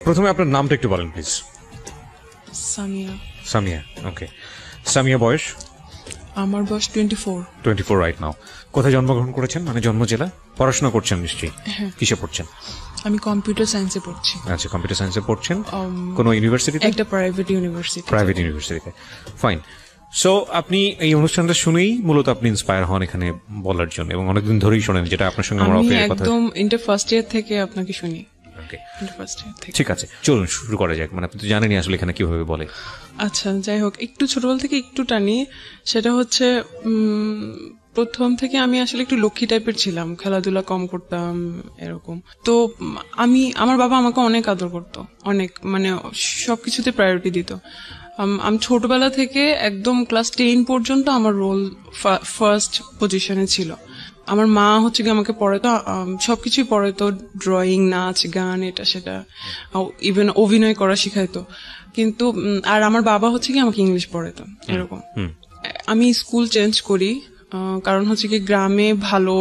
প্রথমে আপনার নামটা একটু বলেন প্লিজ। সামিয়া। সামিয়া, ওকে। সামিয়া বয়স? আমার বয়স 24 রাইট নাও। কোথায় জন্মগ্রহণ করেছেন, মানে জন্ম জেলা? পড়াশোনা করছেন নিশ্চয়ই? কিসে পড়ছেন? আমি কম্পিউটার সায়েন্সে পড়ছি। আচ্ছা, কম্পিউটার সায়েন্সে পড়ছেন কোন ইউনিভার্সিটিতে? একটা প্রাইভেট ইউনিভার্সিটিতে। ফাইন। সো আপনি এই অনুষ্ঠানটা শুনেই মূলত আপনি ইন্সপায়ার হন এখানে বলার জন্য, এবং অনেকদিন ধরেই শোনেন, যেটা আপনার সঙ্গে আমার অফিসের কথা। একদম ইন্টার ফার্স্ট ইয়ার থেকে আপনাকে শুনি। ঠিক আছে, চলুন শুরু করা যাক। মানে আপনি তো জানেনই আসলে এখানে কিভাবে বলে। আচ্ছা, যাই হোক, একটু ছোটবেলা থেকে একটু টানি। সেটা হচ্ছে প্রথম থেকে আমি আসলে একটু লক্ষ্মী টাইপের ছিলাম, খেলাধুলা কম করতাম এরকম। তো আমার বাবা আমাকে অনেক আদর করতো, অনেক, মানে সবকিছুতে প্রায়োরিটি দিত। আমি ছোটবেলা থেকে একদম ক্লাস 10 পর্যন্ত আমার রোল ফার্স্ট পজিশনে ছিল। আমার মা হচ্ছে কি আমাকে পড়াতো, সবকিছুই পড়াতো, ড্রয়িং, নাচ, গান, এটা সেটা, ইভেন অভিনয় করা শিখাইতো। কিন্তু আর আমার বাবা হচ্ছে কি আমাকে ইংলিশ পড়াতো এরকম। আমি স্কুল চেঞ্জ করি, কারণ হচ্ছে কি গ্রামে ভালো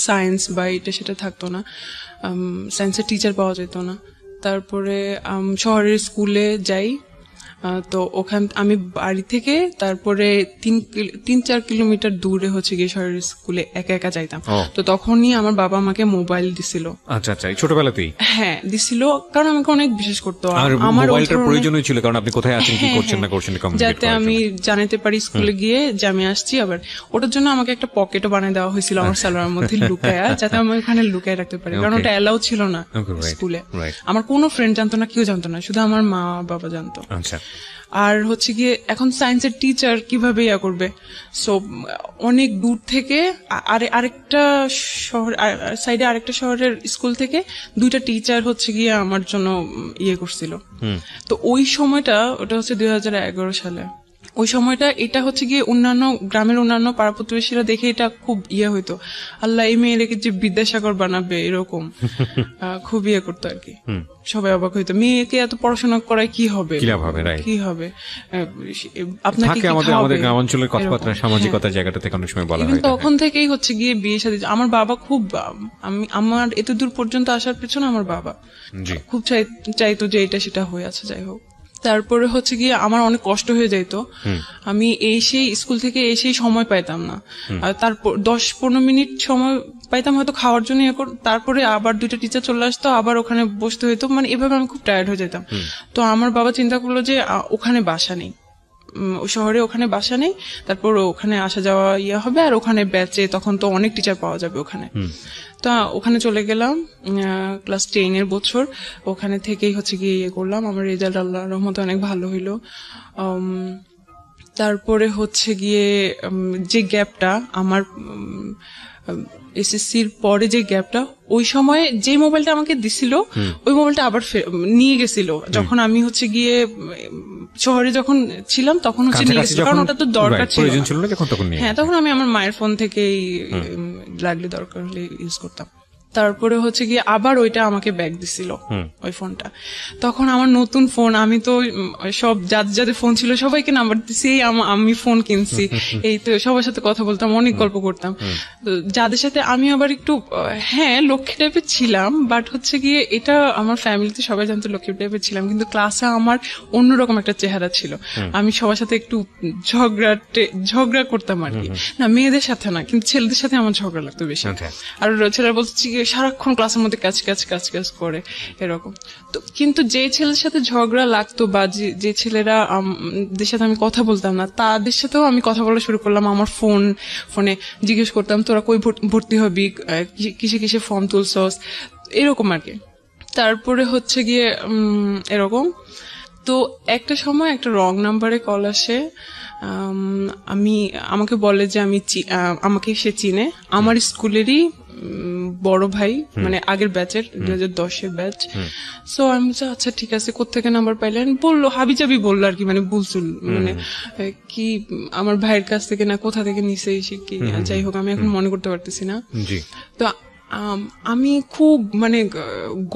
সায়েন্স বা এটা সেটা থাকতো না, সায়েন্সের টিচার পাওয়া যেত না। তারপরে শহরের স্কুলে যাই। তো ওখান আমি বাড়ি থেকে তারপরে 3-4 কিলোমিটার দূরে হচ্ছে গিয়ে শহরের স্কুলে একা একা যাইতাম। তো তখনই আমার বাবা আমাকে মোবাইল দিছিল। আচ্ছা আচ্ছা, ছোটবেলাতেই? হ্যাঁ, দিছিল, কারণ আমাকে অনেক বিশেষ করতো। আমার মোবাইলটার প্রয়োজন ছিল, কারণ আপনি কোথায় আছেন, কি করছেন না করছেন, যাতে আমি জানাতে পারি স্কুলে গিয়ে যে আমি আসছি। আবার ওটার জন্য আমাকে একটা পকেটও বানিয়ে দেওয়া হয়েছিল আমার সালোয়ারের মধ্যে লুকায়া, যাতে আমি ওখানে লুকায় রাখতে পারি, কারণ ওটা এলাও ছিল না স্কুলে। আমার কোনো ফ্রেন্ড জানতো না, কেউ জানতো না, শুধু আমার মা বাবা জানতো। আচ্ছা। আর হচ্ছে গিয়ে এখন সায়েন্সের টিচার কিভাবে ইয়া করবে, সো অনেক দূর থেকে আরেকটা শহর, সাইডে আরেকটা শহরের স্কুল থেকে 2টা টিচার হচ্ছে গিয়ে আমার জন্য ইয়ে করছিল। তো ওই সময়টা, ওটা হচ্ছে 2011 সালে, ওই সময়টা এটা হচ্ছে গিয়ে অন্যান্য গ্রামের অন্যান্য পাড়া প্রতিবেশীরা দেখে এটা খুব ইয়ে হইতো, আল্লাহ এই মেয়েটাকে যে বিদ্যাসাগর বানাবে এরকম খুব ইয়ে করতো আর কি। সবাই অবাক হইতো, মেয়েকে এত পড়াশোনা করায় কি হবে, কি হবে, আপনাকে আমাদের গ্রামাঞ্চলের কথাবার্তা, সামাজিকতা জায়গাটা থেকে অনেক সময় বলা হয়। তখন থেকেই হচ্ছে গিয়ে বিয়ে শাদী। আমার বাবা খুব, আমার এত দূর পর্যন্ত আসার পেছনে আমার বাবা খুব চাইতো যে এটা সেটা হয়ে আছে। যাই হোক, তারপরে হচ্ছে গিয়ে আমার অনেক কষ্ট হয়ে যাইতো, আমি এসেই স্কুল থেকে এসেই সময় পাইতাম না। আর তারপর 10-15 মিনিট সময় পাইতাম হয়তো খাওয়ার জন্য, তারপরে আবার 2টা টিচার চলে আসতো, আবার ওখানে বসতে হইতো, মানে এভাবে আমি খুব টায়ার্ড হয়ে যেতাম। তো আমার বাবা চিন্তা করলো যে ওখানে বাসা নেই, শহরে ওখানে বাসা নেই, তারপর ওখানে আসা যাওয়া ইয়ে হবে, আর ওখানে ব্যাচে তখন তো অনেক টিচার পাওয়া যাবে ওখানে। তো ওখানে চলে গেলাম ক্লাস 10 বছর, ওখানে থেকেই হচ্ছে গিয়ে ইয়ে করলাম। আমার রেজাল্ট আল্লাহর রহমতে অনেক ভালো হইলো। তারপরে হচ্ছে গিয়ে যে গ্যাপটা আমার এসএসসির পরে, যে গ্যাপটা, ওই সময় যে মোবাইলটা আমাকে দিছিল ওই মোবাইলটা আবার নিয়ে গেছিল যখন আমি হচ্ছে গিয়ে শহরে যখন ছিলাম, তখন হচ্ছে নিয়ে গেছিল, কারণ ওটা তো দরকার ছিল। হ্যাঁ, তখন আমি আমার মায়ের ফোন থেকেই লাগলে দরকার হলে ইউজ করতাম। তারপরে হচ্ছে গিয়ে আবার ওইটা আমাকে ব্যাগ দিছিল ওই ফোনটা। তখন আমার নতুন ফোন, আমি তো সব যাদের ফোন ছিল সবাইকে নাম্বার দিছি, আমি ফোন কিনছি, এই তো সবার সাথে কথা বলতাম, অনেক গল্প করতাম। যাদের সাথে আমি আবার একটু লক্ষ্মী টাইপের ছিলাম, বাট হচ্ছে গিয়ে এটা আমার ফ্যামিলিতে সবাই জানতো লক্ষ্মী টাইপের ছিলাম, কিন্তু ক্লাসে আমার অন্যরকম একটা চেহারা ছিল। আমি সবার সাথে একটু ঝগড়া করতাম আর কি, না মেয়েদের সাথে না, কিন্তু ছেলেদের সাথে আমার ঝগড়া লাগতো বেশি। আর ছেলেরা বলছে সারাক্ষণ ক্লাসের মধ্যে কাজ করে এরকম। তো কিন্তু যে ছেলের সাথে ঝগড়া লাগতো বা যে ছেলেরা সাথে আমি কথা বলতাম না, তাদের সাথেও আমি কথা বলা শুরু করলাম। আমার ফোনে জিজ্ঞেস করতাম তোরা কই ভর্তি হবি, কিসে ফর্ম তুলছস, এরকম আর কি। তারপরে হচ্ছে গিয়ে এরকম। তো একটা সময় একটা রং নাম্বারে কল আসে, আমাকে বলে যে আমাকে সে চিনে, আমার স্কুলেরই বড় ভাই, মানে আগের ব্যাচের 2010 ব্যাচ। সো আমি বলছি আচ্ছা ঠিক আছে, কোত্থেকে নাম্বার পাইলেন, বললো হাবিজাবি বললো আর কি, মানে বুলচুল, মানে কি আমার ভাইয়ের কাছ থেকে না কোথা থেকে নিছে এসে কি, যাই হোক আমি এখন মনে করতে পারতেছি না। তো আমি খুব মানে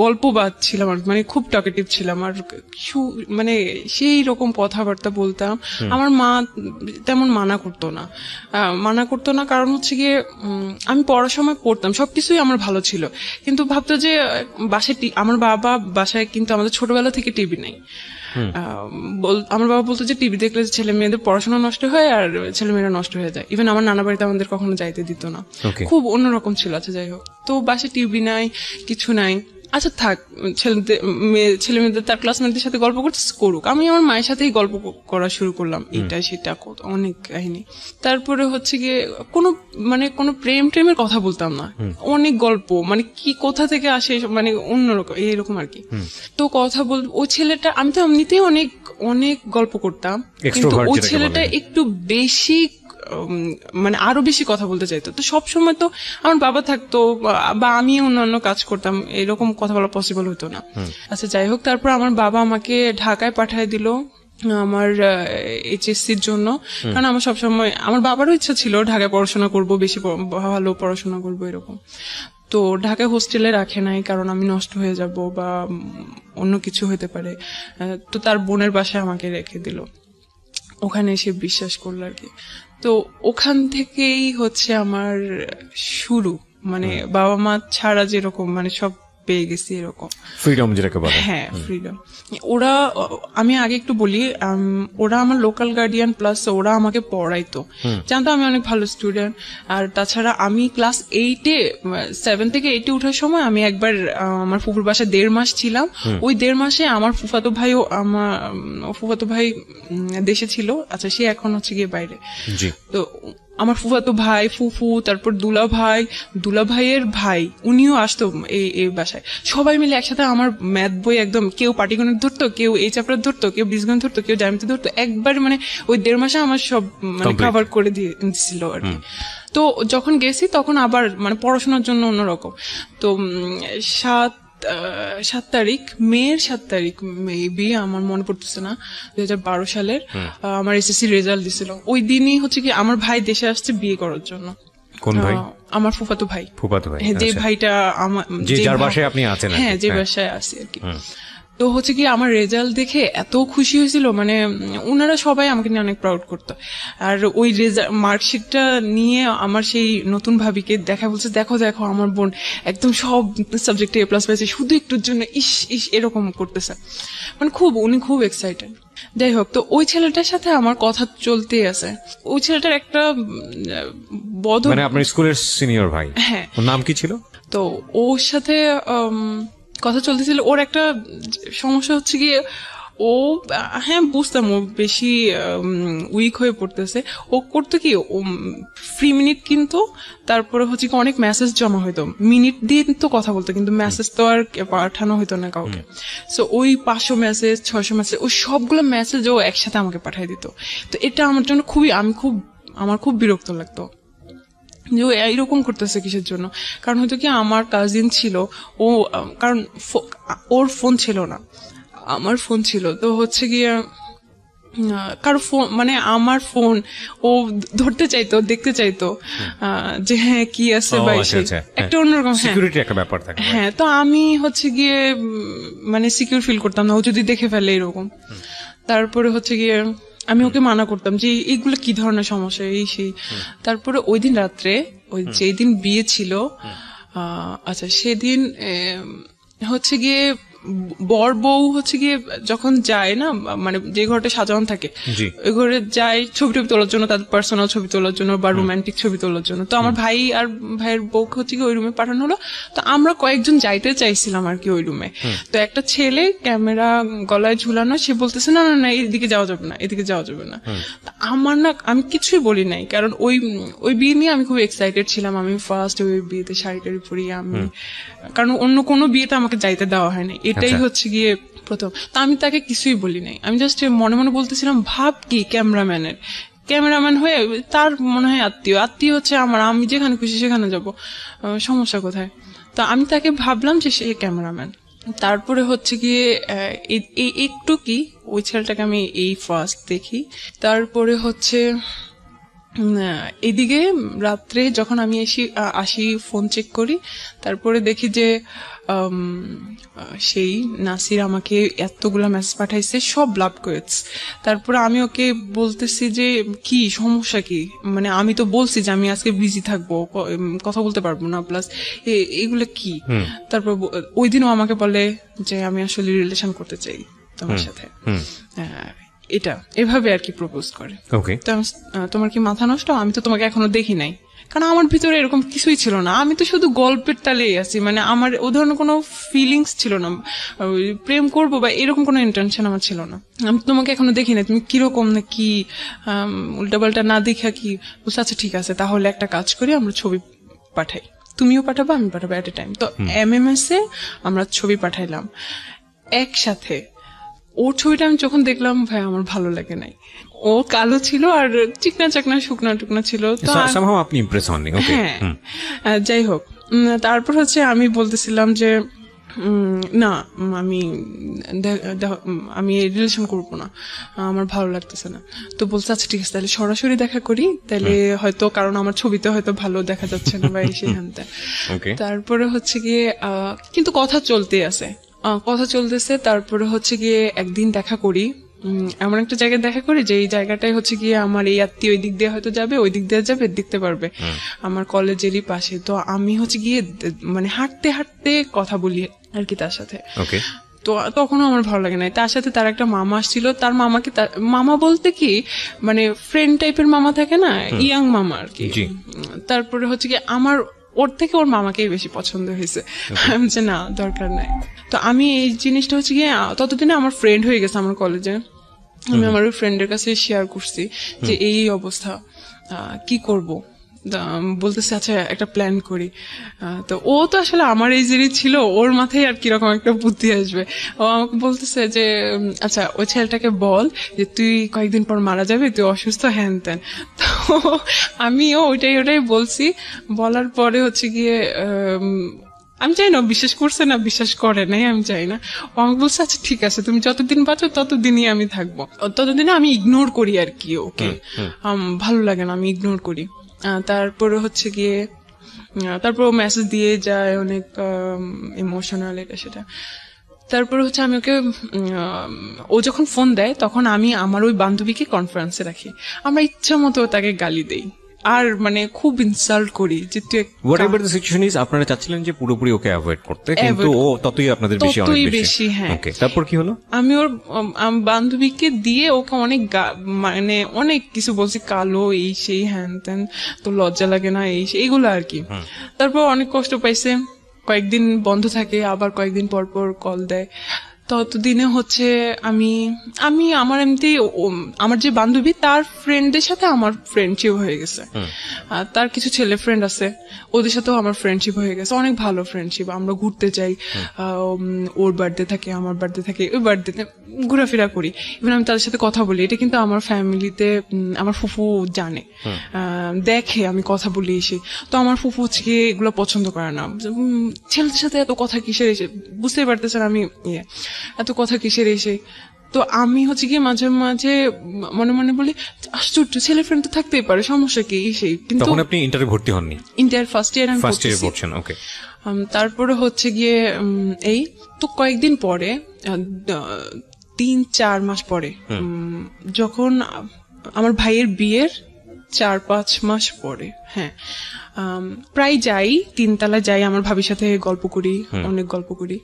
গল্পবাদ ছিলাম, আর মানে খুব টকেটিভ ছিলাম, আর মানে সেই রকম কথাবার্তা বলতাম। আমার মা তেমন মানা করতো না, কারণ হচ্ছে গিয়ে আমি পড়ার সময় পড়তাম, সবকিছুই আমার ভালো ছিল, কিন্তু ভাবতো যে বাসায় আমার বাবা বাসায় কিন্তু আমাদের ছোটবেলা থেকে টিভি নেই। আমার বাবা বলতো যে টিভি দেখলে ছেলে মেয়েদের পড়াশোনা নষ্ট হয় আর ছেলে মেয়েরা নষ্ট হয়ে যায়। ইভেন আমার নানা বাড়িতে আমাদের কখনো যাইতে দিত না, খুব অন্যরকম ছিল। আচ্ছা যাই হোক, তো বাসায় টিভি নাই, কিছু নাই। আচ্ছা থাক, ছেলে মেয়েদের তার ক্লাসমেটদের সাথে গল্প করুক, আমি আমার মায়ের সাথেই গল্প করা শুরু করলাম, এটা সেটা অনেক কাহিনী। তারপরে হচ্ছে গিয়ে কোনো প্রেমের কথা বলতাম না, অনেক গল্প, মানে কি কোথা থেকে আসে মানে অন্যরকম এইরকম আর কি। তো কথা ওই ছেলেটা, আমি তো এমনিতেই অনেক অনেক গল্প করতাম, কিন্তু ওই ছেলেটা একটু বেশি মানে আরো বেশি কথা বলতে চাইতো। তো সবসময় তো আমার বাবা থাকতো বা আমি অন্যান্য কাজ করতাম, এরকম কথা বলা পসিবল হতো না। আচ্ছা যাই হোক, তারপর আমার বাবা আমাকে ঢাকায় পাঠিয়ে দিল আমার এইচএসসির জন্য, কারণ আমার সবসময় আমার বাবারও ইচ্ছা ছিল ঢাকায় পড়াশোনা করব, বেশি ভালো পড়াশোনা করব এরকম। তো ঢাকায় হোস্টেলে রাখে নাই, কারণ আমি নষ্ট হয়ে যাব বা অন্য কিছু হতে পারে। তো তার বোনের বাসায় আমাকে রেখে দিল, ওখানে এসে বিশ্বাস করলো আর কি। তো ওখান থেকেই হচ্ছে আমার শুরু, মানে বাবা মা ছাড়া যেরকম মানে সব পেয়ে গেছি এরকম ফ্রিডম যেটাকে বলে। হ্যাঁ ফ্রিডম। ওরা, আমি আগে একটু বলি, ওরা আমার লোকাল গার্ডিয়ান, প্লাস ওরা আমাকে পড়াইতো, জানতো আমি অনেক ভালো স্টুডেন্ট। আর তাছাড়া আমি ক্লাস 7 থেকে 8 উঠার সময় আমি একবার আমার ফুফুর বাসায় 1.5 মাস ছিলাম। ওই 1.5 মাসে আমার ফুফাতো ভাই দেশে ছিল। আচ্ছা, সে এখন হচ্ছে গিয়ে বাইরে। তো আমার ফুফাতো ভাই, ফুফু, তারপর দুলা ভাইয়ের ভাই, উনিও আসতো এই বাসায়। সবাই মিলে একসাথে আমার ম্যাথ বই একদম, কেউ পাটিগণিত ধরতো, কেউ এই চ্যাপ্টার ধরতো, কেউ বীজগণিত ধরতো, কেউ জ্যামিতি ধরতো, একবার মানে ওই 1.5 মাসে আমার সব মানে কভার করে দিয়েছিল আর কি। তো যখন গেছি তখন আবার মানে পড়াশোনার জন্য অন্যরকম। তো 7 তারিখ, মেয়ের 7 তারিখ মেবি, আমার মনে পড়তেছে না, 2012 সালের আমার এসএসসি রেজাল্ট দিছিল। ওই দিনই হচ্ছে কি আমার ভাই দেশে আসছে বিয়ে করার জন্য। কোন ভাই? আমার ফুফাতো ভাই। হ্যাঁ, যে ভাইটা আমার, যার বাসায় আপনি আছেন। হ্যাঁ, যে বাসায় আছি আর কি। তো হচ্ছে কি আমার রেজাল্ট দেখে এত খুশি হয়েছিল, মানে ওনারা সবাই আমাকে নিয়ে অনেক প্রাউড করতো। আর ওই মার্কশিটটা নিয়ে আমার সেই নতুন ভাবিকে দেখা, বলছে দেখো আমার বোন একদম সব সাবজেক্টে A+ পেয়েছে, শুধু একটুর জন্য ইস এরকম করতেছে, মানে উনি খুব এক্সাইটেড। যাই হোক, তো ওই ছেলেটার সাথে আমার কথা চলতেই আছে। ওই ছেলেটার একটা মানে আপনার স্কুলের সিনিয়র ভাই। হ্যাঁ। ওর নাম কি ছিল? তো ওর সাথে কথা চলতেছিল। ওর একটা সমস্যা হচ্ছে গিয়ে, ও হ্যাঁ বুঝতাম ও বেশি উইক হয়ে পড়তেছে। ও করতো কি, ও ফ্রি মিনিট কিন্তু, তারপরে হচ্ছে কি অনেক মেসেজ জমা হইতো, মিনিট দিয়ে তো কথা বলতো, কিন্তু মেসেজ তো আর পাঠানো হইতো না কাউকে। সো ওই 500 মেসেজ 600 মেসেজ, ওই সবগুলো মেসেজ ও একসাথে আমাকে পাঠিয়ে দিত। তো এটা আমার জন্য আমার খুব বিরক্ত লাগতো যে ও এইরকম করতেছে কিসের জন্য। কারণ হয়তো কি আমার কাজিন ছিল, ও কারণ ওর ফোন ছিল না, আমার ফোন ছিল। তো হচ্ছে গিয়ে কারো ফোন, মানে আমার ফোন ও ধরতে চাইতো, দেখতে চাইতো যে হ্যাঁ কি আছে বা একটা অন্যরকম সিকিউরিটি একটা ব্যাপার থাকে। হ্যাঁ, তো আমি হচ্ছে গিয়ে মানে সিকিউর ফিল করতাম না ও যদি দেখে ফেলে এরকম। তারপরে হচ্ছে গিয়ে আমি ওকে মানা করতাম যে এইগুলো কি ধরনের সমস্যা, এই সেই। তারপরে ওই দিন রাত্রে, ওই যেই দিন বিয়ে ছিল, আচ্ছা সেদিন হচ্ছে গিয়ে বর বউ হচ্ছে গিয়ে যখন যায় না, মানে যে ঘরটা সাজানো থাকে ওই ঘরে যায় ছবি তোলার জন্য, তাদের পার্সোনাল ছবি তোলার জন্য বা রোমান্টিক ছবি তোলার জন্য। তো আমার ভাই আর ভাইয়ের বউকে হচ্ছে গিয়ে ওই রুমে পাঠানো হলো। তো আমরা কয়েকজন যাইতে চাইছিলাম আর কি ওই রুমে। তো একটা ছেলে ক্যামেরা গলায় ঝুলানো, সে বলতেছে না এদিকে যাওয়া যাবে না, এদিকে যাওয়া যাবে না। আমার না, আমি কিছুই বলি নাই, কারণ ওই বিয়ে নিয়ে আমি খুব এক্সাইটেড ছিলাম। আমি ফার্স্ট ওই বিয়েতে শাড়ি টাড়ি পরি আমি, কারণ অন্য কোনো বিয়েতে আমাকে যাইতে দেওয়া হয়নি, এটাই হচ্ছে গিয়ে প্রথম। তা আমি তাকে কিছুই বলি নাই, আমি জাস্ট মনে মনে বলতেছিলাম ভাব কি ক্যামেরাম্যান হয়ে, তার মনে হয় আত্মীয় হচ্ছে আমার, আমি যেখানে খুশি সেখানে যাব, সমস্যা কোথায়। তো আমি তাকে ভাবলাম যে সে ক্যামেরাম্যান। তারপরে হচ্ছে গিয়ে একটু কি ওই ছেলেটাকে আমি এই ফার্স্ট দেখি। তারপরে হচ্ছে এদিকে রাত্রে যখন আমি আসি ফোন চেক করি, তারপরে দেখি যে সেই নাসির আমাকে এতগুলা মেসেজ পাঠাইছে, সব লাভ কোয়েটস। তারপরে আমি ওকে বলতেছি যে কি সমস্যা কি, মানে আমি তো বলছি যে আমি আজকে বিজি থাকবো, কথা বলতে পারবো না, প্লাস এগুলো কি। তারপর ওই দিনও আমাকে বলে যে আমি আসলে রিলেশন করতে চাই তোমার সাথে, এটা এভাবে আর কি প্রপোজ করে। তোমার কি মাথা নষ্ট, আমি তো তোমাকে এখনো দেখি নাই। কারণ আমার ভিতরে এরকম কিছুই ছিল না, আমি তো শুধু গল্পের তালেই আছি, মানে আমার ও ধরনের কোনো ফিলিংস ছিল না, প্রেম করবো বা এরকম কোনো ইন্টেনশন আমার ছিল না। আমি তোমাকে এখনো দেখি না, তুমি কিরকম না কি উল্টাপাল্টা না দেখা কি বলছে। আচ্ছা ঠিক আছে, তাহলে একটা কাজ করি, আমরা ছবি পাঠাই, তুমিও পাঠাবো আমি পাঠাবো এট এ টাইম। তো MMS এ আমরা ছবি পাঠাইলাম একসাথে। ওর ছবিটা আমি যখন দেখলাম ভাই আমার ভালো লাগে নাই, ও কালো ছিল আর চিকনা চাকনা শুকনা টুকনা ছিল, তো আপনি ইমপ্রেস হননি। হ্যাঁ, যাই হোক, তারপর হচ্ছে আমি বলতেছিলাম যে না আমি রিলেশন করবো না, আমার ভালো লাগতেছে না। তো বলছে আচ্ছা ঠিক আছে, তাহলে সরাসরি দেখা করি, তাহলে হয়তো কারণ আমার ছবিতে হয়তো ভালো দেখা যাচ্ছে না বা সেখানটা। তারপরে হচ্ছে গিয়ে কিন্তু কথা চলতেছে। তারপরে হচ্ছে গিয়ে একদিন দেখা করি, এমন একটা জায়গায় দেখা করি যে এই জায়গাটাই হচ্ছে গিয়ে আমার এই আত্মীয় ওই দিক দিয়ে হয়তো যাবে, ওই দিক দিয়ে যাবে, দেখতে পারবে, আমার কলেজেরই পাশে। তো আমি হচ্ছে গিয়ে মানে হাঁটতে হাঁটতে কথা বলি আর কি তার সাথে। তো তখনও আমার ভালো লাগে না। তার সাথে তার একটা মামা আসছিল, তার মামাকে, মামা বলতে কি মানে ফ্রেন্ড টাইপের মামা থাকে না, ইয়াং মামা আর কি। তারপরে হচ্ছে কি আমার ওর থেকে ওর মামাকেই বেশি পছন্দ হয়েছে, যে না দরকার নাই। তো আমি এই জিনিসটা হচ্ছে গিয়ে ততদিনে আমার ফ্রেন্ড হয়ে গেছে আমার কলেজে, আমি আমার ওই ফ্রেন্ডের কাছে শেয়ার করছি যে এই অবস্থা, কি করব। বলতেছে আচ্ছা একটা প্ল্যান করি। তো ও তো আসলে আমার এই জিনিস ছিল, ওর মাথায় আর কিরকম একটা বুদ্ধি আসবে। ও আমাকে বলতেছে যে আচ্ছা ওই ছেলেটাকে বল যে তুই কয়েকদিন পর মারা যাবে, তুই অসুস্থ, হ্যান ত্যান। তো আমিও ওইটাই বলছি। বলার পরে হচ্ছে গিয়ে আমি চাই না বিশ্বাস করছে না বিশ্বাস করে নাই আমি চাই না। ও আমাকে বলছে আচ্ছা ঠিক আছে, তুমি যতদিন বাঁচো ততদিনই আমি থাকবো, ততদিনে আমি ইগনোর করি আর কি ওকে, ভালো লাগে না, আমি ইগনোর করি। তারপরে হচ্ছে গিয়ে তারপর ও মেসেজ দিয়ে যায় অনেক ইমোশনাল, এটা সেটা। তারপরে হচ্ছে আমি ওকে ও যখন ফোন দেয় তখন আমি আমার ওই বান্ধবীকে কনফারেন্সে রাখি, আমরা ইচ্ছা মতো তাকে গালি দেই আর মানে খুব ইনসাল্ট করি যে তুই হোয়াটএভার দ্য সিচুয়েশন ইজ। আপনারা চাচ্ছিলেন যে পুরোপুরি ওকে অ্যাভয়েড করতে, কিন্তু ও ততই আপনাদের বেশি অনেক বেশি। হ্যাঁ, তারপর কি হলো? আমি ওর বান্ধবীকে দিয়ে ওকে অনেক মানে অনেক কিছু বলছি, কালো এই সেই হ্যান ত্যান, তো লজ্জা লাগে না এই এইগুলো আর কি। তারপর অনেক কষ্ট পাইছে, কয়েকদিন বন্ধ থাকে, আবার কয়েকদিন পর পর কল দেয়। ততদিনে হচ্ছে আমি আমার এমনি আমার যে বান্ধবী তার ফ্রেন্ডদের সাথে আমার ফ্রেন্ডশিপ হয়ে গেছে, তার কিছু ছেলে ফ্রেন্ড আছে, ওদের সাথেও আমার ফ্রেন্ডশিপ হয়ে গেছে, অনেক ভালো ফ্রেন্ডশিপ। আমরা ঘুরতে যাই, ওর বার্থডে থাকে, আমার বার্থডে থাকে, ওই বার্থডেতে ঘোরাফেরা করি, ইভেন আমি তাদের সাথে কথা বলি। এটা কিন্তু আমার ফ্যামিলিতে আমার ফুফু জানে, দেখে আমি কথা বলি এসে। তো আমার ফুফু হচ্ছে এগুলো পছন্দ করে না, ছেলেদের সাথে এত কথা কিসের এসে, বুঝতেই পারতেছেন আমি এত কথা কিসের এসে। তো আমি হচ্ছে গিয়ে মাঝে মাঝে মনে মনে বলি আশ্চর্য, ছেলে ফ্রেন্ড তো থাকতেই পারে, সমস্যা কি সেই। কিন্তু তখন আপনি ইন্টারে ভর্তি হননি? ইন্টার ফার্স্ট ইয়ার আমি পড়ছেন। ওকে। তারপরে হচ্ছে গিয়ে এই তো কয়েকদিন পরে 3-4 মাস পরে, যখন আমার ভাইয়ের বিয়ের 4-5 মাস পরে, হ্যাঁ, প্রায় যাই, 3 তলা যাই, আমার ভাবির সাথে গল্প করি, অনেক গল্প করি।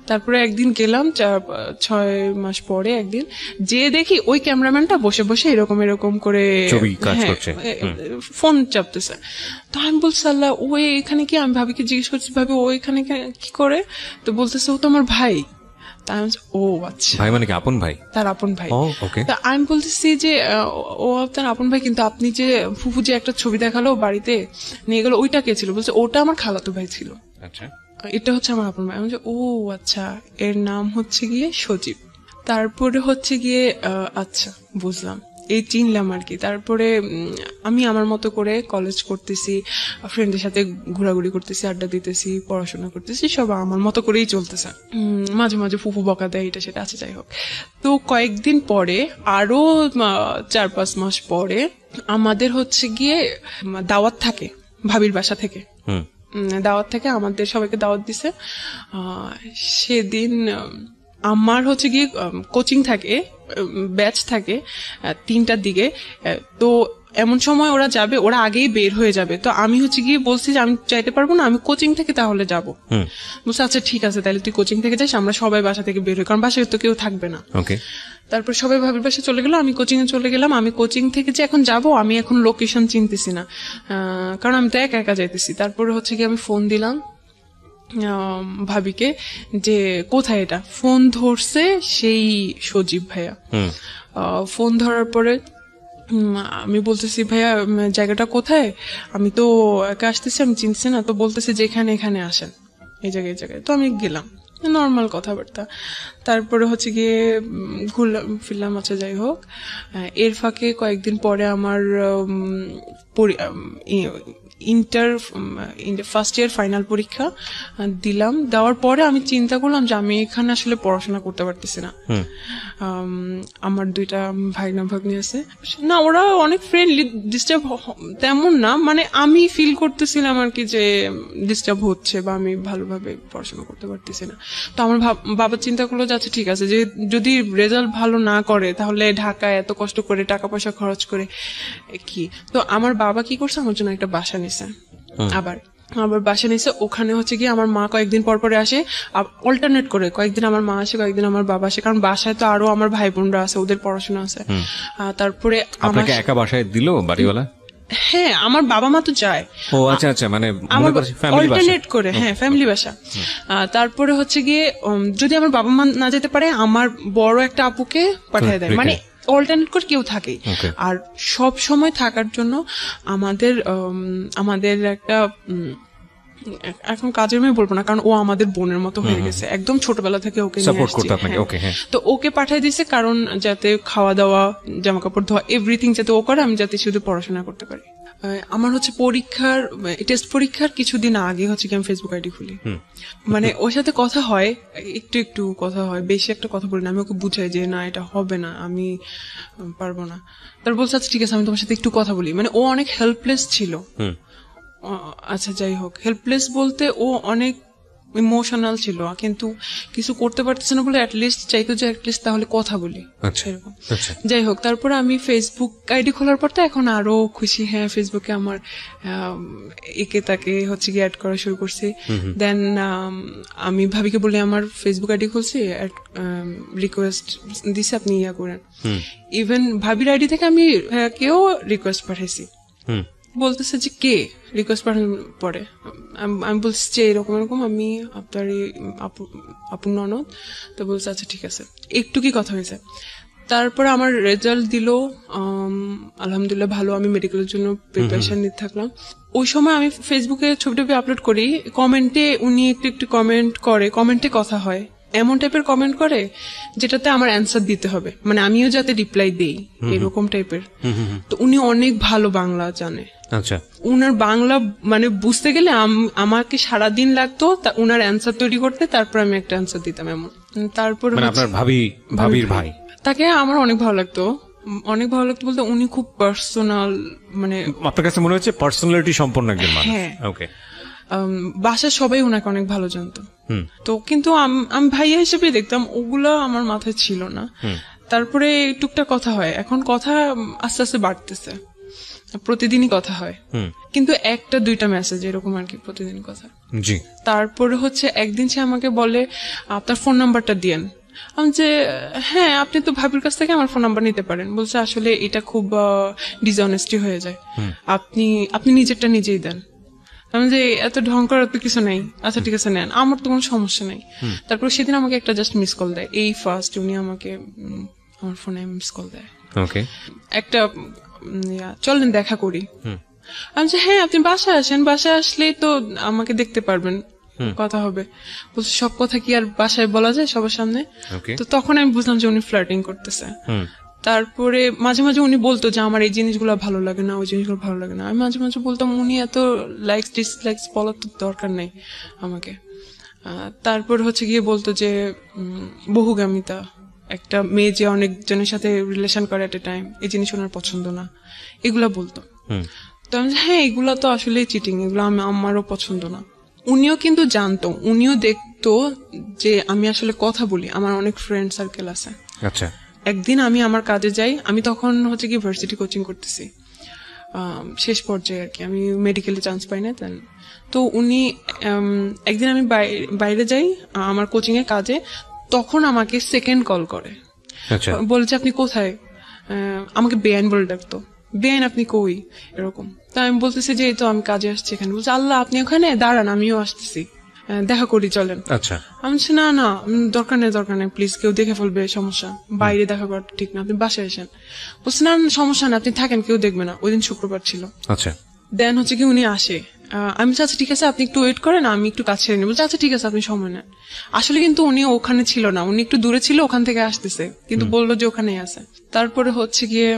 তারপরে একদিন গেলাম 4-6 মাস পরে, একদিন যে দেখি ওই ক্যামেরাম্যানটা বসে বসে এরকম করে ফোন চাপতেছে। তো আমি বলছি আল্লাহ, ও এখানে কি? আমি ভাবিকে জিজ্ঞেস করছি, ভাবি ও এখানে কি করে? তো বলতেছে ও তো আমার ভাই। ও আচ্ছা, ভাই মানে কি আপন ভাই? তার আপন ভাই। তা আমি বলতেছি যে ও তার আপন ভাই, কিন্তু আপনি যে ফুফু যে একটা ছবি দেখালো বাড়িতে নিয়ে গেল, ওইটা কে ছিল? বলছে ওটা আমার খালাতো ভাই ছিল, এটা হচ্ছে আমার আপন ভাই। আমি বলছি ও আচ্ছা, এর নাম হচ্ছে গিয়ে সজীব। তারপরে হচ্ছে গিয়ে আচ্ছা বুঝলাম। এই চিনলাম আর কি। তারপরে আমি আমার মতো করে কলেজ করতেছি, ফ্রেন্ডদের সাথে ঘোরাঘুরি করতেছি, আড্ডা দিতেছি, পড়াশোনা করতেছি, সব আমার মতো করেই চলতেছে। মাঝে মাঝে ফুফু বকা দেয়, এটা সেটা আছে, যাই হোক। তো কয়েকদিন পরে, আরো 4-5 মাস পরে আমাদের হচ্ছে গিয়ে দাওয়াত থাকে ভাবির বাসা থেকে। দাওয়াত থেকে আমাদের সবাইকে দাওয়াত দিছে। সেদিন আমার হচ্ছে গিয়ে কোচিং থাকে, ব্যাচ থাকে 3টার দিকে। তো এমন সময় ওরা যাবে, ওরা আগেই বের হয়ে যাবে। তো আমি হচ্ছে গিয়ে বলছি যে আমি চাইতে পারবো না, আমি কোচিং থেকে তাহলে যাবো। বলছে আচ্ছা ঠিক আছে, তাহলে তুই কোচিং থেকে যাস, আমরা সবাই বাসা থেকে বের হই, কারণ বাসায় তো কেউ থাকবে না। তারপর সবাই ভাবির বাসায় চলে গেল, আমি কোচিং এ চলে গেলাম। আমি কোচিং থেকে যে এখন যাব, আমি এখন লোকেশন চিনতেছি না, কারণ আমি তো একা একা যাইতেছি। তারপরে হচ্ছে গিয়ে আমি ফোন দিলাম ভাবিকে যে কোথায় এটা। ফোন ধরছে সেই সজীব ভাইয়া। ফোন ধরার পরে আমি বলতেছি ভাইয়া জায়গাটা কোথায়, আমি তো একা আসতেছি, আমি চিনছি না। তো বলতেছে যে এখানে আসেন, এই জায়গায় তো আমি গেলাম, নর্মাল কথাবার্তা। তারপরে হচ্ছে গিয়ে ঘুরলাম ফিরলাম, আচ্ছা যাই হোক। এর ফাঁকে কয়েকদিন পরে আমার ইন্টার ফার্স্ট ইয়ার ফাইনাল পরীক্ষা দিলাম। দেওয়ার পরে আমি চিন্তা করলাম যে আমি এখানে আসলে পড়াশোনা করতে পারতেছি না। আমার 2টা ভাগ্নি আছে না, ওরা অনেক ফ্রেন্ডলি, ডিস্টার্ব তেমন না, মানে আমি ফিল করতেছিলাম আর কি যে ডিস্টার্ব হচ্ছে বা আমি ভালোভাবে পড়াশোনা করতে পারতেছি না। তো আমার বাবা চিন্তা করলো যে আচ্ছা ঠিক আছে, যে যদি রেজাল্ট ভালো না করে তাহলে ঢাকায় এত কষ্ট করে টাকা পয়সা খরচ করে কি। তো আমার বাবা কি করছে, আমার জন্য একটা বাসা নিছে। আবার বাসা নিছে, ওখানে হচ্ছে গিয়ে আমার মা কয়েকদিন পর পরে আসে, অল্টারনেট করে, কয়েকদিন আমার মা আসে, কয়েকদিন আমার বাবা আসে, কারণ বাসায় তো আরো আমার ভাই বোনরা আছে, ওদের পড়াশোনা আছে। তারপরে আপনাকে একা বাসায় দিল বাড়িওয়ালা? হ্যাঁ, আমার বাবা মা তো যায়। ও আচ্ছা আচ্ছা, মানে অল্টারনেট করে, হ্যাঁ ফ্যামিলি বাসা। তারপরে হচ্ছে গিয়ে যদি আমার বাবা মা না যেতে পারে, আমার বড় একটা আপুকে পাঠিয়ে দেয়, মানে অল্টারনেট করে কেউ থাকে। আর সব সময় থাকার জন্য আমাদের একটা, এখন কাজের মেয়ে বলবো না, কারণ ও আমাদের বোনের মতো হয়ে গেছে, একদম ছোটবেলা থেকে ওকে নিয়ে আসছি। তো ওকে পাঠিয়ে দিছে, কারণ যাতে খাওয়া দাওয়া, জামা কাপড় ধোয়া, এভরিথিং যাতে ও করে, আমি যাতে শুধু পড়াশোনা করতে পারি। আমার হচ্ছে টেস্ট পরীক্ষার কিছুদিন আগে হচ্ছে কি আমি ফেসবুক আইডি খুলি, মানে ওর সাথে কথা হয়, একটু কথা হয়, বেশি একটা কথা বলি না। আমি ওকে বুঝাই যে না এটা হবে না, আমি পারবো না। তারপর বলছে আচ্ছা ঠিক আছে, আমি তোমার সাথে একটু কথা বলি। মানে ও অনেক হেল্পলেস ছিল। আচ্ছা যাই হোক, হেল্পলেস বলতে ও অনেক ইমোশনাল ছিল, কিন্তু কিছু করতে পারতেছে না বলে অ্যাটলিস্ট চাইতো যে অ্যাটলিস্ট তাহলে কথা বলি, এরকম। যাই হোক, তারপরে আমি ফেসবুক আইডি খোলার পর তো এখন আরো খুশি। হ্যাঁ, ফেসবুকে আমার একে তাকে হচ্ছে গিয়ে অ্যাড করা শুরু করছি। দেন আমি ভাবিকে বলে আমার ফেসবুক আইডি খুলছি, রিকোয়েস্ট দিছে আপনি ইয়া করেন। ইভেন ভাবির আইডি থেকে আমি কেউ রিকোয়েস্ট পাঠাইছি, বলতেছে যে কে রিকোয়েস্ট পাঠানোর পরে আমি বলছি যে এরকম আমি আপনার আপুর ননদ। তো বলছে আচ্ছা ঠিক আছে, একটু কি কথা হয়েছে। তারপরে আমার রেজাল্ট দিল, আলহামদুলিল্লাহ ভালো। আমি মেডিকেলের জন্য প্রিপারেশন নিতে থাকলাম। ওই সময় আমি ফেসবুকে ছবি টবি আপলোড করি, কমেন্টে উনি একটু কমেন্ট করে, কমেন্টে কথা হয়, এমন টাইপের কমেন্ট করে যেটাতে আমার অ্যান্সার দিতে হবে, মানে আমিও যাতে রিপ্লাই দেই, এরকম টাইপের। তো উনি অনেক ভালো বাংলা জানে। আচ্ছা, উনার বাংলা মানে বুঝতে গেলে আমাকে সারাদিন লাগতো উনার অ্যান্সার তৈরি করতে, তারপর আমি একটা অ্যান্সার দিতাম এমন। তারপর আপনার ভাবির ভাই, তাকে আমার অনেক ভালো লাগতো বলতে উনি খুব পার্সোনাল, মানে আপনার কাছে মনে হচ্ছে পার্সোনালিটি সম্পন্ন একজন মানুষ। হ্যাঁ, ওকে। বাসার সবাই ওনাকে অনেক ভালো জানতো। তো কিন্তু আমি ভাইয়া হিসেবে দেখতাম, ওগুলা আমার মাথায় ছিল না। তারপরে টুকটাক কথা হয়, এখন কথা আস্তে আস্তে বাড়তেছে, প্রতিদিনই কথা হয়, কিন্তু 1-2টা মেসেজ এরকম আর কি, প্রতিদিন কথা। জি। তারপরে হচ্ছে একদিন সে আমাকে বলে আপনার ফোন নাম্বারটা দিয়েন। আমি যে হ্যাঁ, আপনি তো ভাবির কাছ থেকে আমার ফোন নাম্বার নিতে পারেন। বলছে আসলে এটা খুব ডিসঅনেস্টি হয়ে যায়, আপনি নিজেরটা নিজেই দেন। আমি যে এত ঢং করার তো কিছু নাই, আচ্ছা ঠিক আছে নেন, আমার তো কোনো সমস্যা নাই। তারপর সেদিন আমাকে একটা জাস্ট মিস কল দেয়, এই ফার্স্ট উনি আমাকে আমার ফোনে মিস কল দেয়, একটা চলেন দেখা করি। আমি যে হ্যাঁ, আপনি বাসায় আসেন, বাসায় আসলেই তো আমাকে দেখতে পারবেন, কথা হবে। বলছে সব কথা কি আর বাসায় বলা যায় সবার সামনে? তো তখন আমি বুঝলাম যে উনি ফ্লার্টিং করতেছে। তারপরে মাঝে মাঝে উনি বলতো যে আমার এই জিনিসগুলো ভালো লাগে না, ওই জিনিসগুলো ভালো লাগে না। আমি মাঝে মাঝে বলতাম উনি এত লাইকস ডিসলাইকস বলার তো দরকার নেই আমাকে। তারপর হচ্ছে গিয়ে বলতো যে বহুগামিতা, একটা মেয়ে যে অনেকজনের সাথে রিলেশন করে এট এ টাইম, এই জিনিস ওনার পছন্দ না, এগুলা বলতো। তো আমি হ্যাঁ এগুলা তো আসলে চিটিং, এগুলো আমারও পছন্দ না। উনিও কিন্তু জানতো, উনিও দেখতো যে আমি আসলে কথা বলি, আমার অনেক ফ্রেন্ড সার্কেল আছে। আচ্ছা, একদিন আমি আমার কাজে যাই, আমি তখন হচ্ছে কি ভার্সিটি কোচিং করতেছি, শেষ পর্যায়ে আর কি, আমি মেডিকেলে চান্স পাই না তেন। তো উনি একদিন আমি বাইরে যাই আমার কোচিং এর কাজে, তখন আমাকে সেকেন্ড কল করে, বলছে আপনি কোথায়, আমাকে বেআইন বলে ডাকতো, বেআইন আপনি কই এরকম। তা আমি বলতেছি যে এই তো আমি কাজে আসছি এখানে। বলছে আল্লাহ আপনি ওখানে দাঁড়ান, আমিও আসতেছি, দেখা করি চলেন। আচ্ছা, আমি বলছি না না দরকার নেই প্লিজ, কেউ দেখে ফেলবে, সমস্যা, বাইরে দেখা করা ঠিক না, আপনি বাসায় আসেন। বলছে না সমস্যা না, আপনি থাকেন, কেউ দেখবে না। ওই দিন শুক্রবার ছিল। আচ্ছা, দেন হচ্ছে কি উনি আসে, আমি আচ্ছা ঠিক আছে আপনি একটু ওয়েট করেন, আমি একটু কাছে নিয়ে বলছি আচ্ছা ঠিক আছে আপনি সময় নেন। আসলে কিন্তু উনি ওখানে ছিল না, উনি একটু দূরে ছিল, ওখান থেকে আসতেছে, কিন্তু বললো যে ওখানেই আছে। তারপরে হচ্ছে গিয়ে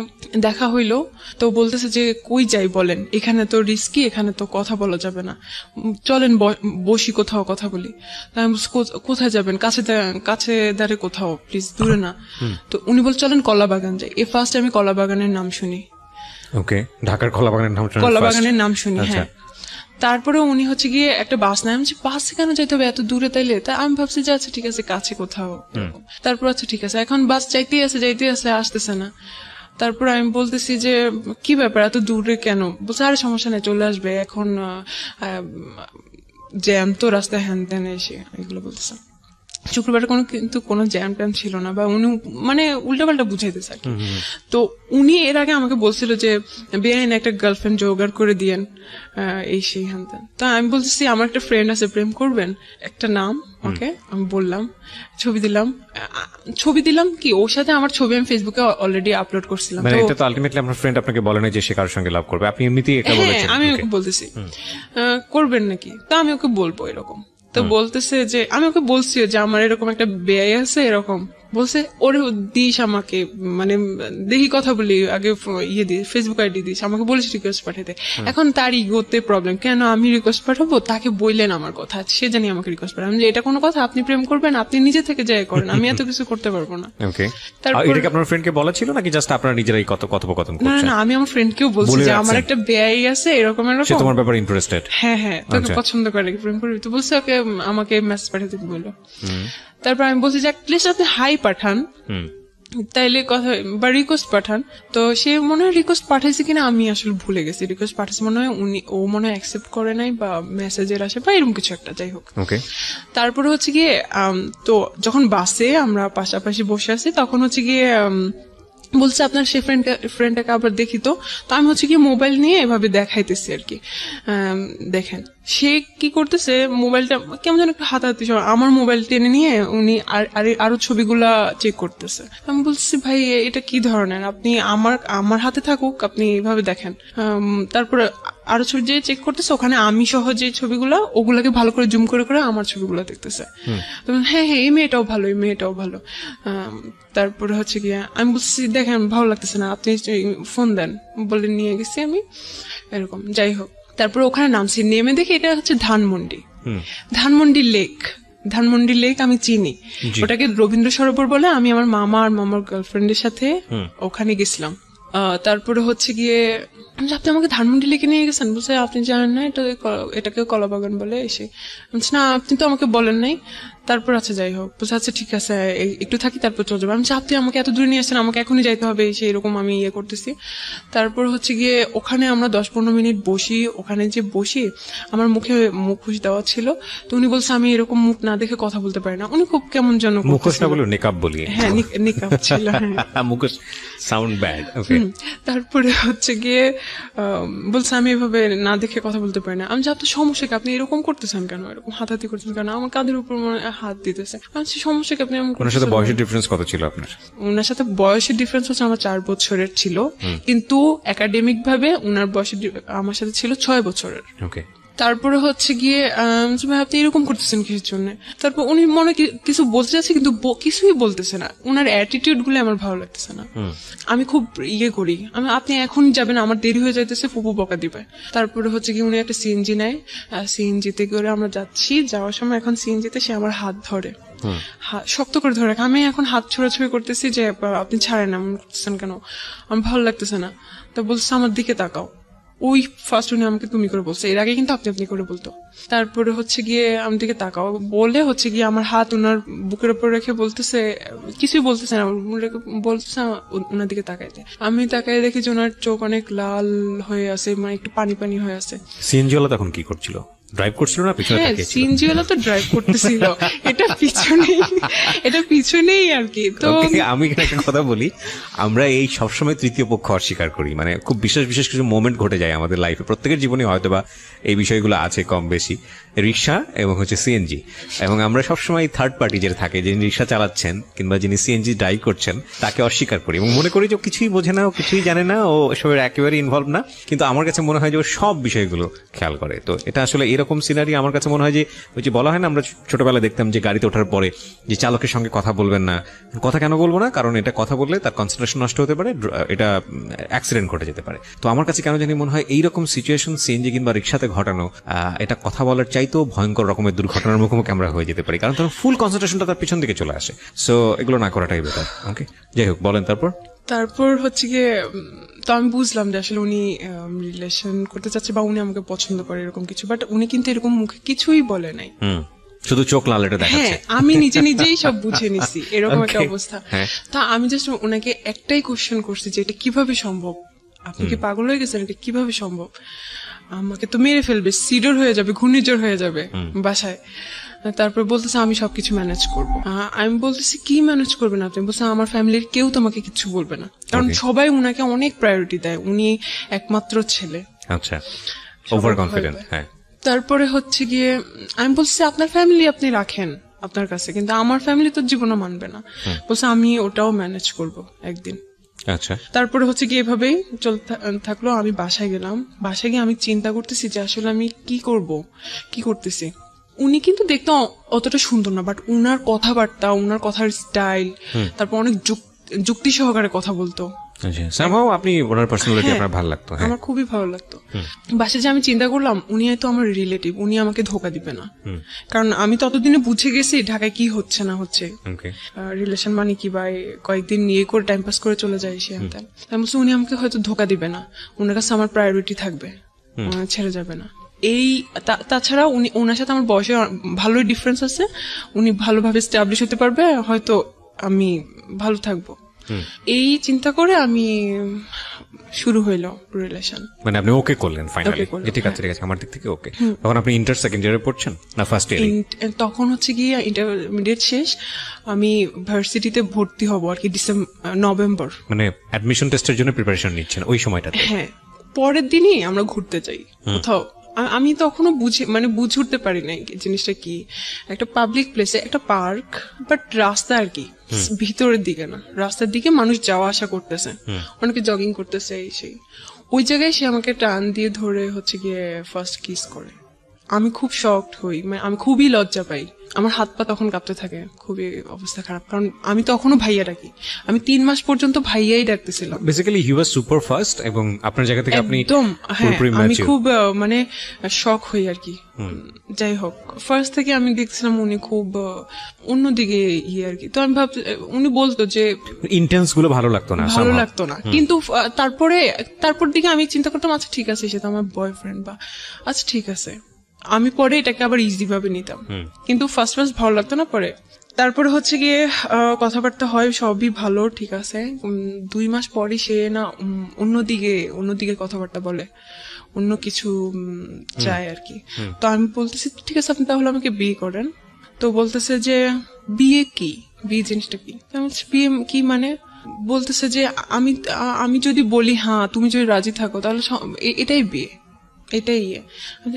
দেখা হইলো, তো বলতেছে যে কই যাই বলেন, এখানে তো রিস্কি, এখানে তো কথা বলা যাবে না, চলেন বসি কোথাও কথা বলি। আমি বলছি কোথায় যাবেন, কাছে দাঁড়ে কোথাও প্লিজ, দূরে না। তো উনি বল চলেন কলাবাগান যাই। ফার্স্ট আমি কলাবাগানের নাম শুনি, ওকে, ঢাকার কলাবাগানের নাম শুনি, হ্যাঁ। তারপরে উনি হচ্ছে গিয়ে একটা বাস নেয়, আমি বাসে কেন যাইতে হবে এত দূরে, তাইলে তা আমি ভাবছি যে আচ্ছা ঠিক আছে কাছে কোথাও। তারপর আচ্ছা ঠিক আছে, এখন বাস যাইতেই আছে আসতেছে না। তারপর আমি বলতেছি যে কি ব্যাপার এত দূরে কেন, বলছে আরে সমস্যা নেই চলে আসবে, এখন জ্যাম তো রাস্তায় হ্যান ত্যান এসে, এগুলো বলতেছে। শুক্রবারে কিন্তু কোনো জ্যাম ট্যাম ছিল না, বা উনি মানে উল্টাপাল্টা বুঝাইতেছে আর কি। তো উনি এর আগে আমাকে বলছিল যে বেআইন একটা গার্লফ্রেন্ড জোগাড় করে দিয়েন, এই সেই হ্যান ত্যান। তো আমি বলতেছি আমার একটা ফ্রেন্ড আছে, প্রেম করবেন, একটা নাম ওকে আমি বললাম, ছবি দিলাম কি ওর সাথে আমার ছবি আমি ফেসবুকে অলরেডি আপলোড করছিলাম। মানে এটা তো আলটিমেটলি আপনার ফ্রেন্ড আপনাকে বলে না যে সে কারোর সঙ্গে লাভ করবে, আপনি এমনিতেই এটা বলেছেন। আমি ওকে বলতেছি করবেন নাকি, তা আমি ওকে বলবো এরকম। তো বলতেছে যে আমি ওকে বলছি যে আমার এরকম একটা বেআই আছে এরকম, বলছে ওরে দিস আমাকে, মানে দেখি কথা বলি, আগে ফেসবুক আইডি দিস, আমাকে বলিস রিকোয়েস্ট পাঠাতে। এখন তার ইগোতে প্রবলেম, কেন আমি রিকোয়েস্ট পাঠাবো, তাকে বললেন আমার কথা, সে জানি আমাকে রিকোয়েস্ট পাঠাবো, যে এটা কোনো কথা, আপনি প্রেম করবেন আপনি নিজে থেকে যাই করেন, আমি এত কিছু করতে পারবো না। এটা কি আপনার ফ্রেন্ডকে বলা ছিল নাকি জাস্ট আপনারা নিজেরাই কথোপকথন করছেন? না আমি আমার ফ্রেন্ডকেও বলছি যে আমার একটা বেআই আছে এরকম এরকম, সে তোমার ব্যাপারে ইন্টারেস্টেড, হ্যাঁ তোকে পছন্দ করে, প্রেম করবি। তো বলছে ওকে আমাকে মেসেজ পাঠাতে বললো। তারপর আমি বলছি যে প্লিজ আপনি হাই পাঠান, তাইলে কথা বা রিকোয়েস্ট পাঠান। তো সে মনে হয় রিকোয়েস্ট পাঠাইছে কিনা আমি আসলে ভুলে গেছি, রিকোয়েস্ট পাঠাইছে মনে হয়, ও মনে হয় অ্যাকসেপ্ট করে নাই বা মেসেজের আসে বা এরকম কিছু একটা, যাই হোক। তারপরে হচ্ছে গিয়ে তো যখন বাসে আমরা পাশাপাশি বসে আছি তখন হচ্ছে গিয়ে বলছে আপনার সে ফ্রেন্ডটাকে আবার দেখি। তো আমি হচ্ছে কি মোবাইল নিয়ে এভাবে দেখাইতেছি আর কি, দেখেন সে কি করতেছে, মোবাইলটা কেমন যেন একটু হাতাহাতি, আমার মোবাইল টেনে নিয়ে উনি আরো ছবিগুলা চেক করতেছে। আমি বলছি ভাই এটা কি ধরনের, আপনি আমার হাতে থাকুক, আপনি এভাবে দেখেন। তারপরে আরো ছবি যে চেক করতেছে, ওখানে আমি সহ যে ছবিগুলা ওগুলাকে ভালো করে জুম করে করে আমার ছবিগুলো দেখতেছে। হ্যাঁ এই মেয়েটাও ভালো। তারপরে হচ্ছে গিয়ে আমি বলছি দেখেন ভালো লাগতেছে না, আপনি ফোন দেন বলে নিয়ে গেছি আমি এরকম, যাই হোক। তারপরে ওখানে নামছি, নেমে দেখি এটা হচ্ছে ধানমন্ডি লেক আমি চিনি, ওটাকে রবীন্দ্র সরোবর বলে। আমি আমার মামা আর মামার গার্লফ্রেন্ডের সাথে ওখানে গেছিলাম। তারপরে হচ্ছে গিয়ে আপনি আমাকে ধানমন্ডি লেকে নিয়ে গেছেন, বলছে আপনি জানেন না এটাকে কলাবাগান বলে। এসে না আপনি তো আমাকে বলেন নাই। তারপর আচ্ছা যাই হোক, বলছে আচ্ছা ঠিক আছে একটু থাকি তারপর চলে যাবো। আমি আপনি আমাকে এত দূরে নিয়ে আসছেন, আমাকে এখনই যাইতে হবে, এরকম আমি করতেছি। তারপর হচ্ছে গিয়ে ওখানে আমরা 10-15 মিনিট বসি। ওখানে যে বসি আমার মুখে মুখোশ দেওয়া ছিল, তো উনি বলছে আমি এরকম মুখ না দেখে কথা বলতে পারি না। উনি খুব কেমন যেন, মুখোশ না বলে নিকাব বলি, হ্যাঁ নিকাব ছিল, মুখোশ সাউন্ড ব্যাড। তারপরে হচ্ছে গিয়ে বলছে আমি এভাবে না দেখে কথা বলতে পারি না। আমি আপনার সমস্যা কি, আপনি এরকম করতেছেন কেন, এরকম হাতাহাতি করতেছেন কেন, আমার কাঁধের উপর হাত দিতেছে। সমস্যা কি, আপনি ওনার সাথে বয়সের ডিফারেন্স কত ছিল আপনার? ওনার সাথে বয়সের ডিফারেন্স হচ্ছে আমার 4 বছরের ছিল, কিন্তু একাডেমিক ভাবে ওনার বয়সের আমার সাথে ছিল 6 বছরের। তারপরে হচ্ছে গিয়ে যে ভাই আপনি এরকম করতেছেন কিসের জন্য। তারপর উনি মনে কিছু বলতে চাচ্ছে কিন্তু কিছুই বলতেছে না, ওনার অ্যাটিটিউড গুলো আমার ভালো লাগতেছে না। আমি খুব করি, আপনি এখন যাবেন, আমার দেরি হয়ে যাইতেছে, ফুপু বকা দিবে। তারপরে হচ্ছে কি উনি একটা সিএনজি নেয়, সিএনজিতে করে আমরা যাচ্ছি, যাওয়ার সময় এখন সিএনজিতে সে আমার হাত ধরে, শক্ত করে ধরে রাখে। আমি এখন হাত ছোড়াছুড়ি করতেছি যে আপনি ছাড়েন, এমন করতেছেন কেন, আমার ভালো লাগতেছে না। তো বলছে আমার দিকে তাকাও। ওই ফার্স্ট উনি আমাকে তুমি করে বলছে, এর আগে কিন্তু আপনি আপনি করে বলতো। তারপরে হচ্ছে গিয়ে আমার দিকে তাকাও বলে হচ্ছে গিয়ে আমার হাত ওনার বুকের উপর রেখে বলতেছে, কিছুই বলতেছে না, বলতেছে ওনার দিকে তাকাইতে। আমি তাকাই দেখি যে ওনার চোখ অনেক লাল হয়ে আছে, মানে একটু পানি পানি হয়ে আছে। সিএনজি ওয়ালা তখন কি করছিল? ড্রাইভ করছিল না পিছনে তাকিয়ে ছিল? সিএনজি ওয়ালা তো ড্রাইভ করতেছিল, এটা পিছনেই আর কি। তো আমি একটা কথা বলি, আমরা এই সবসময় তৃতীয় পক্ষ অস্বীকার করি, মানে খুব বিশেষ বিশেষ কিছু মোমেন্ট ঘটে যায় আমাদের লাইফে, প্রত্যেকের জীবনে হয়তো বা এই বিষয়গুলো আছে কম বেশি, রিক্সা এবং হচ্ছে সিএনজি, এবং আমরা সবসময় থার্ড পার্টি যেটা থাকে, যিনি রিক্সা চালাচ্ছেন কিংবা যিনি সিএনজি ড্রাইভ করছেন তাকে অস্বীকার করি এবং মনে করি যে কিছুই বোঝে না, ও কিছুই জানে না, ও এসবের একেবারে ইনভলভ না। কিন্তু আমার কাছে মনে হয় যে ও সব বিষয়গুলো খেয়াল করে। তো এটা আসলে এরকম সিনারি আমার কাছে মনে হয় যে ওই যে বলা হয় না, আমরা ছোটবেলায় দেখতাম যে গাড়িতে ওঠার পরে যে চালকের সঙ্গে কথা বলবেন না। কথা কেন বলবো না? কারণ এটা কথা বললে তার কনসেন্ট্রেশন নষ্ট হতে পারে, এটা অ্যাক্সিডেন্ট ঘটে যেতে পারে। তো আমার কাছে কেন জানি মনে হয় এইরকম সিচুয়েশন সিএনজি কিংবা রিক্সাতে ঘটানো, এটা কথা বলার চাইতেও ভয়ঙ্কর রকমের দুর্ঘটনার মুখোমুখি আমরা হয়ে যেতে পারি, কারণ তখন ফুল কনসেন্ট্রেশনটা তার পিছন দিকে চলে আসে। সো এগুলো না করাটাই বেটার। ওকে, যাই হোক, বলেন তারপর হচ্ছে গিয়ে তো আমি বুঝলাম যে আসলে উনি রিলেশন করতে চাচ্ছে বা উনি আমাকে পছন্দ করে এরকম কিছু, বাট উনি কিন্তু এরকম মুখে কিছুই বলে নাই, শুধু চোখ লাল এটা দেখাচ্ছে। আমি নিজেই সব বুঝে নিছি, এরকম একটা অবস্থা। তা আমি জাস্ট ওনাকে একটাই কোশ্চেন করছি যে এটা কিভাবে সম্ভব, আপনি কি পাগল হয়ে গেছেন, এটা কিভাবে সম্ভব? আমাকে তো মেরে ফেলবে, সিডর হয়ে যাবে, ঘূর্ণিঝড় হয়ে যাবে বাসায়। তারপর বলতেছে আমি সবকিছু ম্যানেজ করবো। আমি বলতেছি কি ম্যানেজ করবেন আপনি? বলছে আমার ফ্যামিলির কেউ তোমাকে কিছু বলবে না, কারণ সবাই উনাকে অনেক প্রায়োরিটি দেয়, উনি একমাত্র ছেলে। আচ্ছা, ওভার কনফিডেন্ট। হ্যাঁ। তারপরে হচ্ছে গিয়ে আমি বলছি আপনার ফ্যামিলি আপনি রাখেন আপনার কাছে, কিন্তু আমার ফ্যামিলি তো জীবনে মানবে না। বলছে আমি ওটাও ম্যানেজ করব একদিন। আচ্ছা। তারপরে হচ্ছে গিয়ে এভাবেই চলতে থাকলো। আমি বাসায় গেলাম, বাসায় গিয়ে আমি চিন্তা করতেছি যে আসলে আমি কি করব, কি করতেছি। উনি কিন্তু দেখতে অতটা সুন্দর না, বাট উনার কথাবার্তা, উনার কথার স্টাইল, তারপর অনেক যুক্তি সহকারে কথা বলতো। আপনি ওনার পার্সোনালিটি আপনার ভালো লাগতো? আমার খুবই ভালো লাগতো। বাসে যে আমি চিন্তা করলাম উনি হয়তো আমার রিলেটিভ, উনি আমাকে ধোকা দিবে না, কারণ আমি ততদিনে বুঝে গেছি ঢাকায় কি হচ্ছে না হচ্ছে, রিলেশন মানে কি, বা কয়েকদিন নিয়ে করে টাইম পাস করে চলে যায় সে। আমি বলছি উনি আমাকে হয়তো ধোকা দিবে না, ওনার কাছে আমার প্রায়োরিটি থাকবে, ছেড়ে যাবে না। এই তাছাড়া উনি, ওনার সাথে আমার বয়সে ভালোই ডিফারেন্স আছে, উনি ভালোভাবে স্টাবলিশ হতে পারবে, হয়তো আমি ভালো থাকবো। এই চিন্তা করে আমি শুরু হইলো রিলেশন। মানে আপনি ওকে করলেন ফাইনালি? ঠিক আছে, ঠিক আছে, আমার দিক থেকে ওকে। তখন আপনি ইন্টার সেকেন্ড ইয়ারে পড়ছেন না ফার্স্ট ইয়ারে? তখন হচ্ছে গিয়ে ইন্টারমিডিয়েট শেষ, আমি ভার্সিটিতে ভর্তি হব আর কি নভেম্বর। মানে অ্যাডমিশন টেস্টের জন্য প্রিপারেশন নিচ্ছেন ওই সময়টাতে? হ্যাঁ, পরের দিনই আমরা ঘুরতে যাই কোথাও। আমি তখনও বুঝে উঠতে পারি নাই জিনিসটা কি, একটা পাবলিক প্লেসে একটা পার্ক, বাট রাস্তা আর কি ভিতরের দিকে না, রাস্তার দিকে মানুষ যাওয়া আসা করতেছে, অনেকে জগিং করতেছে, এই সেই। ওই জায়গায় সে আমাকে টান দিয়ে ধরে হচ্ছে গিয়ে ফার্স্ট কিস করে। আমি খুব শকড হই, মানে আমি খুবই লজ্জা পাই, আমার হাত পা তখন কাঁপতে থাকে, খুবই অবস্থা খারাপ, কারণ আমি তখনও ভাইয়া ডাকি, আমি 3 মাস পর্যন্ত ভাইয়াই ডাকতেছিলাম। Basically he was super fast, এবং আপনার জায়গা থেকে আপনি একদম, হ্যাঁ, আমি খুব মানে শক হই আর কি। যাই হোক, ফার্স্ট থেকে আমি দেখছিলাম উনি খুব অন্যদিকে আর কি। তো আমি ভাবছি, উনি বলতো যে ইন্টেন্স গুলো ভালো লাগতো না, কিন্তু তারপর দিকে আমি চিন্তা করতাম আচ্ছা ঠিক আছে, সে তো আমার বয়ফ্রেন্ড, বা আচ্ছা ঠিক আছে, আমি পরে এটাকে আবার ইজি ভাবে নিতাম, কিন্তু ফার্স্ট ভালো লাগতো না। পরে তারপরে হচ্ছে গিয়ে কথাবার্তা হয়, সবই ভালো, ঠিক আছে। 2 মাস পরই সে না অন্যদিকে কথাবার্তা বলে, অন্য কিছু চায় আর কি। তো আমি বলতেছি ঠিক আছে, আপনি তাহলে আমাকে বিয়ে করেন। তো বলতেছে যে বিয়ে কি, বিয়ে জিনিসটা কি? বিয়ে কি মানে? বলতেছে যে আমি যদি বলি হ্যাঁ, তুমি যদি রাজি থাকো, তাহলে এটাই বিয়ে, এটাই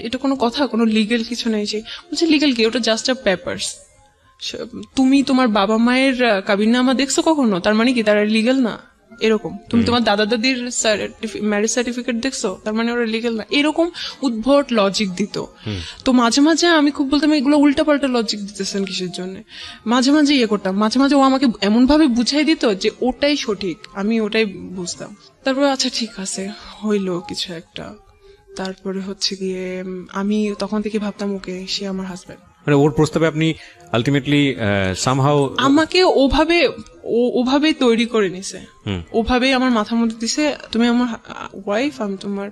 এটা কোনো কথা, কোনো লিগেল কিছু নেই। বলছে লিগেল কি, ওটা জাস্ট আ পেপারস। তুমি তোমার বাবা মায়ের কাবিননামা দেখছো কখনো? তার মানে কি তারা লিগেল না? এরকম তুমি তোমার দাদা দাদির ম্যারেজ সার্টিফিকেট দেখছো, তার মানে ওরা লিগেল না, এরকম উদ্ভট লজিক দিত। তো মাঝে মাঝে আমি খুব বলতাম এগুলো উল্টাপাল্টা লজিক দিতেছেন কিসের জন্য, মাঝে মাঝে ইয়ে করতাম, মাঝে মাঝে ও আমাকে এমন ভাবে বুঝাই দিত যে ওটাই সঠিক, আমি ওটাই বুঝতাম। তারপরে আচ্ছা ঠিক আছে হইলো কিছু একটা। তারপরে হচ্ছে গিয়ে আমি তখন থেকে ভাবতাম ওকে সে আমার হাজবেন্ড, মানে ওর প্রস্তাবে আপনি আলটিমেটলি সামহাউ আমাকে ওভাবেই তৈরি করে নিছে, ওভাবেই আমার মাথার মধ্যে দিছে তুমি আমার ওয়াইফ, আমি তোমার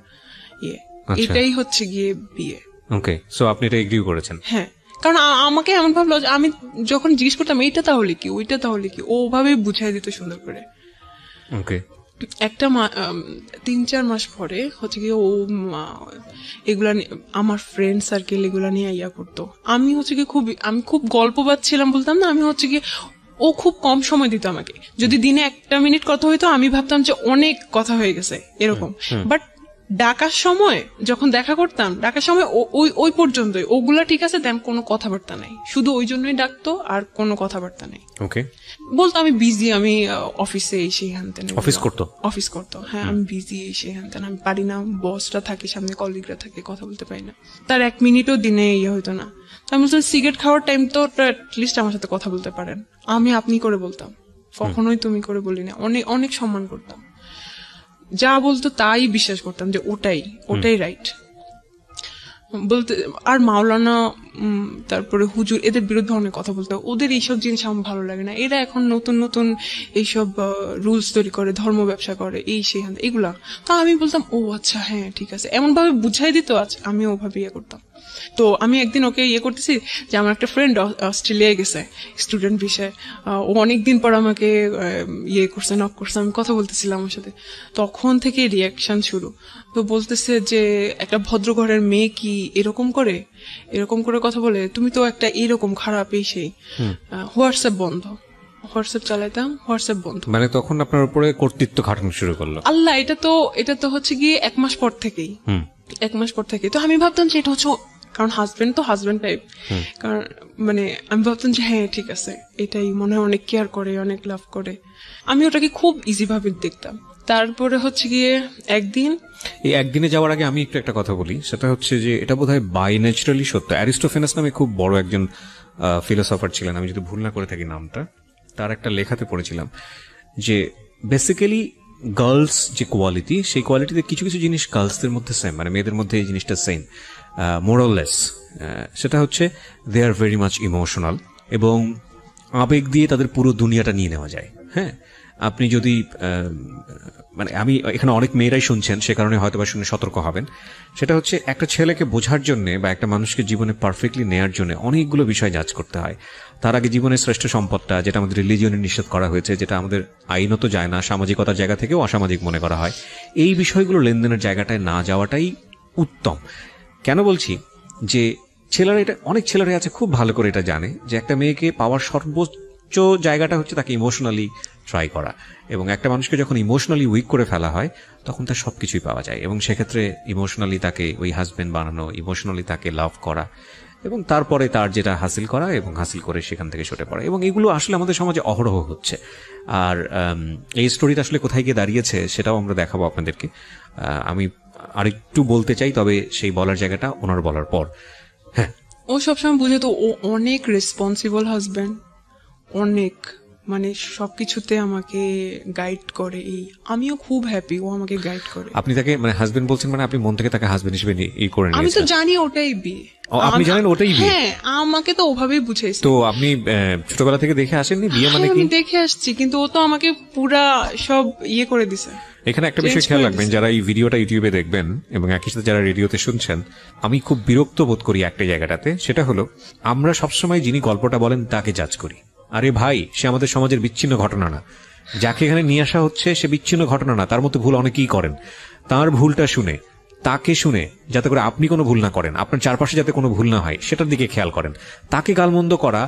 ইয়ে, এটাই হচ্ছে গিয়ে বিয়ে। ওকে, সো আপনি এটা এগ্রি করেছেন? হ্যাঁ, কারণ আমাকে এমন ভাবলো, আমি যখন জিজ্ঞেস করতাম এইটা তাহলে কি ওইটা তাহলে কি, ও ওভাবেই বুঝাই দিত সুন্দর করে। ওকে, একটা 3-4 মাস পরে হচ্ছে গিয়ে ও এগুলা আমার ফ্রেন্ড সার্কেল এগুলা নিয়ে ইয়া করতো। আমি হচ্ছে গিয়ে আমি খুব গল্প বাজছিলাম বলতাম না, আমি হচ্ছে গিয়ে ও খুব কম সময় দিত আমাকে, যদি দিনে 1 মিনিট কথা হইতো আমি ভাবতাম যে অনেক কথা হয়ে গেছে এরকম। বাট ডাকার সময় যখন দেখা করতাম, ডাকার সময় ওই পর্যন্তই, ওগুলা ঠিক আছে, দেন কোনো কথাবার্তা নাই, শুধু ওই জন্যই ডাকতো আর কোনো কথাবার্তা নাই। ওকে, বলতো আমি বিজি, আমি অফিসে এসে হ্যানতেন, অফিস করতো, হ্যাঁ আমি বিজি এসে হ্যানতেন, আমি পারি না, বসরা থাকে সামনে, কলিগরা থাকে, কথা বলতে পারি না। তার 1 মিনিটও দিনে ইয়ে হইতো না। আমি বলতাম সিগারেট খাওয়ার টাইম তো অ্যাটলিস্ট আমার সাথে কথা বলতে পারেন, আমি আপনি করে বলতাম, কখনোই তুমি করে বলি না, অনেক অনেক সম্মান করতাম, যা বলতো তাই বিশ্বাস করতাম যে ওটাই রাইট বলতে। আর মাওলানা তারপরে হুজুর এদের বিরুদ্ধে অনেক কথা বলতো, ওদের এইসব জিনিস আমার ভালো লাগে না, এরা এখন নতুন নতুন এইসব রুলস তৈরি করে, ধর্ম ব্যবসা করে, এই সেই এগুলা। তো আমি বলতাম ও আচ্ছা হ্যাঁ ঠিক আছে, এমন ভাবে বুঝাই দিত, আচ্ছা আমি ওভাবে ইয়ে করতাম। তো আমি একদিন ওকে ইয়ে করতেছি যে আমার একটা ফ্রেন্ড অস্ট্রেলিয়ায় গেছে স্টুডেন্ট ভিসায়, ও অনেকদিন পর আমাকে ইয়ে করছে, নক করছে, আমি কথা বলতেছিলাম আমার সাথে, তখন থেকে রিয়াকশন শুরু। তো বলতেছে যে একটা ভদ্র ঘরের মেয়ে কি এরকম করে কথা বলে, তুমি তো একটা এরকম খারাপ, এই সেই। হোয়াটসঅ্যাপ বন্ধ, হোয়াটসঅ্যাপ চালাইতাম, হোয়াটসঅ্যাপ বন্ধ, মানে তখন আপনার উপরে কর্তৃত্ব খাটানো শুরু করলো। আল্লাহ, এটা তো হচ্ছে গিয়ে 1 মাস পর থেকেই, 1 মাস পর থেকে। তো আমি ভাবতাম যে এটা হচ্ছে, কারণ হাজবেন্ড তো হাজবেন্ড টাইপ, কারণ মানে আমি ভাবতাম যে হ্যাঁ ঠিক আছে, এটাই মনে হয় অনেক কেয়ার করে, অনেক লাভ করে, আমি ওটাকে খুব ইজি ভাবে দেখতাম। তারপরে হচ্ছে গিয়ে একদিনে যাওয়ার আগে আমি একটু একটা কথা বলি, সেটা হচ্ছে যে এটা বোধহয় বাই ন্যাচারালি সত্য। অ্যারিস্টোফেনাস নামে খুব বড় একজন ফিলোসফার ছিলেন, আমি যদি ভুল না করে থাকি নামটা, তার একটা লেখাতে পড়েছিলাম যে বেসিক্যালি গার্লস যে কোয়ালিটি, সেই কোয়ালিটিতে কিছু কিছু জিনিস গার্লসদের মধ্যে সেম, মানে মেয়েদের মধ্যে এই জিনিসটা সেম, মোরাললেস। সেটা হচ্ছে দে আর ভেরি মাচ ইমোশনাল, এবং আবেগ দিয়ে তাদের পুরো দুনিয়াটা নিয়ে নেওয়া যায়। হ্যাঁ, আপনি যদি মানে আমি এখানে অনেক মেয়েরাই শুনছেন, সে কারণে হয়তো বা শুনে সতর্ক হবেন। সেটা হচ্ছে একটা ছেলেকে বোঝার জন্য বা একটা মানুষকে জীবনে পারফেক্টলি নেয়ার জন্য অনেকগুলো বিষয় যাচ করতে হয়। তার আগে জীবনের শ্রেষ্ঠ সম্পদটা, যেটা আমাদের রিলিজিয়নে নিষেধ করা হয়েছে, যেটা আমাদের আইনত যায় না, সামাজিকতার জায়গা থেকেও অসামাজিক মনে করা হয়, এই বিষয়গুলো লেনদেনের জায়গাটায় না যাওয়াটাই উত্তম। কেন বলছি যে ছেলেরা, এটা অনেক ছেলেরা আছে খুব ভালো করে এটা জানে যে একটা মেয়েকে পাওয়ার সর্বোচ্চ জায়গাটা হচ্ছে তাকে ইমোশনালি ট্রাই করা, এবং একটা মানুষকে যখন ইমোশনালি উইক করে ফেলা হয় তখন তার সবকিছুই পাওয়া যায়, এবং সেক্ষেত্রে ইমোশনালি তাকে ওই হাজবেন্ড বানানো, ইমোশনালি তাকে লাভ করা, এবং তারপরে তার যেটা হাসিল করা, এবং হাসিল করে সেখান থেকে সরে পড়া, এবং এগুলো আসলে আমাদের সমাজে অহরহ হচ্ছে। আর এই স্টোরিটা আসলে কোথায় গিয়ে দাঁড়িয়েছে সেটাও আমরা দেখাবো আপনাদেরকে। আমি আরেকটু বলতে চাই, তবে সেই বলার জায়গাটা ওনার বলার পর। হ্যাঁ, ও সবসময় বুঝে তো, ও অনেক রেসপন্সিবল হাজবেন্ড, অনেক, মানে সবকিছুতে আমাকে গাইড করে, আমিও খুব হ্যাপি ও আমাকে গাইড করে। আপনি তাকে মানে হাজবেন্ড বলছেন, মানে আপনি মন থেকে তাকে হাজবেন্ড হিসেবে ই করে নিয়েছেন? আমি তো জানি ওটাই বিয়ে। আপনি জানেন ওটাই বিয়ে? হ্যাঁ, আমাকে তো ওভাবেই বুঝাইছে। তো আপনি ছোটবেলা থেকে দেখে আসেননি বিয়ে মানে কি? আমি দেখে আসছি, কিন্তু ও তো আমাকে পুরা সব ইয়ে করে দিছে। এখানে একটা বিষয় খেয়াল রাখবেন, যারা এই ভিডিওটা ইউটিউবে দেখবেন এবং একই সাথে যারা রেডিওতে শুনছেন, আমি খুব বিরক্ত বোধ করি একটা জায়গাটাতে, সেটা হলো আমরা সবসময় যিনি গল্পটা বলেন তাকে জাজ করি। আরে ভাই, সে আমাদের সমাজের বিচ্ছিন্ন ঘটনা না, যাকে এখানে নিয়ে আসা হচ্ছে সে বিচ্ছিন্ন ঘটনা না, তার মতো ভুল অনেকেই করেন। তার ভুলটা শুনে তাকে শুনে যাতে করে আপনি কোনো ভুল না করেন, আপনার চারপাশে যাতে কোনো ভুল না হয় সেটার দিকে খেয়াল করেন। তাকে গালমন্দ করা,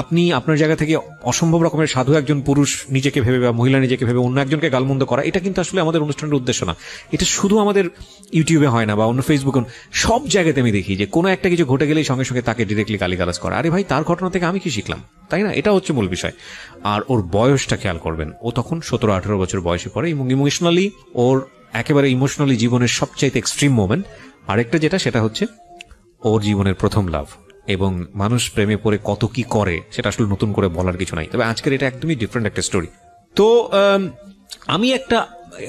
আপনি আপনার জায়গা থেকে অসম্ভব রকমের সাধু একজন পুরুষ নিজেকে ভেবে বা মহিলা নিজেকে ভেবে অন্য একজনকে গালমন্দ করা, এটা কিন্তু আসলে আমাদের অনুষ্ঠানের উদ্দেশ্য না। এটা শুধু আমাদের ইউটিউবে হয় না বা অন্য ফেসবুকে, সব জায়গাতে আমি দেখি যে কোনো একটা কিছু ঘটে গেলেই সঙ্গে সঙ্গে তাকে ডিরেক্টলি গালিগালাজ করা। আরে ভাই, তার ঘটনা থেকে আমি কি শিখলাম, তাই না? এটা হচ্ছে মূল বিষয়। আর ওর বয়সটা খেয়াল করবেন, ও তখন 17-18 বছর বয়সে পড়ে এবং ইমোশনালি ওর একেবারে ইমোশনালি জীবনের সবচাইতে এক্সট্রিম মোমেন্ট। আরেকটা যেটা, সেটা হচ্ছে ওর জীবনের প্রথম লাভ, এবং মানুষ প্রেমে পড়ে কত কি করে সেটা আসলে নতুন করে বলার কিছু নাই। তবে আজকের এটা একদমই ডিফারেন্ট একটা স্টোরি। তো আমি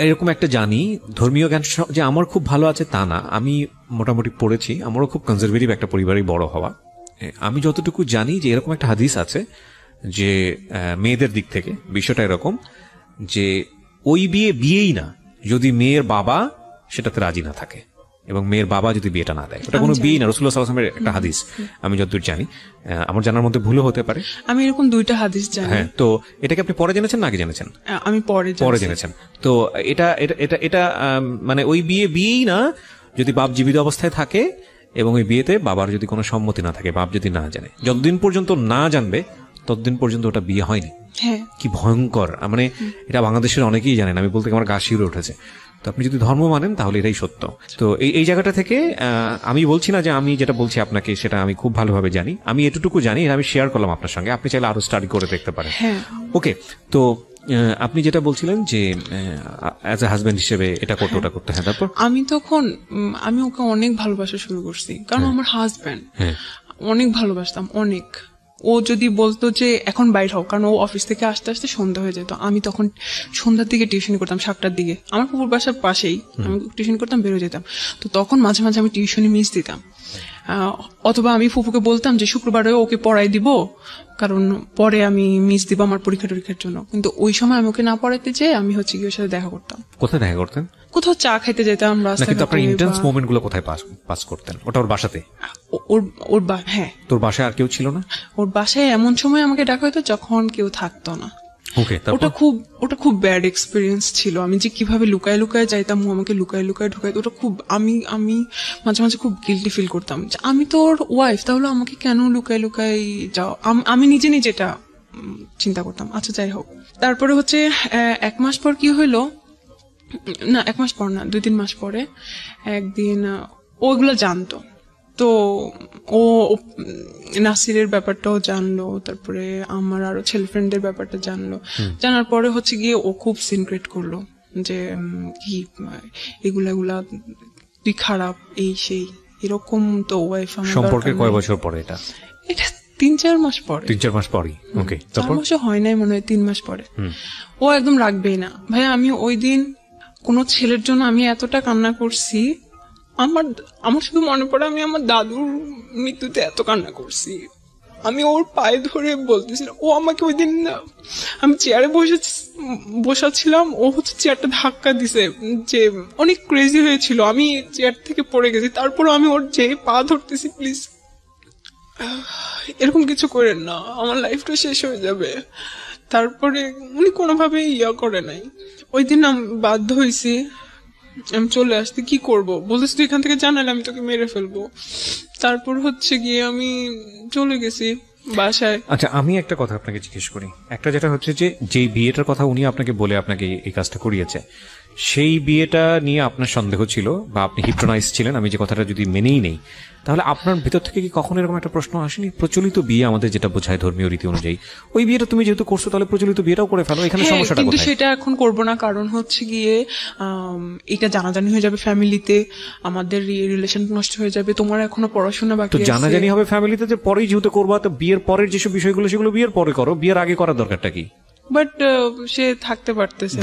এরকম একটা জানি, ধর্মীয় জ্ঞান যে আমার খুব ভালো আছে তা না, আমি মোটামুটি পড়েছি, আমারও খুব কনজারভেটিভ একটা পরিবারেই বড় হওয়া। আমি যতটুকু জানি যে এরকম একটা হাদিস আছে যে মেয়েদের দিক থেকে বিষয়টা এরকম যে ওই বিয়েই না যদি মেয়ের বাবা সেটাতে রাজি না থাকে এবং মেয়ের বাবা যদি বিয়েটা না দেয়, ওটা কোনো বিয়ে না। রাসূলুল্লাহ সাল্লাল্লাহু আলাইহি ওয়াসাল্লামের একটা হাদিস, আমি যতদূর জানি, আমার জানার মধ্যে ভুলও হতে পারে। আমি এরকম 2টা হাদিস জানি। হ্যাঁ, তো এটাকে আপনি পরে জেনেছেন না আগে জেনেছেন? আমি পরে জেনেছেন। তো এটা এটা এটা এটা মানে ওই বিয়েই না যদি বাপ জীবিত অবস্থায় থাকে এবং ওই বিয়েতে বাবার যদি কোনো সম্মতি না থাকে, বাপ যদি না জানে, যতদিন পর্যন্ত না জানবে ততদিন পর্যন্ত ওটা বিয়ে হয়নি। হ্যাঁ, কি ভয়ঙ্কর! মানে এটা বাংলাদেশের অনেকেই জানেন, আমি বলতে আমার গা শিউরে উঠেছে। তো আপনি যদি ধর্ম মানেন তাহলে এটাই সত্য। তো এই জায়গাটা থেকে আমি বলছি না যে আমি যেটা বলছি আপনাকে সেটা আমি খুব ভালোভাবে জানি, আমি এতটুকু জানি, আমি শেয়ার করলাম আপনার সঙ্গে, আপনি চাইলে আরো স্টাডি করে দেখতে পারেন। ওকে, তো আপনি যেটা বলছিলেন যে অ্যাজ এ হাজবেন্ড হিসেবে এটা করতে ওটা করতে। হ্যাঁ, তারপর আমি ওকে অনেক ভালোবাসা শুরু করছি, কারণ আমার হাজবেন্ড, অনেক ভালোবাসতাম অনেক। ও যদি বলতো যে এখন বাইর হও, কারণ ও অফিস থেকে আসতে আসতে সন্ধ্যা হয়ে যেত, আমি তখন সন্ধ্যার দিকে টিউশন করতাম, 7টার দিকে, আমার পুকুর বাসার পাশেই আমি টিউশন করতাম, বেরো যেতাম। তো তখন মাঝে মাঝে আমি টিউশনে মিস দিতাম, অথবা আমি ফুপুকে বলতাম যে শুক্রবারে ওকে পড়াই দিব, কারণ পরে আমি মিস দিব আমার পরীক্ষার জন্য। কিন্তু ওই সময় আমি ওকে না পড়াইতে যেয়ে আমি হচ্ছে কি ওর সাথে দেখা করতাম। কোথায় দেখা করতেন? কোথাও চা খাইতে যেতাম, রাস্তায়। আপনার ইন্টেন্স মোমেন্ট গুলো কোথায় পাস করতেন? ওটা ওর বাসাতে? হ্যাঁ। তোর বাসায় আর কেউ ছিল না? ওর বাসায় এমন সময় আমাকে ডাকা হতো যখন কেউ থাকতো না। ওটা খুব ব্যাড এক্সপিরিয়েন্স ছিল। আমি যে কিভাবে লুকায় লুকায় যাইতাম, ও আমাকে লুকায় লুকায় ঢুকাইতো, ওটা খুব আমি মাঝে মাঝে খুব গিল্টি ফিল করতাম যে আমি তো ওর ওয়াইফ, তাহলে আমাকে কেন লুকায় লুকায় যাও, আমি নিজে এটা চিন্তা করতাম। আচ্ছা, যাই হোক। তারপরে হচ্ছে 1 মাস পর কি হইলো, না 1 মাস পর না, 2-3 মাস পরে একদিন ওগুলো জানতো, তো ও নাসিরের ব্যাপারটাও জানলো, তারপরে আমার আরো ছেলে ফ্রেন্ডের ব্যাপারটা জানলো। জানার পরে হচ্ছে গিয়ে ও খুব সিনক্রেট করলো যে কি এগুলা তুই খারাপ, এই সেই এরকম। তো ওয়াইফ আমার সম্পর্কে কয় বছর পরে? এটা 3-4 মাস পরে। 3-4 মাস পরে? ওকে, 4 মাসও হয় নাই মনে হয়, 3 মাস পরে। ও একদম রাখবেই না ভাই। আমি ওই দিন কোন ছেলের জন্য আমি এতটা কান্না করছি, আমার শুধু মনে পড়ে আমি আমার দাদুর মৃত্যুতে এত কান্না করছি। আমি ওর পায়ে ধরে বলতেছিলাম, ও আমাকে ওই দিন, আমি চেয়ারে বসাছিলাম, ও হচ্ছে চেয়ারটা ধাক্কা দিছে, যে অনেক ক্রেজি হয়েছিল, আমি চেয়ার থেকে পড়ে গেছি। তারপর আমি ওর যে পা ধরতেছি, প্লিজ এরকম কিছু করেন না, আমার লাইফটা শেষ হয়ে যাবে। তারপরে উনি কোনোভাবেই করে নাই। ওই দিন আমি বাধ্য হয়েছি, আমি চলে আসতে। কি করব, বলতেছি তুই এখান থেকে জানালে আমি তোকে মেরে ফেলবো। তারপর হচ্ছে গিয়ে আমি চলে গেছি বাসায়। আচ্ছা, আমি একটা কথা আপনাকে জিজ্ঞেস করি। একটা যেটা হচ্ছে যে বিয়েটার কথা উনি আপনাকে বলে আপনাকে এই কাজটা করিয়েছে, সেই বিয়েটা নিয়ে আপনার সন্দেহ ছিল বা আপনি হিপনোটাইজ ছিলেন, আমি যে কথাটা যদি মেনেই নেই, তাহলে আপনার ভিতর থেকে কি কখনো এরকম একটা প্রশ্ন আসেনি, প্রচলিত বিয়ে আমাদের যেটা বোঝায় ধর্মীয় রীতি অনুযায়ী, ওই বিয়েটা তুমি যেহেতু করছো তাহলে প্রচলিত বিয়েটাও করে ফেলো, এখানে সমস্যাটা কোথায়? কিন্তু সেটা এখন করব না, কারণ হচ্ছে গিয়ে এটা জানাজানি হয়ে যাবে ফ্যামিলিতে, আমাদের রিলেশন নষ্ট হয়ে যাবে। তোমার এখনো পড়াশোনা বাকি আছে। জানাজানি হবে ফ্যামিলিতে, যে পরেই যেহেতু করবা, তো বিয়ের পরের যেসব বিষয়গুলো সেগুলো বিয়ের পরে করো, বিয়ের আগে করার দরকারটা কি? বাট সে থাকতে পারতেছে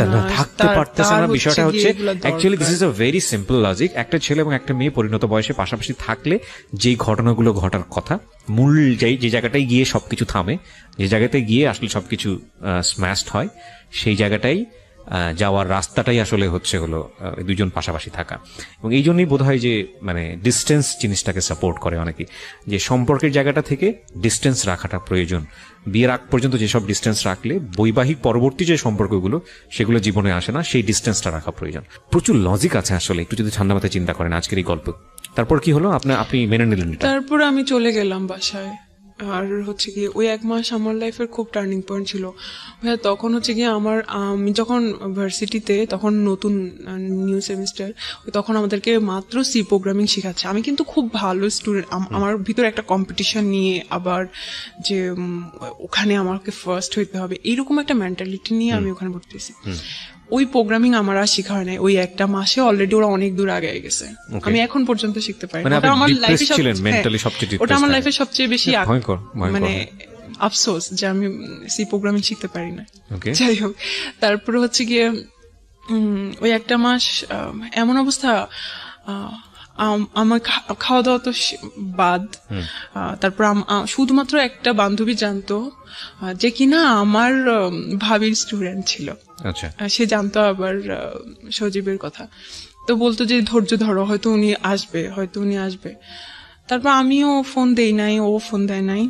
না। বিষয়টা হচ্ছে actually this is a very simple logic. একটা ছেলে এবং একটা মেয়ে পরিণত বয়সে পাশাপাশি থাকলে যেই ঘটনাগুলো ঘটার কথা, মূল যে জায়গাটায় গিয়ে সবকিছু থামে, যে জায়গাটায় গিয়ে আসলে সবকিছু স্ম্যাশড হয়, সেই জায়গাটাই যাওয়ার রাস্তাটাই আসলে হলো দুজন পাশাপাশি থাকা। এবং এই জন্যই বোধ হয় যে মানে ডিস্টেন্স জিনিসটাকে সাপোর্ট করে অনেকেই, যে সম্পর্কের জায়গাটা থেকে ডিস্টেন্স রাখাটা প্রয়োজন। বিয়ের আগ পর্যন্ত যেসব ডিস্টেন্স রাখলে বৈবাহিক পরবর্তী যে সম্পর্কগুলো সেগুলো জীবনে আসে না, সেই ডিস্টেন্সটা রাখা প্রয়োজন। প্রচুর লজিক আছে আসলে, একটু যদি ঠান্ডা মাথায় চিন্তা করেন আজকের এই গল্প। তারপর কি হলো, আপনি মেনে নিলেন এটা? তারপর আমি চলে গেলাম বাসায়। আর হচ্ছে কি ওই 1 মাস আমার লাইফের খুব টার্নিং পয়েন্ট ছিল ভাইয়া। তখন হচ্ছে কি আমি যখন ভার্সিটিতে, তখন নতুন নিউ সেমিস্টার, তখন আমাদেরকে মাত্র সি প্রোগ্রামিং শেখাচ্ছে। আমি কিন্তু খুব ভালো স্টুডেন্ট, আমার ভিতরে একটা কম্পিটিশন নিয়ে, আবার যে ওখানে আমাকে ফার্স্ট হইতে হবে, এইরকম একটা মেন্টালিটি নিয়ে আমি ওখানে ভর্তি হয়েছি। ওই প্রোগ্রামিং আমার আর শেখা হয় নাই। ওই 1 মাসে অলরেডি ওরা অনেক দূর আগে গেছে, আমি এখন পর্যন্ত শিখতে পারি। ওটা আমার লাইফে সবচেয়ে বেশি মানে আফসোস যে আমি সি প্রোগ্রামিং শিখতে পারি না। যাই হোক, তারপরে হচ্ছে গিয়ে ওই 1 মাস এমন অবস্থা, আমার খাওয়া দাওয়া তো বাদ। তারপর শুধুমাত্র একটা বান্ধবী জানতো যে কিনা আমার ভাবির স্টুডেন্ট ছিল। আচ্ছা, সে জানতো আবার সজীবের কথা, তো বলতো যে ধৈর্য ধরো, হয়তো উনি আসবে। তারপর আমিও ফোন দেই নাই, ও ফোন দেয় নাই।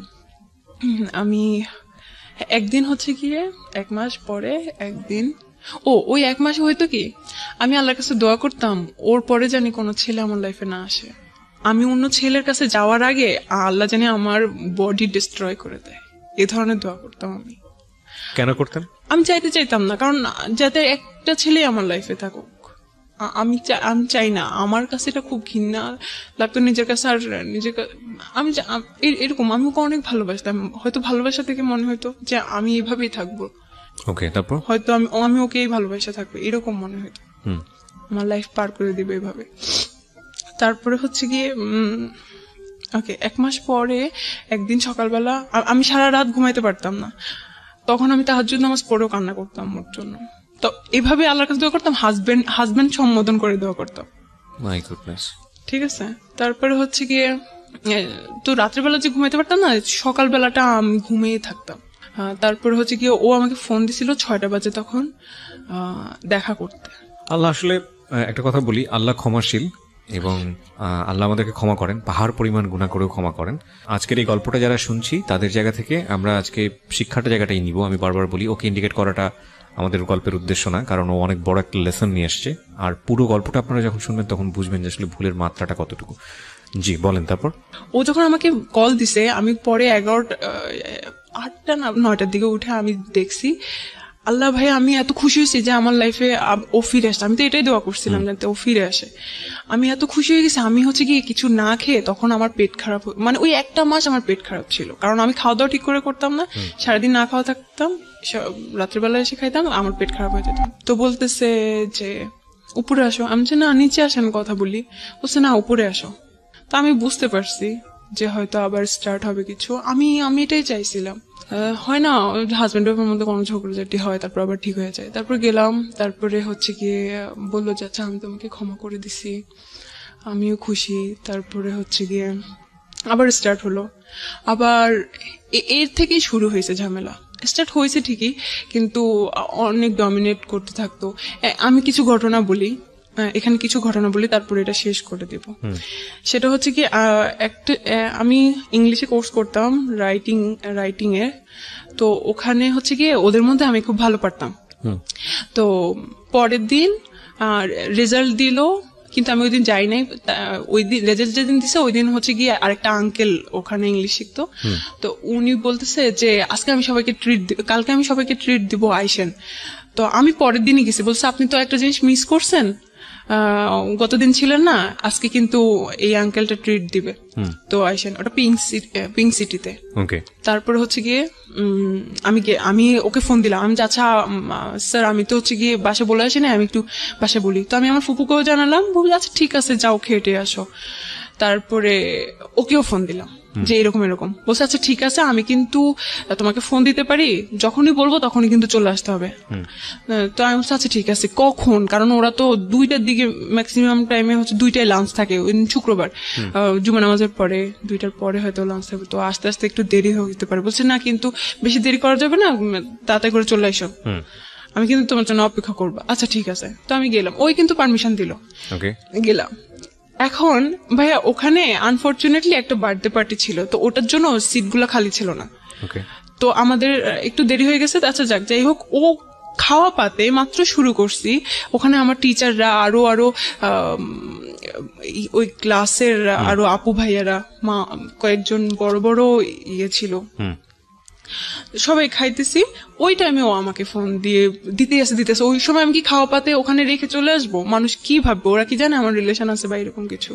আমি একদিন হচ্ছে গিয়ে 1 মাস পরে একদিন, ওই 1 মাসে হয়তো কি আমি আল্লাহর কাছে দোয়া করতাম ওর পরে জানি কোনো ছেলে আমার লাইফে না আসে। আমি অন্য ছেলের কাছে যাওয়ার আগে আল্লাহ জানি আমার বডি ডিস্ট্রয় করে দেয়, এ ধরনের দোয়া করতাম আমি। কেন করতেন? আমি চাইতাম না, কারণ যাতে একটা ছেলে আমার লাইফে থাকুক। আমি চাই না, আমার কাছে এটা খুব ঘৃণা লাগতো নিজের কাছে। আর আমি এরকম আমি ওকে অনেক ভালোবাসতাম, হয়তো ভালোবাসা থেকে মনে হইতো যে আমি এইভাবেই থাকবো। ওকে, তারপর হয়তো আমি ওকেই ভালোবাসা থাকবো, এরকম মনে হইতো। আমার লাইফ পার করে দিবে এভাবে। তারপরে হচ্ছে গিয়ে ওকে 1 মাস পরে একদিন সকালবেলা আমি সারা রাত ঘুমাইতে পারতাম না। তখন আমি তাহাজ্জুদ নামাজ পড়েও কান্না করতাম ওর জন্য। তো এভাবে আল্লাহর কাছে দোয়া করতাম, হাজবেন্ড সম্বোধন করে দোয়া করতাম। My goodness. ঠিক আছে, তারপরে হচ্ছে গিয়ে তো রাত্রেবেলা যে ঘুমাইতে পারতাম না, সকালবেলাটা আমি ঘুমিয়ে থাকতাম। তারপরে হচ্ছে গিয়ে ও আমাকে ফোন দিছিল 6টা বাজে তখন দেখা করতে। আল্লাহ আসলে একটা কথা বলি, আল্লাহ ক্ষমাশীল এবং আল্লাহ আমাদেরকে ক্ষমা করেন, পাহাড় পরিমাণ গুনাহ করেও ক্ষমা করেন। আজকের এই গল্পটা যারা শুনছি তাদের জায়গা থেকে আমরা আজকে শিক্ষাটা জায়গাটাই নিব। আমি বারবার বলি, ওকে ইন্ডিকেট করাটা আমাদের গল্পের উদ্দেশ্য না, কারণ ও অনেক বড় একটা লেসন নিয়ে আসছে। আর পুরো গল্পটা আপনারা যখন শুনবেন তখন বুঝবেন যে আসলে ভুলের মাত্রাটা কতটুকু। জি বলেন। তারপর ও যখন আমাকে কল দিছে, আমি পরে 8টা না 9টার দিকে উঠে আমি দেখছি, আল্লাহ ভাই আমি এত খুশি হয়েছি যে আমার লাইফে ও ফিরে আসে। আমি তো এটাই দোয়া করছিলাম যাতে ও ফিরে আসে। আমি এত খুশি হয়ে গেছি। আমি হচ্ছে গিয়ে কিছু না খেয়ে, তখন আমার পেট খারাপ, মানে ওই 1 মাস আমার পেট খারাপ ছিল, কারণ আমি খাওয়া দাওয়া ঠিক করে করতাম না, সারাদিন না খাওয়া থাকতাম, রাত্রিবেলা এসে খাইতাম, আমার পেট খারাপ হয়ে যেত। তো বলতেছে যে উপরে আসো। আমি যে না নিচে আসেন কথা বলি। বলছে না উপরে আসো। তো আমি বুঝতে পারছি যে হয়তো আবার স্টার্ট হবে কিছু। আমি এটাই চাইছিলাম। হয় না হাজব্যান্ড ওয়াইফের মধ্যে কোনো ঝগড়াঝাটি হয়, তারপর আবার ঠিক হয়ে যায়। তারপর গেলাম, তারপরে হচ্ছে গিয়ে বললো যে আচ্ছা আমি তোমাকে ক্ষমা করে দিছি, আমিও খুশি। তারপরে হচ্ছে গিয়ে আবার স্টার্ট হলো। আবার এর থেকেই শুরু হয়েছে ঝামেলা। স্টার্ট হয়েছে ঠিকই, কিন্তু অনেক ডমিনেট করতে থাকতো। আমি কিছু ঘটনা বলি, এখানে কিছু ঘটনা বলি, তারপরে এটা শেষ করে দেব। সেটা হচ্ছে কি, আমি ইংলিশে কোর্স করতাম রাইটিং এর। তো ওখানে হচ্ছে গিয়ে ওদের মধ্যে আমি খুব ভালো পারতাম। তো পরের দিন রেজাল্ট দিল, কিন্তু আমি ওই দিন যাই নাই। ওই দিন রেজাল্ট যেদিন দিছে ওই দিন হচ্ছে গিয়ে আরেকটা আঙ্কেল ওখানে ইংলিশ শিখতো। তো উনি বলতেছে যে আজকে আমি সবাইকে কালকে আমি সবাইকে ট্রিট দিব, আইসেন। তো আমি পরের দিনই গেছি। বলছে আপনি তো একটা জিনিস মিস করছেন, গতদিন ছিলেন না, আজকে কিন্তু এই আঙ্কেলটা ট্রিট দিবে, তো আইসেন। ওটা পিঙ্ক সিটিতে। তারপরে হচ্ছে গিয়ে আমি ওকে ফোন দিলাম। আমি আচ্ছা স্যার আমি তো হচ্ছে গিয়ে বাসা বলে আসি না, আমি একটু বাসা বলি। তো আমি আমার ফুপুকেও জানালাম, বলি আচ্ছা ঠিক আছে যাও খেটে আসো। তারপরে ওকেও ফোন দিলাম যে এরকম বলছে আচ্ছা ঠিক আছে, আমি কিন্তু তোমাকে ফোন দিতে পারি, যখনই বলবো তখনই কিন্তু চলে আসতে হবে। তো আমি বলছি আচ্ছা ঠিক আছে, কখন? কারণ ওরা তো 2টার দিকে ম্যাক্সিমাম টাইমে হচ্ছে 2টায় লাঞ্চ থাকে, শুক্রবার জুমা নামাজের পরে 2টার পরে হয়তো লাঞ্চ থাকবে, তো আস্তে আস্তে একটু দেরি হতে পারে। বলছে না কিন্তু বেশি দেরি করা যাবে না, তাড়াতাড়ি করে চলে আসো, আমি কিন্তু তোমার জন্য অপেক্ষা করবো। আচ্ছা ঠিক আছে। তো আমি গেলাম, ওই কিন্তু পারমিশন দিল, গেলাম। এখন ভাইয়া ওখানে আনফরচুনেটলি একটা বার্থডে পার্টি ছিল, তো ওটার জন্য সিটগুলো খালি ছিল না। তো আমাদের একটু দেরি হয়ে গেছে, আচ্ছা যাক যাই হোক, ও খাওয়া পাতে মাত্র শুরু করছি, ওখানে আমার টিচাররা আরো ওই ক্লাসের আরো আপু ভাইয়ারা কয়েকজন বড় বড় ইয়ে ছিল, সবাই খাইতেছি। ওই টাইমে ও আমাকে ফোন দিতে আসে। ওই সময় আমি কি খাওয়া পাতে ওখানে রেখে চলে আসবো? মানুষ কি ভাববে? ওরা কি জানে আমার রিলেশন আছে বা এরকম কিছু?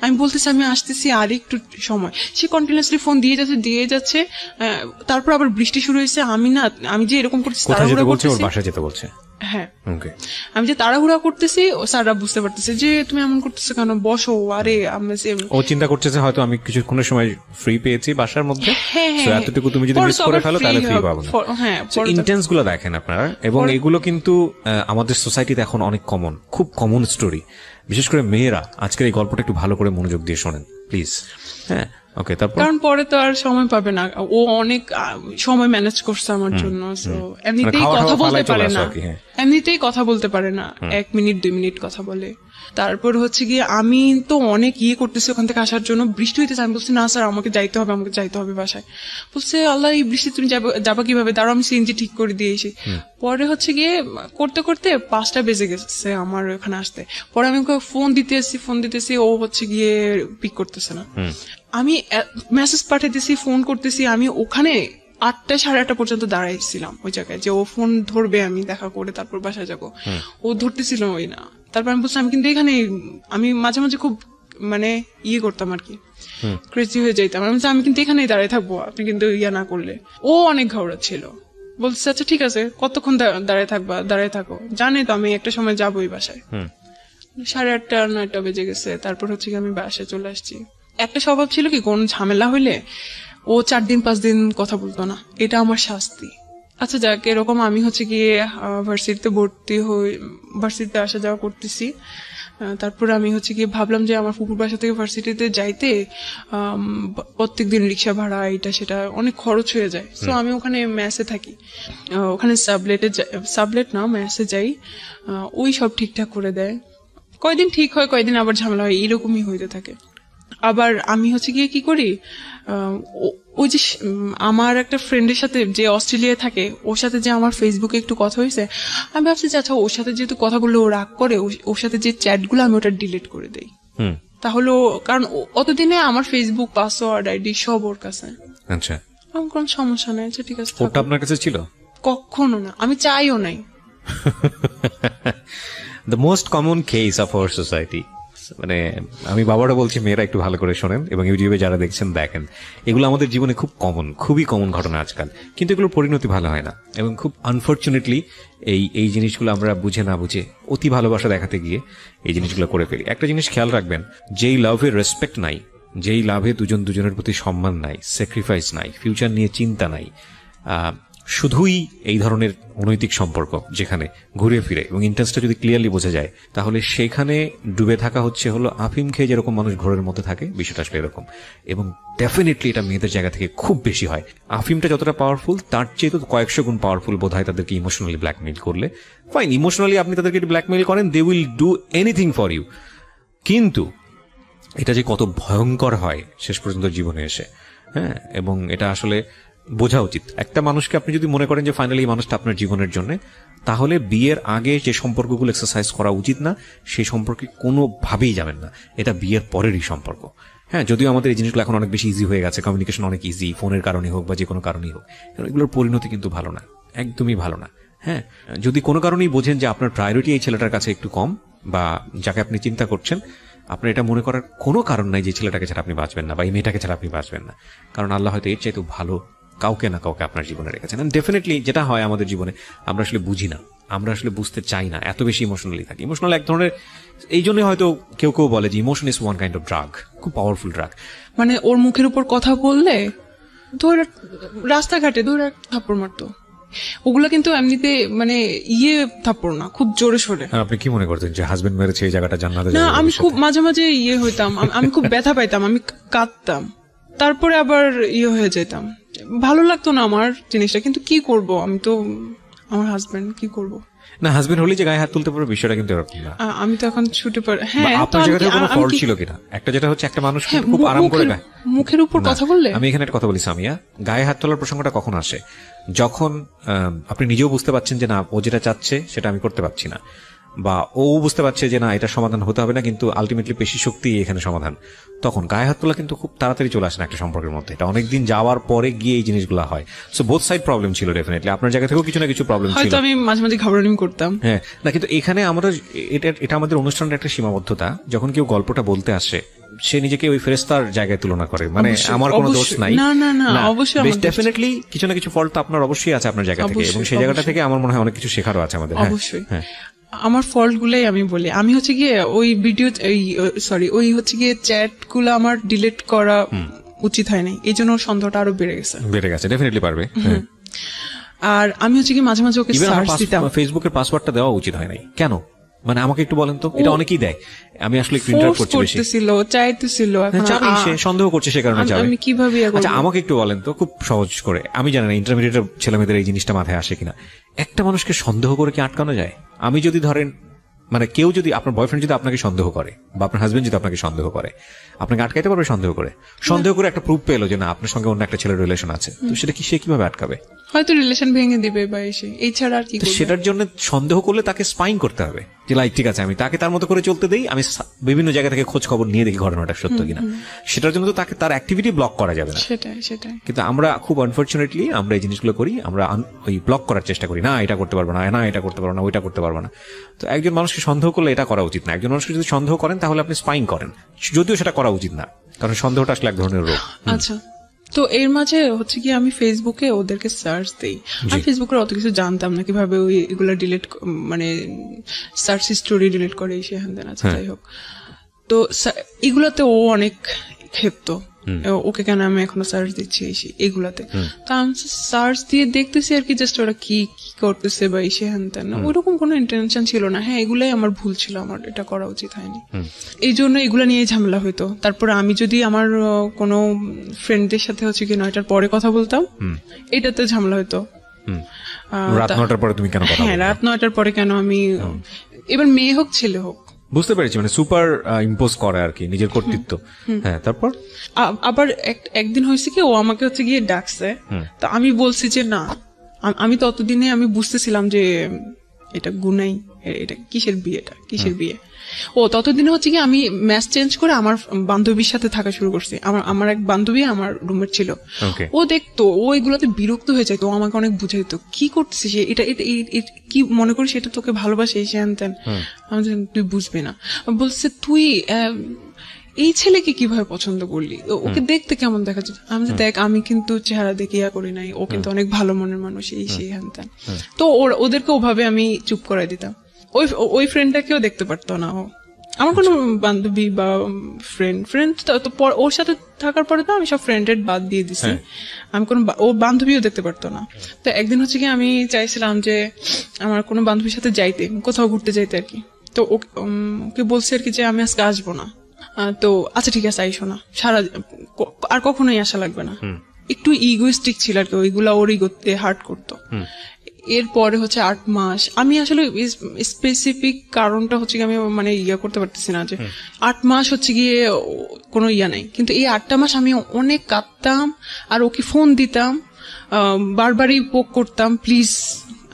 আমি বলতেছি আমি আসতেছি আর একটু সময়, সে কন্টিনিউয়াসলি ফোন দিয়ে যাচ্ছে। তারপর আবার বৃষ্টি শুরু হয়েছে। আমি যে এরকম করতেছি, তাড়াহুড়া করতেছি, বাসায় যেতে বলছে। হ্যাঁ, আমি যে তাড়াহুড়া করতেছি, স্যাররা বুঝতে পারতেছে যে তুমি এমন করতেছো কেন, বসো। আরে ও চিন্তা করতেছে হয়তো আমি কিছুক্ষণের সময় ফ্রি পেয়েছি বাসার মধ্যে, এতটুকু তুমি যদি মিস করে ফেলো তাহলে ফ্রি পাবো না। হ্যাঁ, ইন্টেন্স গুলো দেখেন আপনারা, এবং এগুলো কিন্তু আমাদের সোসাইটিতে এখন অনেক কমন, খুব কমন স্টোরি। বিশেষ করে মেয়েরা আজকের এই গল্পটা একটু ভালো করে মনোযোগ দিয়ে শোনেন প্লিজ। হ্যাঁ, ওকে। তারপর কারণ পরে তো আর সময় পাবে না, ও অনেক সময় ম্যানেজ করছে আমার জন্য। এমনিতেই কথা বলতে পারে না, কথা বলতে পারে না, 1 মিনিট 2 মিনিট কথা বলে। তারপর হচ্ছে গিয়ে আমি তো অনেক করতেছি ওখান থেকে আসার জন্য, বৃষ্টি হইতেছে। আমি বলছি না স্যার, আমাকে যাইতে হবে বাসায়। বলছে আল্লাহ, এই বৃষ্টি তুমি যাবা কিভাবে? তারও আমি সিএনজি ঠিক করে দিয়েছি। পরে হচ্ছে গিয়ে করতে করতে 5টা বেজে গেছে আমার ওখানে আসতে। পরে আমি ওকে ফোন দিতেছি, ও হচ্ছে গিয়ে পিক করতেছে না। আমি মেসেজ পাঠাইতেছি, ফোন করতেছি। আমি ওখানে 8টা 8:30 পর্যন্ত দাঁড়াইছিলাম ওই জায়গায়, যে ও ফোন ধরবে, আমি দেখা করে তারপর বাসায় যাবো। ও ধরতেছিল ওই না। তারপর আমি বলছি আমি কিন্তু এখানে, আমি মাঝে মাঝে খুব করতাম আর কি, ক্রেজি হয়ে যাইতাম। আমি কিন্তু এখানেই দাঁড়ায় থাকবো, আপনি কিন্তু না করলে। ও অনেক ঘাওড়া ছিল। বলছে আচ্ছা ঠিক আছে, কতক্ষণ দাঁড়ায় থাকো, জানে তো আমি একটা সময় যাবোই বাসায়। 8:30 9টা বেজে গেছে। তারপর হচ্ছে কি আমি বাসায় চলে আসছি। একটা স্বভাব ছিল কি, কোন ঝামেলা হইলে ও 4 দিন 5 দিন কথা বলতো না, এটা আমার শাস্তি। আচ্ছা যাক, এরকম আমি হচ্ছে গিয়ে ভার্সিটিতে ভর্তি হই, ভার্সিটিতে আসা যাওয়া করতেছি। তারপর আমি হচ্ছে গিয়ে ভাবলাম যে আমার ফুপুর বাসা থেকে ভার্সিটিতে যাইতে প্রত্যেকদিন রিক্সা ভাড়া এটা সেটা অনেক খরচ হয়ে যায়। তো আমি ওখানে মেসে থাকি, ওখানে সাবলেট না মেসে যাই। ওই সব ঠিকঠাক করে দেয়, কয়দিন ঠিক হয়, কয়দিন আবার ঝামেলা হয়, এরকমই হইতে থাকে। আবার আমি হচ্ছে গিয়ে কি করি, ওই যে আমার একটা ফ্রেন্ডের সাথে যে অস্ট্রেলিয়ায় থাকে, ওর সাথে যে আমার ফেসবুকে একটু কথা হয়েছে, আমি ভাবছি যে আচ্ছা ওর সাথে যেহেতু কথা বললে ও রাগ করে, ওর সাথে যে চ্যাটগুলো আমি ওটা ডিলিট করে দেই। তাহলে কারণ অতদিনে আমার ফেসবুক পাসওয়ার্ড আইডি সব ওর কাছে। আচ্ছা, আমার কোনো সমস্যা নাই, আচ্ছা ঠিক আছে। ওটা আপনার কাছে ছিল? কখনো না, আমি চাইও নাই। The most common case of our society. মানে আমি বাবারা বলছি, মেয়েরা একটু ভালো করে শোনেন, এবং ইউটিউবে যারা দেখছেন দেখেন, এগুলো আমাদের জীবনে খুব কমন, খুবই কমন ঘটনা আজকাল। কিন্তু এগুলোর পরিণতি ভালো হয় না, এবং খুব আনফর্চুনেটলি এই জিনিসগুলো আমরা বুঝে না বুঝে অতি ভালোবাসা দেখাতে গিয়ে এই জিনিসগুলো করে ফেলি। একটা জিনিস খেয়াল রাখবেন, যেই লাভের রেসপেক্ট নাই, যেই লাভে দুজনের প্রতি সম্মান নাই, স্যাক্রিফাইস নাই, ফিউচার নিয়ে চিন্তা নাই, শুধুই এই ধরনের অনৈতিক সম্পর্ক যেখানে ঘুরে ফিরে এবং ইন্টারেস্টটা যদি ক্লিয়ারলি বোঝা যায়, তাহলে সেখানে ডুবে থাকা হলো আফিম খেয়ে যেরকম মানুষ ঘোরের মধ্যে থাকে, বিষয়টা আসলে এরকম। এবং ডেফিনেটলি এটা মেয়েদের জায়গা থেকে খুব বেশি হয়। আফিমটা যতটা পাওয়ারফুল, তার চেয়ে তো কয়েকশো গুণ পাওয়ারফুল বোধ হয় তাদেরকে ইমোশনালি ব্ল্যাকমেইল করলে। ফাইন, ইমোশনালি আপনি তাদেরকে ব্ল্যাকমেইল করেন, they will do anything for you. কিন্তু এটা যে কত ভয়ঙ্কর হয় শেষ পর্যন্ত জীবনে এসে, হ্যাঁ, এবং এটা আসলে বোঝা উচিত। একটা মানুষকে আপনি যদি মনে করেন যে ফাইনালি এই মানুষটা আপনার জীবনের জন্য, তাহলে বিয়ের আগে যে সম্পর্কগুলো এক্সারসাইজ করা উচিত না, সেই সম্পর্কে কোনোভাবেই যাবেন না। এটা বিয়ের পরেরই সম্পর্ক। হ্যাঁ, যদিও আমাদের এই জিনিসগুলো এখন অনেক বেশি ইজি হয়ে গেছে, কমিউনিকেশন অনেক ইজি, ফোনের কারণে হোক বা যে কোনো কারণেই হোক, এগুলোর পরিণতি কিন্তু ভালো না, একদমই ভালো না। হ্যাঁ, যদি কোনো কারণেই বোঝেন যে আপনার প্রায়োরিটি এই ছেলেটার কাছে একটু কম, বা যাকে আপনি চিন্তা করছেন, আপনার এটা মনে করার কোনো কারণ নাই যে ছেলেটাকে ছাড়া আপনি বাঁচবেন না বা এই মেয়েটাকে ছাড়া আপনি বাঁচবেন না। কারণ আল্লাহ হয়তো এর চাইতে ভালো কাউকে না কাউকে আপনার জীবনে রেখেছেন। ডেফিনেটলি যেটা হয় আমাদের জীবনে, আমরা আসলে বুঝি না, আমরা আসলে বুঝতে চাই না, এত বেশি ইমোশনালি থাকি। ইমোশনাল এক ধরনের, এই জন্যই হয়তো কেউ বলে যে emotion is one kind of drug, খুব পাওয়ারফুল ড্রাগ। মানে ওর মুখের উপর কথা বললে ধরে রাস্তাঘাটে ধরে থাপ্পড় মারতো, ওগুলো কিন্তু এমনিতে মানে থাপ্পড় না, খুব জোরে সোরে। আপনি কি মনে করতেন যে হাজবেন্ড মেরেছে এই জায়গাটা জান্নাতে? না, আমি খুব মাঝে মাঝে হইতাম, আমি খুব ব্যথা পাইতাম, আমি কাঁদতাম, তারপরে আবার হয়ে যেতাম, ভালো লাগতো না আমার জিনিসটা। কিন্তু কি করব, আমি তো আমার হাজবেন্ড, কি করব? না, হাজবেন্ড হলে যে গায়ে হাত তুলতে পারবে বিষয়টা কিন্তু এরকম না। আমি তো এখন ছুটে পড়ে, হ্যাঁ। আপনার জায়গা থেকে কোনো ফল্ট ছিল কিনা? একটা যেটা হচ্ছে একটা মানুষ খুব আরাম করে মুখের উপর কথা বললে, আমি এখানে একটা কথা বলি সামিয়া, গায়ে হাত তোলার প্রসঙ্গটা কখন আসে? যখন আপনি নিজেও বুঝতে পারছেন যে না, ও যেটা চাচ্ছে সেটা আমি করতে পারছি না, বা ও বুঝতে পারছে যে না, এটা সমাধান হতে হবে না, কিন্তু আলটিমেটলি পেশি শক্তি এখানে সমাধান। তখন গায়ে হাত তোলা কিন্তু খুব তাড়াতাড়ি চলে আসে না একটা সম্পর্কের মধ্যে, এটা অনেকদিন যাওয়ার পরে গিয়ে এই জিনিসগুলো হয়। সো বোথ সাইড প্রবলেম ছিল ডেফিনেটলি, আপনার জায়গা থেকেও কিছু না কিছু প্রবলেম ছিল। হয়তো আমি মাঝে মাঝে ঘাবড়ানি করতাম, হ্যাঁ। না, কিন্তু এখানে আমরা এটা আমাদের অনুষ্ঠানের একটা সীমাবদ্ধতা। যখন কেউ গল্পটা বলতে আসে, সে নিজেকে ওই ফেরেশতার জায়গায় তুলনা করে, মানে আমার কোনো দোষ নাই। না না না, অবশ্যই ডেফিনেটলি কিছু না কিছু ফল্ট আপনার অবশ্যই আছে আপনার জায়গা থেকে, এবং সেই জায়গাটা থেকে আমার মনে হয় অনেক কিছু শেখারও আছে আমাদের। অবশ্যই। আমার ফল্ট গুলাই আমি বলি, আমি হচ্ছে গিয়ে ওই ভিডিও ওই হচ্ছে গিয়ে চ্যাট গুলো আমার ডিলিট করা উচিত হয়নি, এই জন্য সন্দেহটা আরো বেড়ে গেছে। ডেফিনেটলি পারবে। আর আমি হচ্ছে কি মাঝে মাঝে ওকে সার্চ দিতাম। ফেসবুকের পাসওয়ার্ডটা দেওয়া উচিত হয় নাই কেন? মানে আমাকে একটু বলেন তো, এটা অনেকেই দেয়। আমি আসলে একটু ইন্টারাপ্ট করছি, চাইতেছিল, সে সন্দেহ করছে, সে কারণে যাবে। আমি কিভাবে? আচ্ছা, আমাকে একটু বলেন তো খুব সহজ করে, আমি জানি না ইন্টারমিডিয়েটের ছেলেমেয়েদের এই জিনিসটা মাথায় আসে কিনা, একটা মানুষকে সন্দেহ করে কি আটকানো যায়? আমি যদি ধরেন, মানে কেউ যদি, আপনার বয়ফ্রেন্ড যদি আপনাকে সন্দেহ করে, বা আপনার হাজবেন্ড যদি আপনাকে সন্দেহ করে, আপনাকে আটকাইতে পারবে? সন্দেহ করে একটা প্রুফ পেলো যে না, আপনার সঙ্গে অন্য একটা ছেলের রিলেশন আছে, তো সেটা কি সে কিভাবে আটকাবে? হয়তো রিলেশন ভেঙে দিবে বা এই ছাড়া আর কি। সেটার জন্য সন্দেহ করলে তাকে স্পাইং করতে হবে যে লাইক ঠিক আছে, আমি তাকে তার মতো করে চলতে দেই, আমি বিভিন্ন জায়গা থেকে খোঁজ খবর নিয়ে দেখি ঘটনাটা সত্য কিনা। সেটার জন্য তো তাকে তার অ্যাক্টিভিটি ব্লক করা যাবে না। সেটাই। কিন্তু আমরা খুব আনফরচুনেটলি আমরা এই জিনিসগুলো করি, আমরা ওই ব্লক করার চেষ্টা করি, না এটা করতে পারবো না, না এটা করতে পারবো না, ওইটা করতে পারবো না। তো একজন মানুষকে সন্দেহ করলে এটা করা উচিত না। একজন মানুষকে যদি সন্দেহ করেন তাহলে আপনি স্পাইং করেন, যদিও সেটা করা উচিত না, কারণ সন্দেহটা আসলে এক ধরনের রোগ। আচ্ছা, তো এর মাঝে হচ্ছে কি আমি ফেসবুকে ওদেরকে সার্চ দেই। আমি ফেসবুকের অত কিছু জানতাম না, কিভাবে ওই এগুলো ডিলিট, মানে সার্চ হিস্টোরি ডিলিট করে সে হ্যান দেন। আচ্ছা, যাই হোক, তো এগুলাতে ও অনেক ক্ষেপ্ত, ওকে কেন আমি এখনো সার্চ দিচ্ছি এগুলাতে। তো আমি সার্চ দিয়ে দেখতেছি আর কি, জাস্ট ওরা কি করতেছে বা এসে হ্যান তেন, ওইরকম কোনো ইন্টেনশন ছিল না। হ্যাঁ, এগুলাই আমার ভুল ছিল, আমার এটা করা উচিত হয়নি, এই জন্য এগুলা নিয়ে ঝামেলা হইতো। তারপর আমি যদি আমার কোনো ফ্রেন্ডদের সাথে হচ্ছে কি 9টার পরে কথা বলতাম, এটাতে ঝামেলা হইতো। রাত 9টার পরে তুমি কেন কথা বলছো? হ্যাঁ, রাত 9টার পরে কেন আমি, এবার মেয়ে হোক ছেলে হোক, বুঝতে পেরেছি, মানে সুপার ইম্পোজ করে আর কি নিজের কর্তৃত্ব। হ্যাঁ, তারপর আবার একদিন হয়েছে কি, ও আমাকে হচ্ছে গিয়ে ডাকছে, তো আমি বলছি যে না, আমি ততদিনে আমি বুঝতেছিলাম যে এটা গুনাই, এটা কিসের বিয়ে। ও ততদিনে হচ্ছে কি আমি ম্যাচ চেঞ্জ করে আমার বান্ধবীর সাথে থাকা শুরু করছি। আমার এক বান্ধবী আমার রুমমেট ছিল, ও দেখতো, ও এগুলোতে বিরক্ত হয়ে যায়, তো আমাকে অনেক বুঝাইতো কি করতেছিস, এটা কি মনে করিস এটা তোকে ভালোবাসে, এই হ্যান ত্যান। আমি তুই বুঝবি না, বলছে তুই এই ছেলেকে কিভাবে পছন্দ করলি, ওকে দেখতে কেমন দেখা যায়। আমি যে দেখ, আমি কিন্তু চেহারা দেখে ইয়া করি নাই, ও কিন্তু অনেক ভালো মনের মানুষ, এই সেই হ্যান ত্যান। তো ওদেরকে ওভাবে আমি চুপ করাই দিতাম। ওই ফ্রেন্ডটাকেও দেখতে পারতো না ও, আমার কোনো বান্ধবী বা ফ্রেন্ড তো ওর সাথে থাকার পরে তো আমি সব ফ্রেন্ডের বাদ দিয়ে দিছি, আমি কোনো ও বান্ধবীও দেখতে পারতো না। তো একদিন হচ্ছে কি আমি চাইছিলাম যে আমার কোনো বান্ধবীর সাথে যাইতে, কোথাও ঘুরতে যাইতে আর কি। তো ওকে বলছি আর কি যে আমি আজকে আসবো না। তো আচ্ছা ঠিক আছে, আইসো না, আর কখনোই আসা লাগবে না। একটু ইগোইস্টিক ছিল আর কি, ওইগুলা ওর ইগোতে হার্ট করতো। এরপরে হচ্ছে 8 মাস আমি আসলে স্পেসিফিক কারণটা হচ্ছে কি আমি মানে করতে পারতেছি না, যে 8 মাস হচ্ছে গিয়ে কোনো নাই, কিন্তু এই 8টা মাস আমি অনেক কাঁদতাম আর ওকে ফোন দিতাম, বারবারই পোক করতাম, প্লিজ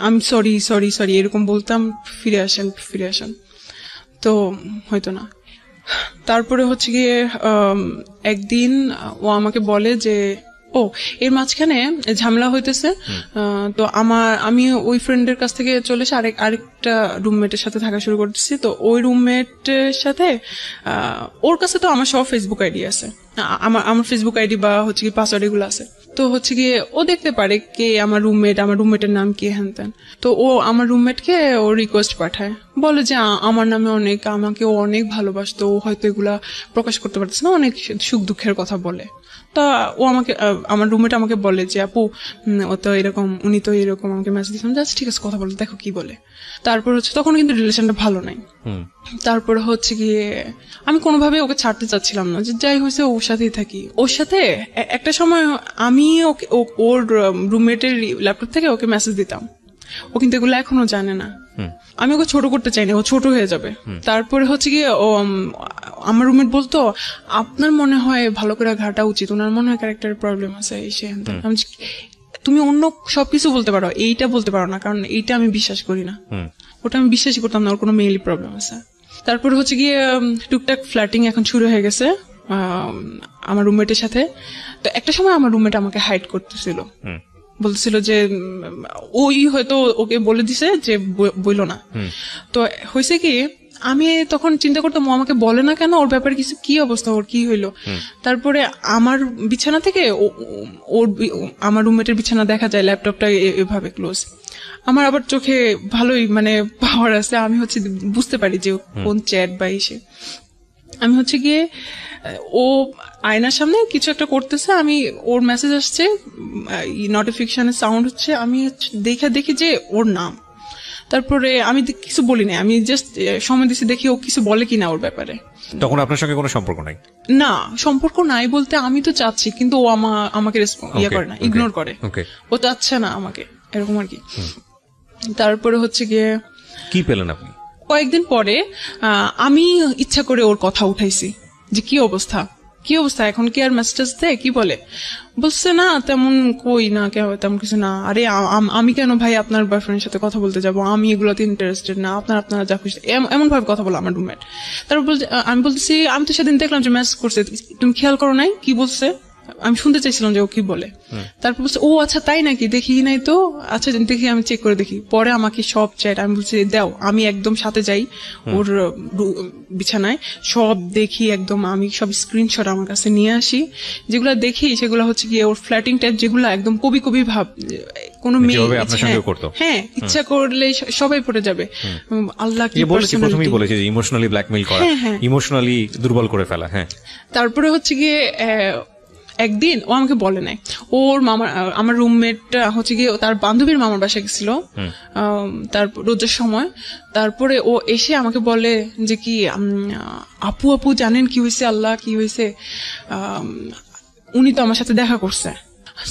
আমি সরি এরকম বলতাম, ফিরে আসেন, তো হয়তো না। তারপরে হচ্ছে গিয়ে একদিন ও আমাকে বলে যে এর মাঝখানে ঝামেলা হইতেছে, তো আমি ওই ফ্রেন্ডের কাছ থেকে চলে এসে আরেকটা রুমমেটের সাথে থাকা শুরু করতেছি। তো ওই রুমমেটের সাথে ওর কাছে তো আমার সব ফেসবুক আইডি আছে, আমার ফেসবুক আইডি বা হচ্ছে কি পাসওয়ার্ড এগুলো আছে। তো হচ্ছে গিয়ে ও দেখতে পারে কে আমার রুমমেটের নাম কি হ্যান ত্যান। তো ও আমার রুমমেটকে ও রিকোয়েস্ট পাঠায়, বলে যে আমার নামে আমাকে ও অনেক ভালোবাসতো, ও হয়তো এগুলা প্রকাশ করতে পারতেছে না, অনেক সুখ দুঃখের কথা বলে। তা ও আমার রুমমেট আমাকে বলে যে আপু উনি তো এরকম আমাকে মেসেজ দিয়েছেন, ঠিক আছে কথা বলে দেখো কি বলে। তারপর হচ্ছে তখন কিন্তু রিলেশনটা ভালো নাই। তারপর হচ্ছে গিয়ে আমি কোনোভাবে ওকে ছাড়তে চাচ্ছিলাম না, যে যাই হয়েছে ওর সাথেই থাকি। ওর সাথে একটা সময় আমি ওর রুমমেটের ল্যাপটপ থেকে ওকে মেসেজ দিতাম, ও কিন্তু এগুলো এখনো জানে না। আমি ওকে ছোট করতে চাই না, ও ছোট হয়ে যাবে। তারপরে হচ্ছে গিয়ে ও আমার রুমমেট বলতো আপনার মনে হয় ভালো করে ঘাটা উচিত, ওনার মনে হয় ক্যারেক্টারের প্রবলেম আছে এই সে। তুমি অন্য সবকিছু বলতে পারো, এইটা বলতে পারো না, কারণ এইটা আমি বিশ্বাস করি না। ওটা আমি বিশ্বাসই করতাম না ওর কোনো মেইলি প্রবলেম আছে। তারপরে হচ্ছে গিয়ে টুকটাক ফ্ল্যাটিং এখন শুরু হয়ে গেছে আমার রুমমেটের সাথে। তো একটা সময় আমার রুমমেট আমাকে হাইড করতেছিল, বলছিল যে ওই হয়তো ওকে বলে দিছে যে বইলো না। তো হয়েছে কি, আমি তখন চিন্তা করতাম ও আমাকে বলে না কেন, ওর ব্যাপারে কিছু কি অবস্থা, ওর কি হইলো। তারপরে আমার বিছানা থেকে ওর আমার রুমমেটের বিছানা দেখা যায়, ল্যাপটপটা এভাবে ক্লোজ। আমার আবার চোখে ভালোই মানে পাওয়ার আছে, আমি হচ্ছে বুঝতে পারি যে কোন চ্যাট বা এসে। আমি হচ্ছে গিয়ে ও আয়নার সামনে কিছু একটা করতেছে, আমি ওর মেসেজ আসছে, নোটিফিকেশনের সাউন্ড হচ্ছে, আমি দেখি যে ওর নাম। তারপরে আমি কিছু বলি না, আমি জাস্ট সময় দিচ্ছি দেখি ও কিছু বলে কিনা ওর ব্যাপারে। তখন আপনার সঙ্গে কোনো সম্পর্ক নাই? না, সম্পর্ক নাই বলতে আমি তো চাচ্ছি, কিন্তু ও আমাকে ইয়ে করে না, ইগনোর করে। ও চাচ্ছে না আমাকে, এরকম আর কি। তারপরে হচ্ছে গিয়ে কি পেলেন আপনি? কয়েকদিন পরে আমি ইচ্ছা করে ওর কথা উঠাইছি যে কি অবস্থা এখন, কি আর মেসেজ দেয়, কি বলে। বলছে না তেমন কই না, তেমন কিছু না। আরে আমি কেন ভাই আপনার বয়ফ্রেন্ডের সাথে কথা বলতে যাবো, আমি এগুলোতে ইন্টারেস্টেড না, আপনারা যা খুশি, এমন ভাবে কথা বলো আমার রুমমেট। তারপর আমি বলতেছি আমি তো সেদিন দেখলাম যে মেসেজ করছে, তুমি খেয়াল করো নাই কি বলছে, আমি শুনতে চাইছিলাম যে ও কি বলে। তারপর বলছে ও আচ্ছা তাই নাকি, দেখি নাই তো, আচ্ছা দেখি, আমি চেক করে দেখি। পরে আমাকে সব চ্যাট, আমি বলছি দাও, আমি একদম সাথে যাই ওর বিছানায়, সব দেখি একদম, আমি সব স্ক্রিনশট আমার কাছে নিয়ে আসি। যেগুলো দেখি সেগুলো হচ্ছে কি ওর ফ্ল্যাটিং টাইপ, যেগুলো একদম কবি ভাব, কোনো মেয়ে হ্যাঁ ইচ্ছা করলে সবাই পড়ে যাবে। আল্লাহ কি বলেছে, প্রথমেই বলেছে যে ইমোশনালি ব্ল্যাকমেইল করা, ইমোশনালি দুর্বল করে ফেলা। হ্যাঁ, তারপরে হচ্ছে গিয়ে একদিন ও আমাকে বলে নাই, ওর আমার রুমমেট হচ্ছে গিয়ে তার বান্ধবীর মামার বাসায় গেছিল তার রোজার সময়। তারপরে ও এসে আমাকে বলে যে কি আপু জানেন কি হয়েছে, আল্লাহ কি হয়েছে, উনি তো আমার সাথে দেখা করছে।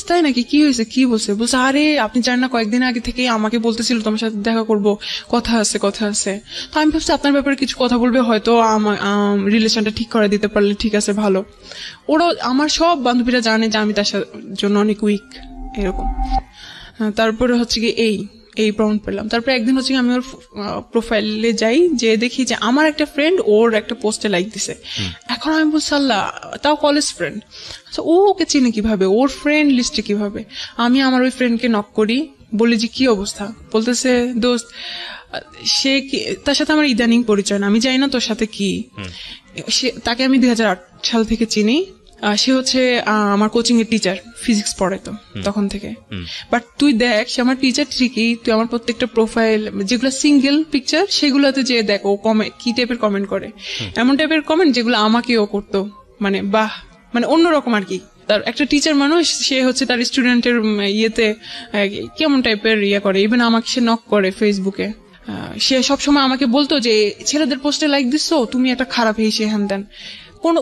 তাই নাকি, কি হয়েছে, কি বলছে? বলছে আরে আপনি জানেন না, কয়েকদিন আগে থেকে আমাকে বলতেছিল তোমার সাথে দেখা করবো, কথা আছে। তো আমি ভাবছি আপনার ব্যাপারে কিছু কথা বলবে, হয়তো আমার রিলেশনটা ঠিক করে দিতে পারলে ঠিক আছে, ভালো। ওরা আমার সব বান্ধবীরা জানে যে আমি তার জন্য অনেক উইক, এরকম। তারপরে হচ্ছে কি এই প্রমাণ পেলাম। তারপরে একদিন হচ্ছে আমি ওর প্রোফাইলে যাই, যে দেখি যে আমার একটা ফ্রেন্ড ওর একটা পোস্টে লাইক দিছে। এখন আমি বলছি আল্লাহ, তাও কলেজ ফ্রেন্ড, ও ওকে চিনে কিভাবে, ওর ফ্রেন্ড লিস্টে কিভাবে। আমি আমার ওই ফ্রেন্ডকে নক করি, বলি যে কি অবস্থা। বলতেছে দোস্ত, সে তার সাথে আমার ইদানিং পরিচয় না, আমি জানি না তোর সাথে কি। তাকে আমি 2008 সাল থেকে চিনি। সে হচ্ছে আমার কোচিং এর টিচার, ফিজিক্স পড়ে তো তখন থেকে। বাট তুই দেখ, সে আমার টিচার ঠিকই, তুই আমার প্রত্যেকটা প্রোফাইল যেগুলো সিঙ্গেল পিকচার সেগুলোতে যে দেখ ও কি টাইপের কমেন্ট করে, এমন টাইপের কমেন্ট যেগুলো আমাকেও করতো, মানে বাহ, মানে অন্যরকম আর কি। তার একটা টিচার মানুষ, সে হচ্ছে তার স্টুডেন্টের ইয়েতে কেমন টাইপের করে। ইভেন আমাকে সে নক করে ফেসবুকে, সে সবসময় আমাকে বলতো যে ছেলেদের পোস্টে লাইক দিচ্ছ, তুমি একটা খারাপ, এই সে হ্যান দেন।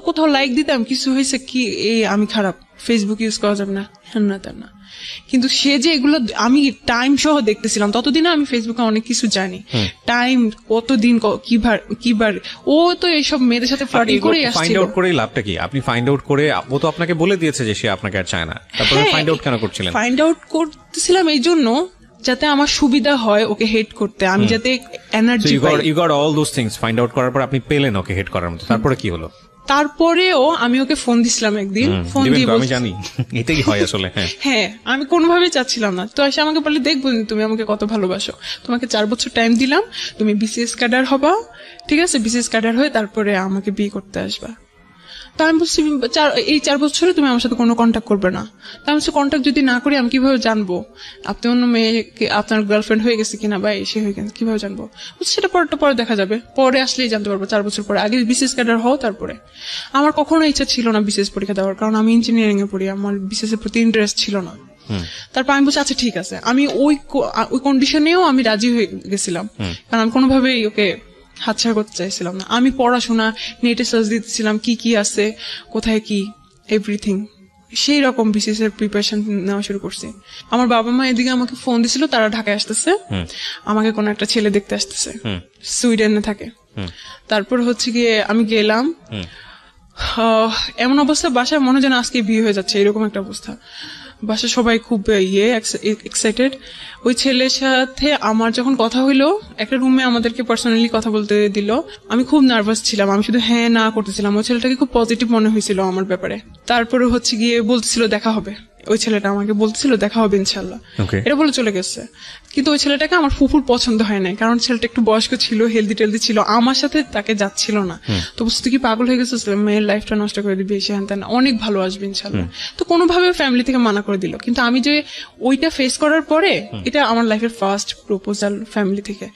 কোথাও লাইক দিতাম, কিছু হয়েছে কি, আমি খারাপ, ফেসবুক ইউজ করা যাবে না, হ্যান না তেন না। কিন্তু সে যে এগুলো আমি টাইম সহ দেখতেছিলাম, ততদিনে আমি ফেসবুকে অনেক কিছু জানি, টাইম কতদিন কিবার। ও তো এইসব মেয়েদের সাথে ফ্লার্টিং করে আসছিল। ফাইন্ড আউট করে লাভটা কি? আপনি ফাইন্ড আউট করে, ও তো আপনাকে বলে দিয়েছে যে সে আপনাকে আর চায় না, তারপরে ফাইন্ড আউট কেন করছিলেন? ফাইন্ড আউট করতেছিলাম এই জন্য যাতে আমার সুবিধা হয় ওকে হেট করতে, আমি যাতে এনার্জি পাই। You got all those things. Find out করার পর আপনি পেলেন ওকে হেট করার মতো, তারপরে কি হলো? তারপরেও আমি ওকে ফোন দিছিলাম একদিন, ফোন দিয়ে আমি জানি এটাই হয় আসলে। হ্যাঁ, আমি কোনোভাবেই চাচ্ছিলাম না। তো এসে আমাকে বলে, দেখবো তুমি আমাকে কত ভালোবাসো, তোমাকে 4 বছর টাইম দিলাম, তুমি বিসিএস ক্যাডার হবা, ঠিক আছে, বিসিএস ক্যাডার হয়ে তারপরে আমাকে বিয়ে করতে আসবা। তো আমি বলছি এই 4 বছরে তুমি আমার সাথে কোনো কন্ট্যাক্ট করবে না। তো আমি বলছি কন্ট্যাক্ট যদি না করি আমি কিভাবে জানবো আপনি অন্য মেয়েকে, আপনার গার্লফ্রেন্ড হয়ে গেছে কিনা বা এসে হয়ে গেছে, কিভাবে জানবো? সেটা পরে দেখা যাবে, পরে আসলেই জানতে পারবো, 4 বছর পরে। আগে বিসিএস ক্যাডার হও, তারপরে। আমার কখনো ইচ্ছা ছিল না বিসিএস পরীক্ষা দেওয়ার, কারণ আমি ইঞ্জিনিয়ারিং এ পড়ি, আমার বিসিএস এর প্রতি ইন্টারেস্ট ছিল না। তারপর আমি বলছি আচ্ছা ঠিক আছে, আমি ওই কন্ডিশনেও আমি রাজি হয়ে গেছিলাম, কারণ আমি কোনোভাবেই ওকে হাতছাড়া করতে চাইছিলাম না। আমি পড়াশোনা নেটে সার্চ দিতেছিলাম কি কি আছে, কোথায় কি, এভরিথিং সেই রকম বিসিএস এর প্রিপারেশন নেওয়া শুরু করছি। আমার বাবা মা এদিকে আমাকে ফোন দিছিল, তারা ঢাকায় আসতেছে, আমাকে কোনো একটা ছেলে দেখতে আসতেছে, সুইডেনে থাকে। তারপর হচ্ছে গিয়ে আমি গেলাম, এমন অবস্থা বাসায় মনে যেন আজকে বিয়ে হয়ে যাচ্ছে, এরকম একটা অবস্থা। বাসা সবাই খুব এক্সাইটেড। ওই ছেলের সাথে আমার যখন কথা হইলো, একটা রুমে আমাদেরকে পার্সোনালি কথা বলতে দিল, আমি খুব নার্ভাস ছিলাম, আমি শুধু হ্যাঁ না করতেছিলাম। ওই ছেলেটাকে খুব পজিটিভ মনে হয়েছিল আমার ব্যাপারে। তারপরে হচ্ছে গিয়ে বলতেছিল দেখা হবে, ওই ছেলেটা আমাকে বলতেছিল দেখা হবে ইনশাল্লাহ, এটা বলে চলে গেছে। কিন্তু ওই ছেলেটাকে আমার ফুফুর পছন্দ হয় নাই, কারণ ছেলেটা একটু বয়স্ক ছিল, হেলদি টেলদি ছিল, আমার সাথে তাকে যাচ্ছিল না। তো বুঝতে কি পাগল হয়ে গেছে, মেয়ের লাইফটা নষ্ট করে দিবে, সে হ্যান অনেক ভালো আসবে ইনশাল্লাহ। তো কোনোভাবে ফ্যামিলি থেকে মানা করে দিল। কিন্তু আমি যে ওইটা ফেস করার পরে, এটা আমার লাইফের ফার্স্ট প্রপোজাল ফ্যামিলি থেকে।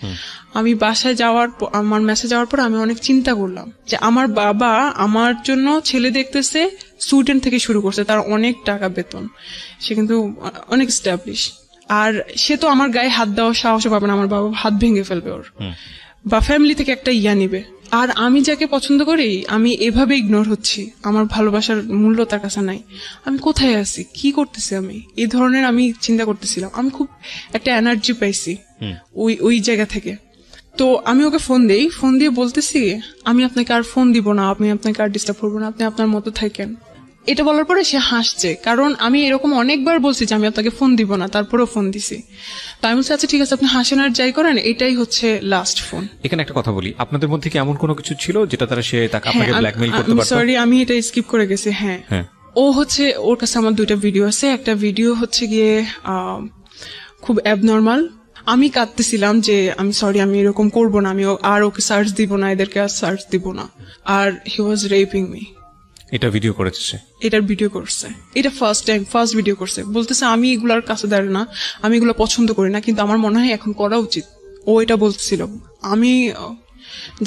আমি বাসায় যাওয়ার পর, আমার মেসেজ যাওয়ার পর আমি অনেক চিন্তা করলাম যে আমার বাবা আমার জন্য ছেলে দেখতেছে, সুইডেন থেকে শুরু করছে, তার অনেক টাকা বেতন, সে কিন্তু অনেক স্ট্যাবলিশ। আর সে তো আমার গায়ে হাত দেওয়ার সাহস পাবে না, আমার বাবা হাত ভেঙে ফেলবে ওর, বা ফ্যামিলি থেকে একটা ইয়া নিবে। আর আমি যাকে পছন্দ করি, আমি এভাবে ইগনোর হচ্ছি, আমার ভালোবাসার মূল্য তার কাছে নাই, আমি কোথায় আছি, কি করতেছি আমি, এই ধরনের আমি চিন্তা করতেছিলাম। আমি খুব একটা এনার্জি পাইছি ওই জায়গা থেকে। তো আমি ওকে ফোন দেই, ফোন দিয়ে বলতেছি আমি আপনাকে আর ফোন দিব না, আমি আপনাকে আর ডিস্টার্ব করবো না, আপনি আপনার মতো থাকেন। এটা বলার পরে সে হাসছে, কারণ আমি এরকম অনেকবার বলছি যে আমি আপনাকে ফোন দিব না, তারপরেও ফোন দিছি। তো আমি বলছি আচ্ছা ঠিক আছে, আপনি হাসেন আর যাই করেন, এটাই হচ্ছে লাস্ট ফোন। এখানে একটা কথা বলি, আপনাদের মধ্যে কি এমন কোনো কিছু ছিল যেটা তারা সে আপনাকে ব্ল্যাকমেইল করতে পারতো? সরি, আমি এটা স্কিপ করে গেছি। হ্যাঁ, ও হচ্ছে, ওর কাছে আমার 2টা ভিডিও আছে। একটা ভিডিও হচ্ছে গিয়ে খুব অ্যাবনর্মাল, আমি কাঁদতেছিলাম যে আমি সরি, আমি এরকম করবো না, আমি আর ওকে সার্চ দিব না, এদেরকে আর সার্চ দিব না। আর হি ওয়াজ রেপিং মি। এটা ভিডিও করেছে, এটার ভিডিও করছে, এটা ফার্স্ট ভিডিও করছে। বলতেছে আমি এগুলার কাছে দাঁড়াই না, আমি এগুলো পছন্দ করি না, কিন্তু আমার মনে হয় এখন করা উচিত। ও এটা বলছিল। আমি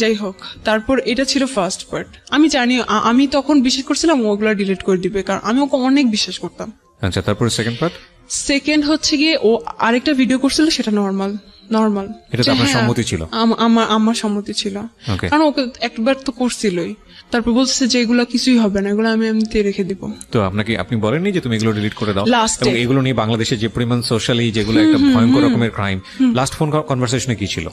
যাই হোক, তারপর এটা ছিল ফার্স্ট পার্ট। আমি জানি, আমি তখন বিশ্বাস করছিলাম ওগুলা ডিলিট করে দিবে, কারণ আমি ওকে অনেক বিশ্বাস করতাম। আচ্ছা, তারপর সেকেন্ড পার্ট? সেকেন্ড হচ্ছে গিয়ে ও আরেকটা ভিডিও করছিল, সেটা নর্মাল। এটা তো আপনার সম্মতি ছিল? আমার সম্মতি ছিল, কারণ ওকে একবার তো করছিলই। তারপর বলছে যে এগুলো কিছুই হবে না, এগুলো আমি এমনিতে রেখে দিব। তো আপনি বলেননি যে তুমি এগুলো ডিলিট করে দাও? লাস্টে এগুলো নিয়ে বাংলাদেশে যে পরিমাণ সোশ্যালি যেগুলো একটা ভয়ঙ্কর রকমের ক্রাইম, লাস্ট ফোন কনভারসেশনে কি ছিল?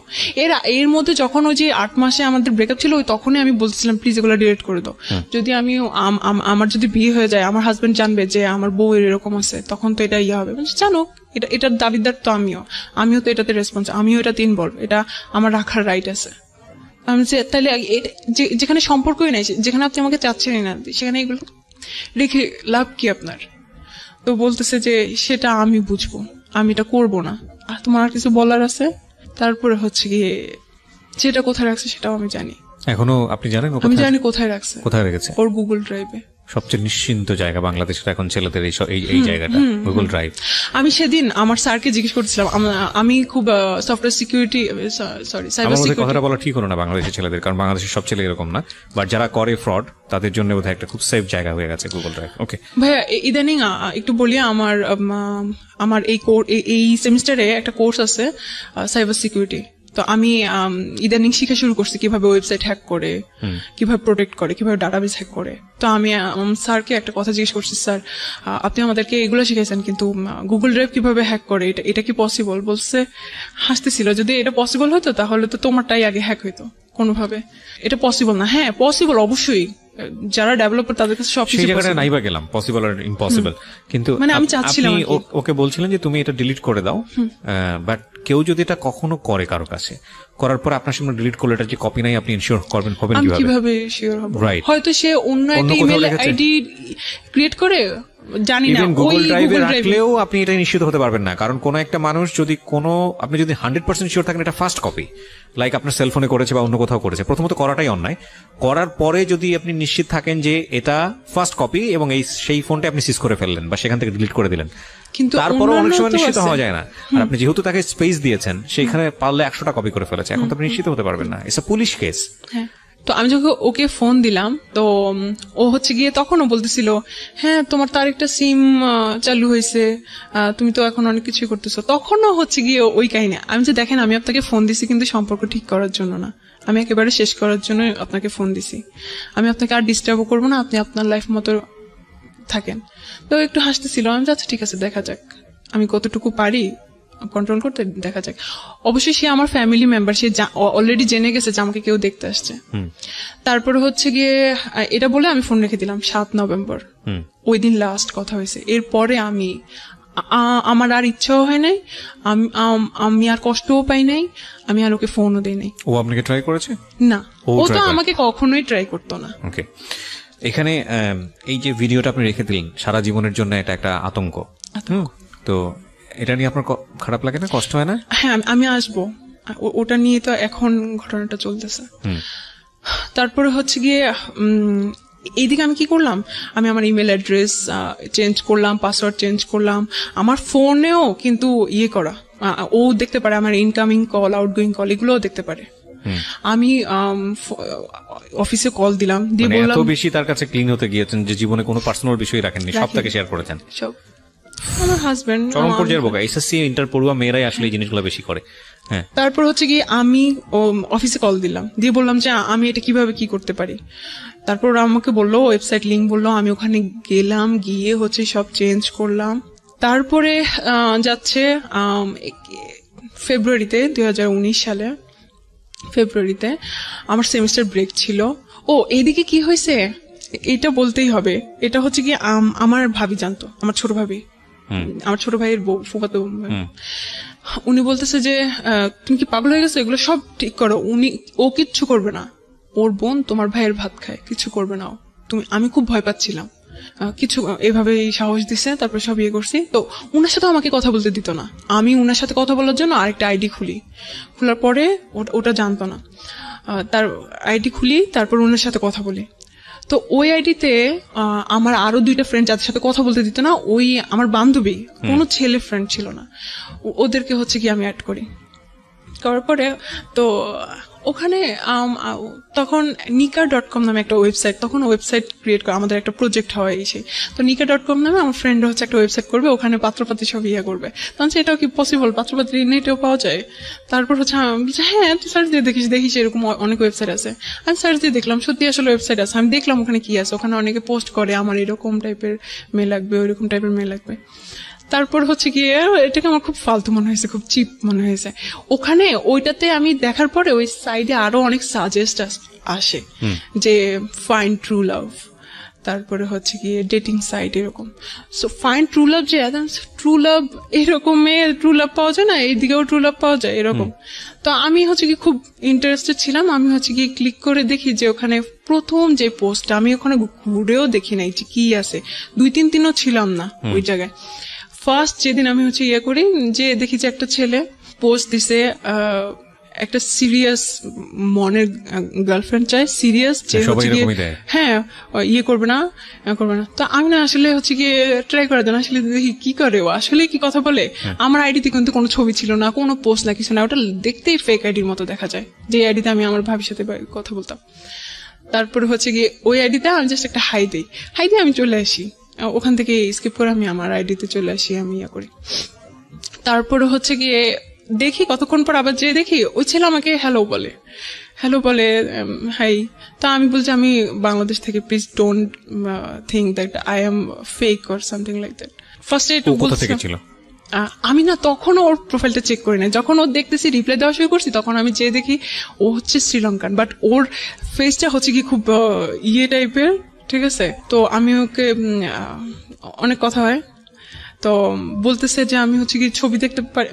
এর মধ্যে যখন ওই যে 8 মাসে আমাদের ব্রেকআপ ছিল, তখনই আমি বলছিলাম প্লিজ এগুলো ডিলিট করে দাও। যদি আমার যদি বিয়ে হয়ে যায়, আমার হাজবেন্ড জানবে যে আমার বউ এরকম আছে, তখন তো এটা ইয়ে হবে। জানো, এটার দাবিদার তো আমিও তো এটাতে রেসপন্স, আমিও এটাতে ইনভলভ, এটা আমার রাখার রাইট আছে। আমি তাহলে যেখানে সম্পর্কই নাই, যেখানে আপনি আমাকে চাচ্ছেনই না, সেখানে এগুলো রেখে লাভ কি আপনার? তো বলতেছে যে সেটা আমি বুঝবো, আমি এটা করবো না, আর তোমার আর কিছু বলার আছে? তারপরে হচ্ছে গিয়ে যেটা কোথায় রাখছে সেটাও আমি জানি। এখনো আপনি জানেন? আমি জানি কোথায় রাখছে। কোথায় রেখেছে? ওর গুগল ড্রাইভে। সবচেয়ে নিশ্চিন্ত জায়গা বাংলাদেশের এখন ছেলেদের এই জায়গাটা, গুগল ড্রাইভ। আমি সেদিন আমার স্যারকে জিজ্ঞেস করছিলাম, আমি খুব software security, sorry cyber security. কথাটা বলা ঠিক হলো না বাংলাদেশের ছেলেদের, কারণ বাংলাদেশের সব ছেলে এরকম না, বাট যারা করে ফ্রড তাদের জন্য বোধহয় একটা খুব সেফ জায়গা হয়ে গেছে গুগল ড্রাইভ। ওকে ভাইয়া, ইদানিং একটু বলি, আমার এই সেমিস্টারে একটা কোর্স আছে সাইবার সিকিউরিটি। তো আমি ইদানিং শিখা শুরু করছি কিভাবে ওয়েবসাইট হ্যাক করে, কিভাবে প্রোটেক্ট করে, কিভাবে ডাটাবেস হ্যাক করে। তো আমি স্যারকে একটা কথা জিজ্ঞেস করছি, স্যার আপনি আমাদেরকে এগুলো শিখাইছেন, কিন্তু গুগল ড্রাইভ কিভাবে হ্যাক করে, এটা কি পসিবল? বলছে, হাসতেছিল, যদি এটা পসিবল হতো তাহলে তো তোমারটাই আগে হ্যাক হইতো কোনোভাবে। এটা পসিবল না। হ্যাঁ পসিবল, অবশ্যই, যারা ডেভেলপার তাদের কাছে সব সেই জায়গাটা নাইবা গেলাম, পসিবল আর ইম্পসিবল। কিন্তু মানে আমি চাচ্ছিলাম, ওকে বলছিলেন যে তুমি এটা ডিলিট করে দাও, বাট কেউ যদি এটা কখনো করে কারো কাছে, করার পর আপনার সামনে ডিলিট করলে এটা যে কপি নাই, আপনি ইনশিওর হবেন কিভাবে শিওর হব? রাইট, হয়তো সে অন্য একটা ইমেল আইডি ক্রিয়েট করে, জানি না, গুগল ড্রাইভে রাখলেও আপনি এটা নিশ্চিত হতে পারবেন না, কারণ কোন একটা মানুষ যদি আপনি যদি 100% শিওর থাকেন এটা ফার্স্ট কপি, লাইক আপনার সেলফোনে করেছে বা অন্য কোথাও করেছে, প্রথমত করাটাই অন্যায়। করার পরে যদি আপনি নিশ্চিত থাকেন যে এটা ফার্স্ট কপি এবং সেই ফোনটা আপনি সিজ করে ফেললেন বা সেখান থেকে ডিলিট করে দিলেন, কিন্তু তারপরও অনেক সময় নিশ্চিত হওয়া যায় না। আর আপনি যেহেতু তাকে স্পেস দিয়েছেন, সেখানে পারলে 100টা কপি করে ফেলেছে, এখন তো আপনি নিশ্চিত হতে পারবেন না। It's a police case. তো আমি যখন ওকে ফোন দিলাম, তো ও হচ্ছে গিয়ে তখনও বলতেছিল, হ্যাঁ তোমার তো আরেকটা সিম চালু হয়েছে, তুমি তো এখন অনেক কিছু করতেছো। তখনও হচ্ছে গিয়ে ওই কাহিনী। আমি যে দেখেন, আমি আপনাকে ফোন দিছি কিন্তু সম্পর্ক ঠিক করার জন্য না, আমি একেবারে শেষ করার জন্য আপনাকে ফোন দিছি। আমি আপনাকে আর ডিস্টার্বও করবো না, আপনি আপনার লাইফ মতো থাকেন। তো একটু হাসতেছিল, আমি আচ্ছা ঠিক আছে দেখা যাক আমি কতটুকু পারি কন্ট্রোল করতে, দেখা যাক। অবশ্যই সে আমার ফ্যামিলি মেম্বার, সে অলরেডি জেনে গেছে যে আমাকে কেউ দেখতে আসছে। তারপরে হচ্ছে গিয়ে এটা বলে আমি ফোন রেখে দিলাম 7 নভেম্বর, ওই দিন লাস্ট কথা হয়েছে। এরপরে আমার আর ইচ্ছাও হয় নাই, আমি আর কষ্টও পাই নাই, আমি আর ওকে ফোনও দিই নাই। ও আপনাকে ট্রাই করেছে? না, ও তো আমাকে কখনোই ট্রাই করতো না। ওকে, এখানে এই যে ভিডিওটা আপনি রেখে দিলেন সারা জীবনের জন্য, এটা একটা আতঙ্ক। তো এটা নিয়ে আপনার খারাপ লাগে না, কষ্ট হয় না? হ্যাঁ, আমি আসবো, ওটা নিয়ে তো এখন ঘটনাটা চলতেছে। তারপরে হচ্ছে গিয়ে এইদিকে আমি কি করলাম, আমি আমার ইমেল অ্যাড্রেস চেঞ্জ করলাম, পাসওয়ার্ড চেঞ্জ করলাম, আমার ফোনেও কিন্তু করা, ও দেখতে পারে আমার ইনকামিং কল, আউটগোয়িং কল, এগুলোও দেখতে পারে। আমি অফিসে কল দিলাম, দিয়ে বললাম, এত বেশি তার কাছে ক্লিন হতে গিয়েছেন যে জীবনে কোনো পার্সোনাল বিষয় রাখেননি, সব তাকে শেয়ার করেছেন। সব আমার হাজবেন্ড, চরম পর্যায়ের বোকা। এসএসসি ইন্টার পড়ুয়া মেয়েরাই আসলে এই জিনিসগুলো বেশি করে। হ্যাঁ, তারপর হচ্ছে কি আমি অফিসে কল দিলাম, দিয়ে বললাম যে আমি এটা কিভাবে কি করতে পারি। তারপর আমাকে বললো ওয়েবসাইট লিঙ্ক বললো, আমি ওখানে গেলাম, গিয়ে হচ্ছে সব চেঞ্জ করলাম। তারপরে যাচ্ছে ফেব্রুয়ারিতে 2019 সালে ফেব্রুয়ারিতে আমার সেমিস্টার ব্রেক ছিল। এইদিকে কি হয়েছে এটা বলতেই হবে। এটা হচ্ছে কি আমার ভাবি জানতো, আমার ছোট ভাবি, আমার ছোট ভাইয়ের বউ, ফুফাতো। উনি বলতেছে যে তুমি কি পাগল হয়ে গেছো, এগুলো সব ঠিক করো। ও কিচ্ছু করবে না, ওর বোন তোমার ভাইয়ের ভাত খায়, কিছু করবে না। আমি খুব ভয় পাচ্ছিলাম, কিছু এভাবে সাহস দিছে। তারপর সব করছি। তো উনার সাথে আমাকে কথা বলতে দিত না। আমি উনার সাথে কথা বলার জন্য আরেকটা আইডি খোলার পরে ওটা জানতো না, তার আইডি খুলি, তারপর উনার সাথে কথা বলি। তো ওই আইডিতে আমার আরো 2টা ফ্রেন্ড যাদের সাথে কথা বলতে দিত না, ওই আমার বান্ধবী, কোনো ছেলে ফ্রেন্ড ছিল না, ওদেরকে হচ্ছে কি আমি অ্যাড করার পরে তো ওখানে তখন nika.com নামে একটা ওয়েবসাইট, তখন ওয়েবসাইট ক্রিয়েট করা আমাদের একটা প্রজেক্ট হয় এসে। তো nika.com নামে আমার ফ্রেন্ড হচ্ছে একটা ওয়েবসাইট করবে, ওখানে পাত্রপাতি সব করবে। তখন এটাও কি পসিবল, পাত্রপাতি নেটেও পাওয়া যায়? তারপর হচ্ছে হ্যাঁ তুই সার্চ দিয়ে দেখিস এরকম অনেক ওয়েবসাইট আছে। আমি সার্চ দিয়ে দেখলাম, সত্যি আসলে ওয়েবসাইট আছে। আমি দেখলাম ওখানে কি আছে, ওখানে অনেকে পোস্ট করে আমার এরকম টাইপের মেয়ে লাগবে, ওইরকম টাইপের মেয়ে লাগবে। তারপর হচ্ছে গিয়ে এটাকে আমার খুব ফালতু মনে হয়েছে, খুব চিপ মনে হয়েছে। ওখানে ওইটাতে আমি দেখার পরে ওই সাইডে আরো অনেক সাজেস্ট আসে যে ফাইন্ড ট্রু লাভ, তারপরে হচ্ছে গিয়ে ডেটিং সাইট এরকম। সো ফাইন্ড ট্রু লাভ, যে ট্রু লাভ এরকম ট্রু লাভ পাওয়া যায় না, এইদিকেও ট্রু লাভ পাওয়া যায় এরকম। তো আমি হচ্ছে কি খুব ইন্টারেস্টেড ছিলাম। আমি হচ্ছে গিয়ে ক্লিক করে দেখি যে ওখানে প্রথম যে পোস্ট, আমি ওখানে ঘুরেও দেখি নাই যে কি আছে, 2-3 দিনও ছিলাম না ওই জায়গায়। ফার্স্ট যেদিন আমি হচ্ছে করি, যে দেখি যে একটা ছেলে পোস্ট দিছে, একটা সিরিয়াস মনের গার্লফ্রেন্ড চাই, সিরিয়াস, যে হ্যাঁ করবে না। তো আমি না আসলে হচ্ছে গিয়ে ট্রাই করে দেন, আসলে দেখি কি করে, ও আসলে কি কথা বলে। আমার আইডিতে কিন্তু কোনো ছবি ছিল না, কোনো পোস্ট না, কিছু না, ওটা দেখতেই ফেক আইডির মতো দেখা যায়, যে আইডিতে আমি আমার ভাবির সাথে কথা বলতাম। তারপরে হচ্ছে গিয়ে ওই আইডিতে আমি জাস্ট একটা হাই দিই, আমি চলে আসি, ওখান থেকে স্কিপ করে আমি আমার আইডিতে চলে আসি, আমি করি। তারপরে হচ্ছে গিয়ে দেখি কতক্ষণ পর আবার যে দেখি ওই ছেলে আমাকে হ্যালো বলে হাই। তা আমি বলছি আমি বাংলাদেশ থেকে, please don't think that I am fake or something like that. ফার্স্টে একটু আমি না তখন ওর প্রোফাইলটা চেক করি না, যখন ওর দেখতেছি রিপ্লাই দেওয়া শুরু করছি, তখন আমি যে দেখি ও হচ্ছে শ্রীলঙ্কান, বাট ওর ফেসটা হচ্ছে কি খুব টাইপের, ঠিক আছে। তো আমি ওকে অনেক কথা হয়, তো বলতেছে যে আমি হচ্ছে কি ছবি দেখতে পারি,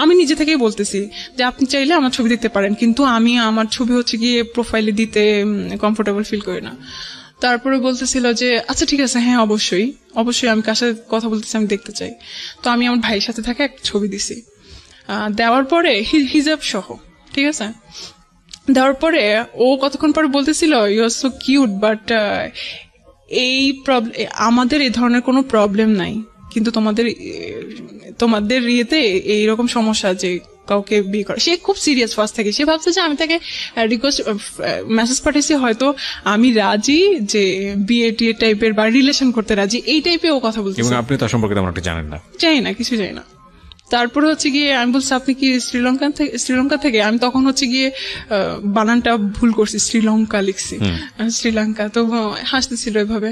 আমি নিজে থেকেই বলতেছি যে আপনি চাইলে আমার ছবি দেখতে পারেন, কিন্তু আমি আমার ছবি হচ্ছে গিয়ে প্রোফাইলে দিতে কমফোর্টেবল ফিল করি না। তারপরে বলতেছিল যে আচ্ছা ঠিক আছে, হ্যাঁ অবশ্যই আমি কার সাথে কথা বলতেছি আমি দেখতে চাই। তো আমি আমার ভাইয়ের সাথে থাকা একটা ছবি দিছি, দেওয়ার পরে হিজাব সহ, ঠিক আছে, দেওয়ার পরে ও কতক্ষণ পরে বলতেছিল you are so cute, but এই প্রবলেম, আমাদের এই ধরনের কোনো প্রবলেম নাই, কিন্তু তোমাদের ইয়েতে এইরকম সমস্যা যে কাউকে বিয়ে করে। সে খুব সিরিয়াস ফার্স্ট থেকে, সে ভাবছে যে আমি তাকে রিকোয়েস্ট মেসেজ পাঠিয়েছি, হয়তো আমি রাজি যে বিয়ে টিয়ে টাইপের বা রিলেশন করতে রাজি, এই টাইপের ও কথা বলছে। আপনি তার সম্পর্কে তেমন একটা জানেন না? জানি না, কিছু জানি না। তারপরে হচ্ছে গিয়ে আমি বলছি আপনি কি শ্রীলঙ্কা থেকে আমি তখন হচ্ছে গিয়ে বানানটা ভুল করছি, শ্রীলঙ্কা লিখছি, শ্রীলঙ্কা। তো হাসতেছিল এভাবে।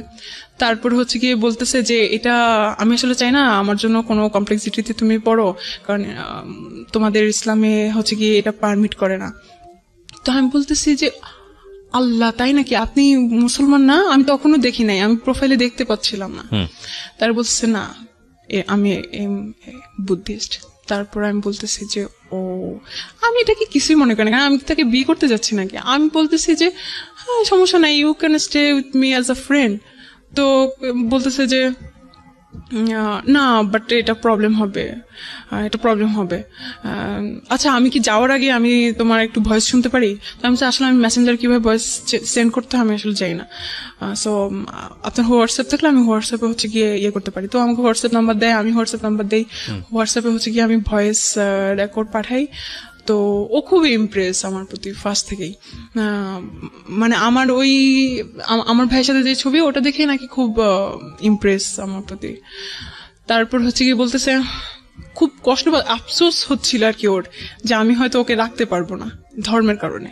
তারপর হচ্ছে গিয়ে বলতেছে যে এটা আমি আসলে চাই না আমার জন্য কোনো কমপ্লেক্সিটিতে তুমি পড়ো, কারণ তোমাদের ইসলামে হচ্ছে গিয়ে এটা পারমিট করে না। তো আমি বলতেছি যে আল্লাহ, তাই নাকি? আপনি মুসলমান না? আমি তখনও দেখি নাই, আমি প্রোফাইলে দেখতে পাচ্ছিলাম না। তার বলছে না আমি বুদ্ধিস্ট। তারপর আমি বলতেছি যে ও, আমি এটাকে কিছুই মনে করি না, কারণ আমি তাকে বিয়ে করতে যাচ্ছি নাকি। আমি বলতেছি যে হ্যাঁ সমস্যা নাই, you can stay with me as a friend. তো বলতেছে যে না বাট এটা প্রবলেম হবে। আচ্ছা আমি কি যাওয়ার আগে আমি তোমার একটু ভয়েস শুনতে পারি? তো আমি আসলে আমি মেসেঞ্জার কিভাবে ভয়েস সেন্ড করতে হয় আমি আসলে যাই না। সো আপনার হোয়াটসঅ্যাপ থাকলে আমি হোয়াটসঅ্যাপে হচ্ছে গিয়ে ইয়ে করতে পারি। তো আমাকে হোয়াটসঅ্যাপ নাম্বার দেয়, আমি হোয়াটসঅ্যাপ নাম্বার দিই, হোয়াটসঅ্যাপে হচ্ছে গিয়ে আমি ভয়েস রেকর্ড পাঠাই। তো ও খুবই ইমপ্রেস আমার প্রতি ফার্স্ট থেকেই। মানে আমার আমার ভাইয়ের সাথে যে ছবি ওটা দেখে নাকি খুব ইমপ্রেস আমার প্রতি। তারপর হচ্ছে কি বলতেছে খুব কষ্ট আফসোস হচ্ছিল আর কি ওর, যে আমি হয়তো ওকে রাখতে পারবো না ধর্মের কারণে,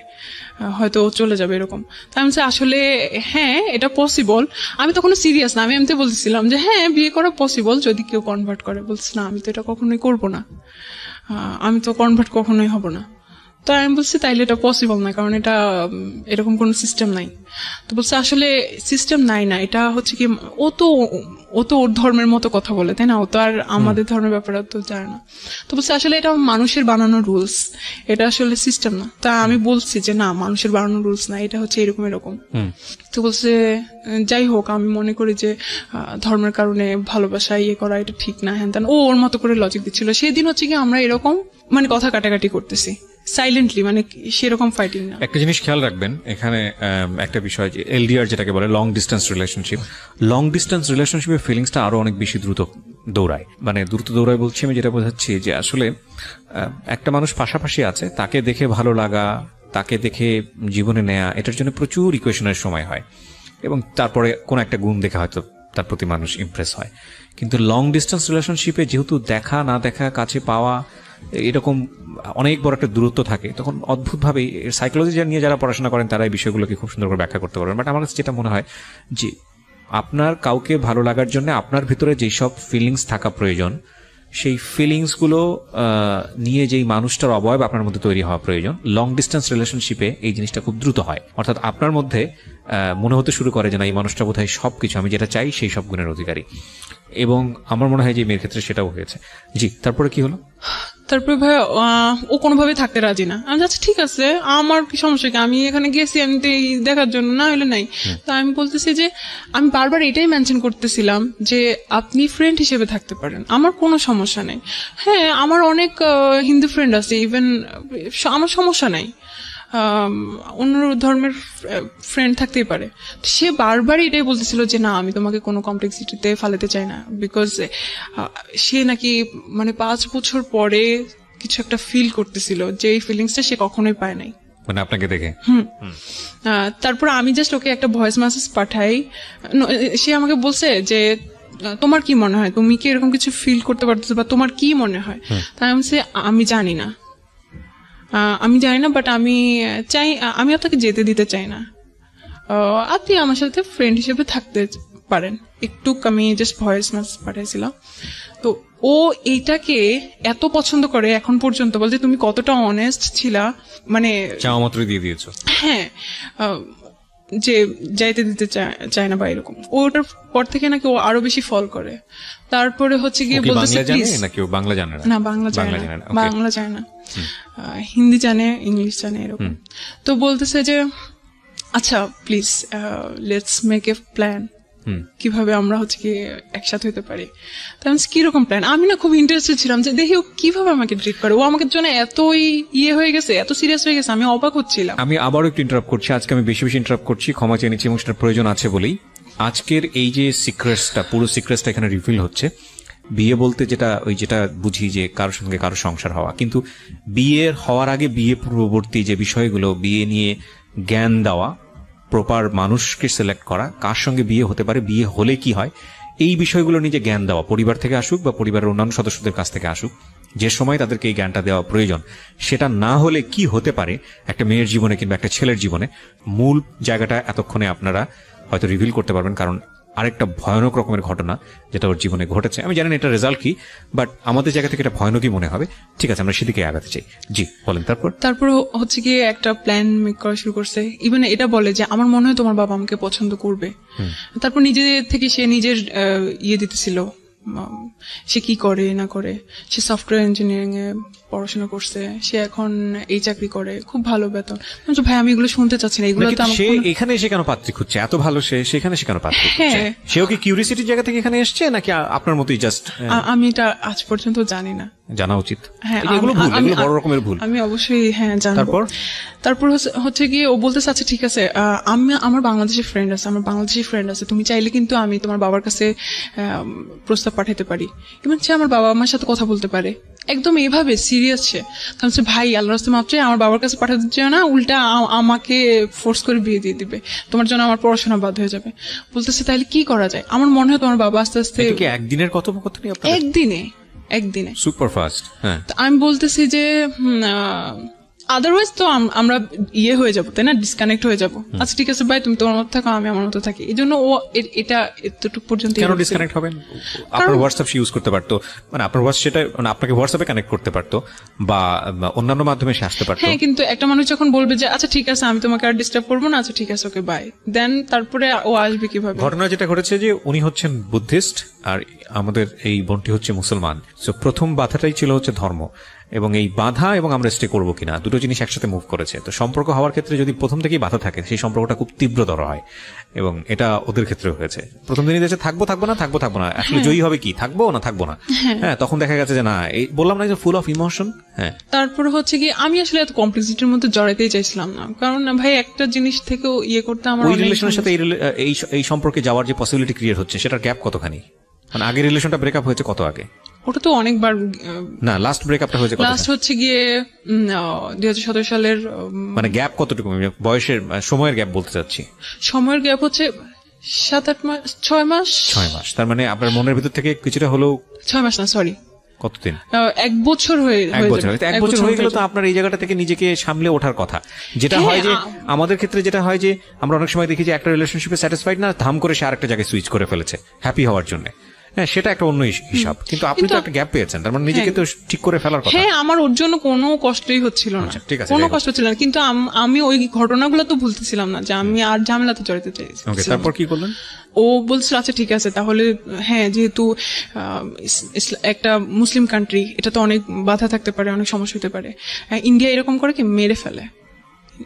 হয়তো ও চলে যাবে এরকম। তাই আমি আসলে হ্যাঁ এটা পসিবল। আমি তখন সিরিয়াস না, আমি এমনিতে বলতেছিলাম যে হ্যাঁ বিয়ে করা পসিবল যদি কেউ কনভার্ট করে। বলছে না আমি তো এটা কখনোই করবো না, আমি তো কনভার্ট কখনোই হব না। তো আমি বলছি তাইলে এটা পসিবল না, কারণ এটা এরকম কোনো সিস্টেম নাই। তো বলছে আসলে সিস্টেম নাই না, এটা হচ্ছে কি ও তো ওর ধর্মের মতো কথা বলে, তাই না? ও তো আর আমাদের ধর্মের ব্যাপারে তো জানে না। তো বলছে আসলে এটা মানুষের বানানো রুলস, এটা আসলে সিস্টেম না। তা আমি বলছি যে না মানুষের বানানো রুলস না, এটা হচ্ছে এরকম। তো বলছে যাই হোক আমি মনে করি যে ধর্মের কারণে ভালোবাসা ইয়ে করা এটা ঠিক না, হ্যান তেন। ওর মতো করে লজিক দিচ্ছিল। সেদিন হচ্ছে কি আমরা এরকম মানে কথা কাটাকাটি করতেছি সাইলেন্টলি, মানে সেরকম ফাইটিং না। একটা জিনিস খেয়াল রাখবেন এখানে, একটা বিষয় যে এলডিআর যেটাকে বলে লং ডিস্টেন্স রিলেশনশিপের ফিলিংসটা আরো অনেক বেশি দ্রুত দৌড়ায়। মানে দ্রুত দৌড়ায় বলছি আমি যেটা বোঝাচ্ছি যে আসলে একটা মানুষ পাশাপাশি আছে, তাকে দেখে ভালো লাগা, তাকে দেখে জীবনে নেয়া, এটার জন্য প্রচুর ইকুয়েশনের সময় হয় এবং তারপরে কোন একটা গুণ দেখে হয়তো তার প্রতি মানুষ ইমপ্রেস হয়। কিন্তু লং ডিস্টেন্স রিলেশনশিপে যেহেতু দেখা না দেখা, কাছে পাওয়া, এরকম অনেক বড় একটা দূরত্ব থাকে, তখন অদ্ভুতভাবে সাইকোলজি নিয়ে যারা পড়াশোনা করেন তারা এই বিষয়গুলোকে খুব সুন্দর করে ব্যাখ্যা করতে পারবেন। বাট আমার কাছে যেটা মনে হয় যে আপনার কাউকে ভালো লাগার জন্য আপনার ভিতরে যেসব ফিলিংস থাকা প্রয়োজন, সেই ফিলিংসগুলো নিয়ে যেই মানুষটার অবয়ব আপনার মধ্যে তৈরি হওয়া প্রয়োজন। লং ডিস্টেন্স রিলেশনশিপে এই জিনিসটা খুব দ্রুত হয়, অর্থাৎ আপনার মধ্যে মনে হতে শুরু করে যে না এই মানুষটা বোধহয় সবকিছু, আমি যেটা চাই সেই সব গুণের অধিকারী। এবং আমার মনে হয় যে মেয়ের ক্ষেত্রে সেটাও হয়েছে। জি, তারপরে কি হলো? তারপরে ভাই ও কোনোভাবে থাকতে রাজি না। আমি আচ্ছা ঠিক আছে, আমার কি সমস্যা কি, আমি এখানে গেছি আমি দেখার জন্য, না হলে নাই। তো আমি বলতেছি যে আমি বারবার এটাই মেনশন করতেছিলাম যে আপনি ফ্রেন্ড হিসেবে থাকতে পারেন, আমার কোনো সমস্যা নেই। হ্যাঁ আমার অনেক হিন্দু ফ্রেন্ড আছে, ইভেন আমার সমস্যা নাই, অন্য ধর্মের ফ্রেন্ড থাকতেই পারে। সে বারবার এটাই বলতেছিল যে না আমি তোমাকে কোনো কমপ্লেক্সিটিতে ফালাতে চাই না, বিকজ সে নাকি মানে 5 বছর পরে কিছু একটা ফিল করতেছিল, যে এই ফিলিংসটা সে কখনোই পায় নাই, মানে আপনাকে দেখে। তারপর আমি জাস্ট ওকে একটা ভয়েস মেসেজ পাঠাই, সে আমাকে বলছে যে তোমার কি মনে হয়, তুমি কি এরকম কিছু ফিল করতে পারতেছো, বা তোমার কি মনে হয়? তাই আমি বলছি আমি জানি না, বাট আমি চাই, আমি আপনাকে যেতে দিতে চাই না, আপনি আমার সাথে ফ্রেন্ড হিসেবে থাকতে পারেন। একটু আমি জাস্ট ভয়েস মেসেজ পাঠাইছিলাম। তো ও এইটাকে এত পছন্দ করে এখন পর্যন্ত, বলছে তুমি কতটা অনেস্ট ছিলা, মানে চাওয়া মাত্রই দিয়ে দিয়েছো। হ্যাঁ যে যাইতে দিতে চায় না বা এরকম। ওটার পর থেকে নাকি ও আরো বেশি ফল করে। তারপরে হচ্ছে গিয়ে বলতেছে নাকি ও বাংলা জানে না, বাংলা জানে না, হিন্দি জানে, ইংলিশ জানে এরকম। তো বলতেছে যে আচ্ছা please let's make a plan, কিভাবে আমরা হচ্ছে কি একসাথে হতে পারি। তাই কিরকম প্ল্যান? আমি না খুব ইন্টারেস্টেড ছিলাম যে দেখি ও কিভাবে আমাকে ট্রিট করে, ও আমাকে জন্য এতই হয়ে গেছে, এত সিরিয়াস হয়ে গেছে, আমি অবাক হচ্ছিলাম। আমি আবারও একটু ইন্টারাপ্ট করছি, আজকে আমি বেশি ইন্টারাপ্ট করছি, ক্ষমা চেয়ে নিচ্ছি এবং সেটার প্রয়োজন আছে বলেই। আজকের এই যে সিক্রেটসটা, পুরো সিক্রেটসটা এখানে রিভিল হচ্ছে। বিয়ে বলতে যেটা বুঝি যে কারোর সঙ্গে কারো সংসার হওয়া, কিন্তু বিয়ের হওয়ার আগে বিয়ে পূর্ববর্তী যে বিষয়গুলো, বিয়ে নিয়ে জ্ঞান দেওয়া, প্রপার মানুষকে সিলেক্ট করা, কার সঙ্গে বিয়ে হতে পারে, বিয়ে হলে কি হয়, এই বিষয়গুলো নিজে জ্ঞান দেওয়া, পরিবার থেকে আসুক বা পরিবারের অন্যান্য সদস্যদের কাছ থেকে আসুক, যে সময় তাদেরকে এই জ্ঞানটা দেওয়া প্রয়োজন, সেটা না হলে কি হতে পারে একটা মেয়ের জীবনে কিংবা একটা ছেলের জীবনে, মূল জায়গাটা এতক্ষণে আপনারা হয়তো রিভিল করতে পারবেন। কারণ আরেকটা ভয়ানক রকমের ঘটনা যেটা ওর জীবনে ঘটেছে, আমি জানি না এটা রেজাল্ট কি, বাট আমাদের জায়গা থেকে এটা ভয়ানকই মনে হবে। ঠিক আছে, আমরা সেদিকে আগাতে চাই। জি বলেন। তারপর হচ্ছে গিয়ে একটা প্ল্যান মেক করা শুরু করছে। ইভেন এটা বলে যে আমার মনে হয় তোমার বাবা আমাকে পছন্দ করবে। তারপর নিজে থেকে সে নিজের ইয়ে দিতেছিল, সে কি করে না করে। সে সফটওয়্যার ইঞ্জিনিয়ারিং এ পড়াশোনা করছে, সে এখন এই চাকরি করে, খুব ভালো বেতন। ভাই আমি এগুলো শুনতে চাচ্ছি না, এগুলো তো সে এখানে এসে কেন পাত্রী খুঁজছে? এত ভালো সেখানে সে কেন পাত্রী খুঁজছে? সেও কি কিউরিওসিটির জায়গা থেকে এখানে এসছে নাকি আপনার মতোই জাস্ট? আমি এটা আজ পর্যন্ত জানি না, জানা উচিত। হ্যাঁ, এগুলো ভুল, এগুলো বড় রকমের ভুল। আমি অবশ্যই জানবো। তারপর হচ্ছে গিয়ে ও বলতেছে আচ্ছা ঠিক আছে, আমার বাংলাদেশি ফ্রেন্ড আছে, তুমি চাইলে কিন্তু আমি তোমার বাবার কাছে প্রস্তাব পাঠাতে পারি, এবং সে আমার বাবা আমার সাথে কথা বলতে পারে। একদম এইভাবে সিরিয়াস সে। ভাই আল্লাহর রাস্তায় মাপ চাই, আমার বাবার কাছে পাঠাতে চাও না, উল্টা আমাকে ফোর্স করে বিয়ে দিয়ে দিবে, তোমার জন্য আমার পড়াশোনা বাদ হয়ে যাবে। বলতেছে তাহলে কি করা যায়? আমার মনে হয় তোমার বাবা আস্তে আস্তে। একদিনের কথোপকথনই? একদিনে সুপার ফাস্ট। হ্যাঁ, আমি বলতেছি যে আদারওয়াইজ তো আমরা ইয়ে হয়ে যাবো, তাই না, ডিসকানেক্ট হয়ে যাবো। আচ্ছা ঠিক আছে ভাই, তুমি তোমার মতো থাকো, আমি আমার মতো থাকি। এই জন্য ও এটা এতটুকু পর্যন্ত। কেন ডিসকানেক্ট হবেন? আপনার হোয়াটসঅ্যাপ ইউজ করতে পারতো, মানে আপনার সেটা মানে আপনাকে হোয়াটসঅ্যাপে কানেক্ট করতে পারতো বা অন্যান্য মাধ্যমে সে আসতে পারতো। হ্যাঁ, কিন্তু একটা মানুষ যখন বলবে যে আচ্ছা ঠিক আছে আমি তোমাকে আর ডিস্টার্ব করবো না, আচ্ছা ঠিক আছে ওকে বাই, দেন তারপরে ও আসবে কিভাবে? ঘটনা যেটা ঘটেছে যে উনি হচ্ছেন বুদ্ধিস্ট আর আমাদের এই বোনটি হচ্ছে মুসলমান। সো প্রথম বাধাটাই ছিল হচ্ছে ধর্ম, এবং এই বাধা এবং আমরা স্টে করবো কিনা, দুটো জিনিস একসাথে মুভ করেছে। তো সম্পর্ক হওয়ার ক্ষেত্রে যদি প্রথম থেকেই বাধা থাকে, সেই সম্পর্কটা খুব তীব্রতর হয়, এবং এটা ওদের ক্ষেত্রে হয়েছে। প্রথম দিনই দেখছে থাকবো না, আসলে জয়ী হবে কি, থাকবো না। হ্যাঁ, তখন দেখা গেছে যে না, এই বললাম না যে ফুল অফ ইমোশন। হ্যাঁ, তারপর হচ্ছে কি আমি আসলে এত কমপ্লেক্সিটির মধ্যে জড়াইতেই চাইছিলাম না, কারণ ভাই একটা জিনিস থেকেও ইয়ে করতে আমার ওই রিলেশনের সাথে এই সম্পর্কে যাওয়ার যে পসিবিলিটি ক্রিয়েট হচ্ছে, সেটার গ্যাপ কতখানি? মানে আগের রিলেশনটা ব্রেকআপ হয়েছে কত আগে? ওটা তো অনেকবার না, লাস্ট ব্রেকআপটা হয়েছে কত? লাস্ট হচ্ছে গিয়ে 2017 সালের। মানে গ্যাপ কতটুকু? বয়সের সময়ের গ্যাপ বলতে চাচ্ছি। সময়ের গ্যাপ হচ্ছে 7-8 মাস, 6 মাস। তার মানে আপনার মনের ভিতর থেকে কিছুটা হলেও 6 মাস না, সরি কতদিন? 1 বছর হয়ে গেল। তো আপনার এই জায়গাটা থেকে নিজেকে সামলে ওঠার কথা। যেটা হয় যে আমাদের ক্ষেত্রে যেটা হয় যে আমরা অনেক সময় দেখি যে একটা রিলেশনশিপে স্যাটিসফাইড না, ধাম করে সে আরেকটা জায়গায় সুইচ করে ফেলেছে হ্যাপি হওয়ার জন্য। হ্যাঁ, সেটা একটা অন্য হিসাব, কিন্তু আপনি তো একটা গ্যাপ পেয়েছেন, তার মানে নিজেকে তো ঠিক করে ফেলার কথা। হ্যাঁ, আমার ওর জন্য কোনো কষ্টই হচ্ছিল না, কোনো কষ্ট ছিল না, কিন্তু আমি ওই ঘটনাগুলো তো ভুলতেছিলাম না যে আমি আর ঝামেলাতে জড়িতে চাইছি। তারপর কি করলেন? ও বলছিল আচ্ছা ঠিক আছে তাহলে, হ্যাঁ যেহেতু একটা মুসলিম কান্ট্রি, এটা তো অনেক বাধা থাকতে পারে, অনেক সমস্যা হতে পারে। ইন্ডিয়া এরকম করে কি মেরে ফেলে,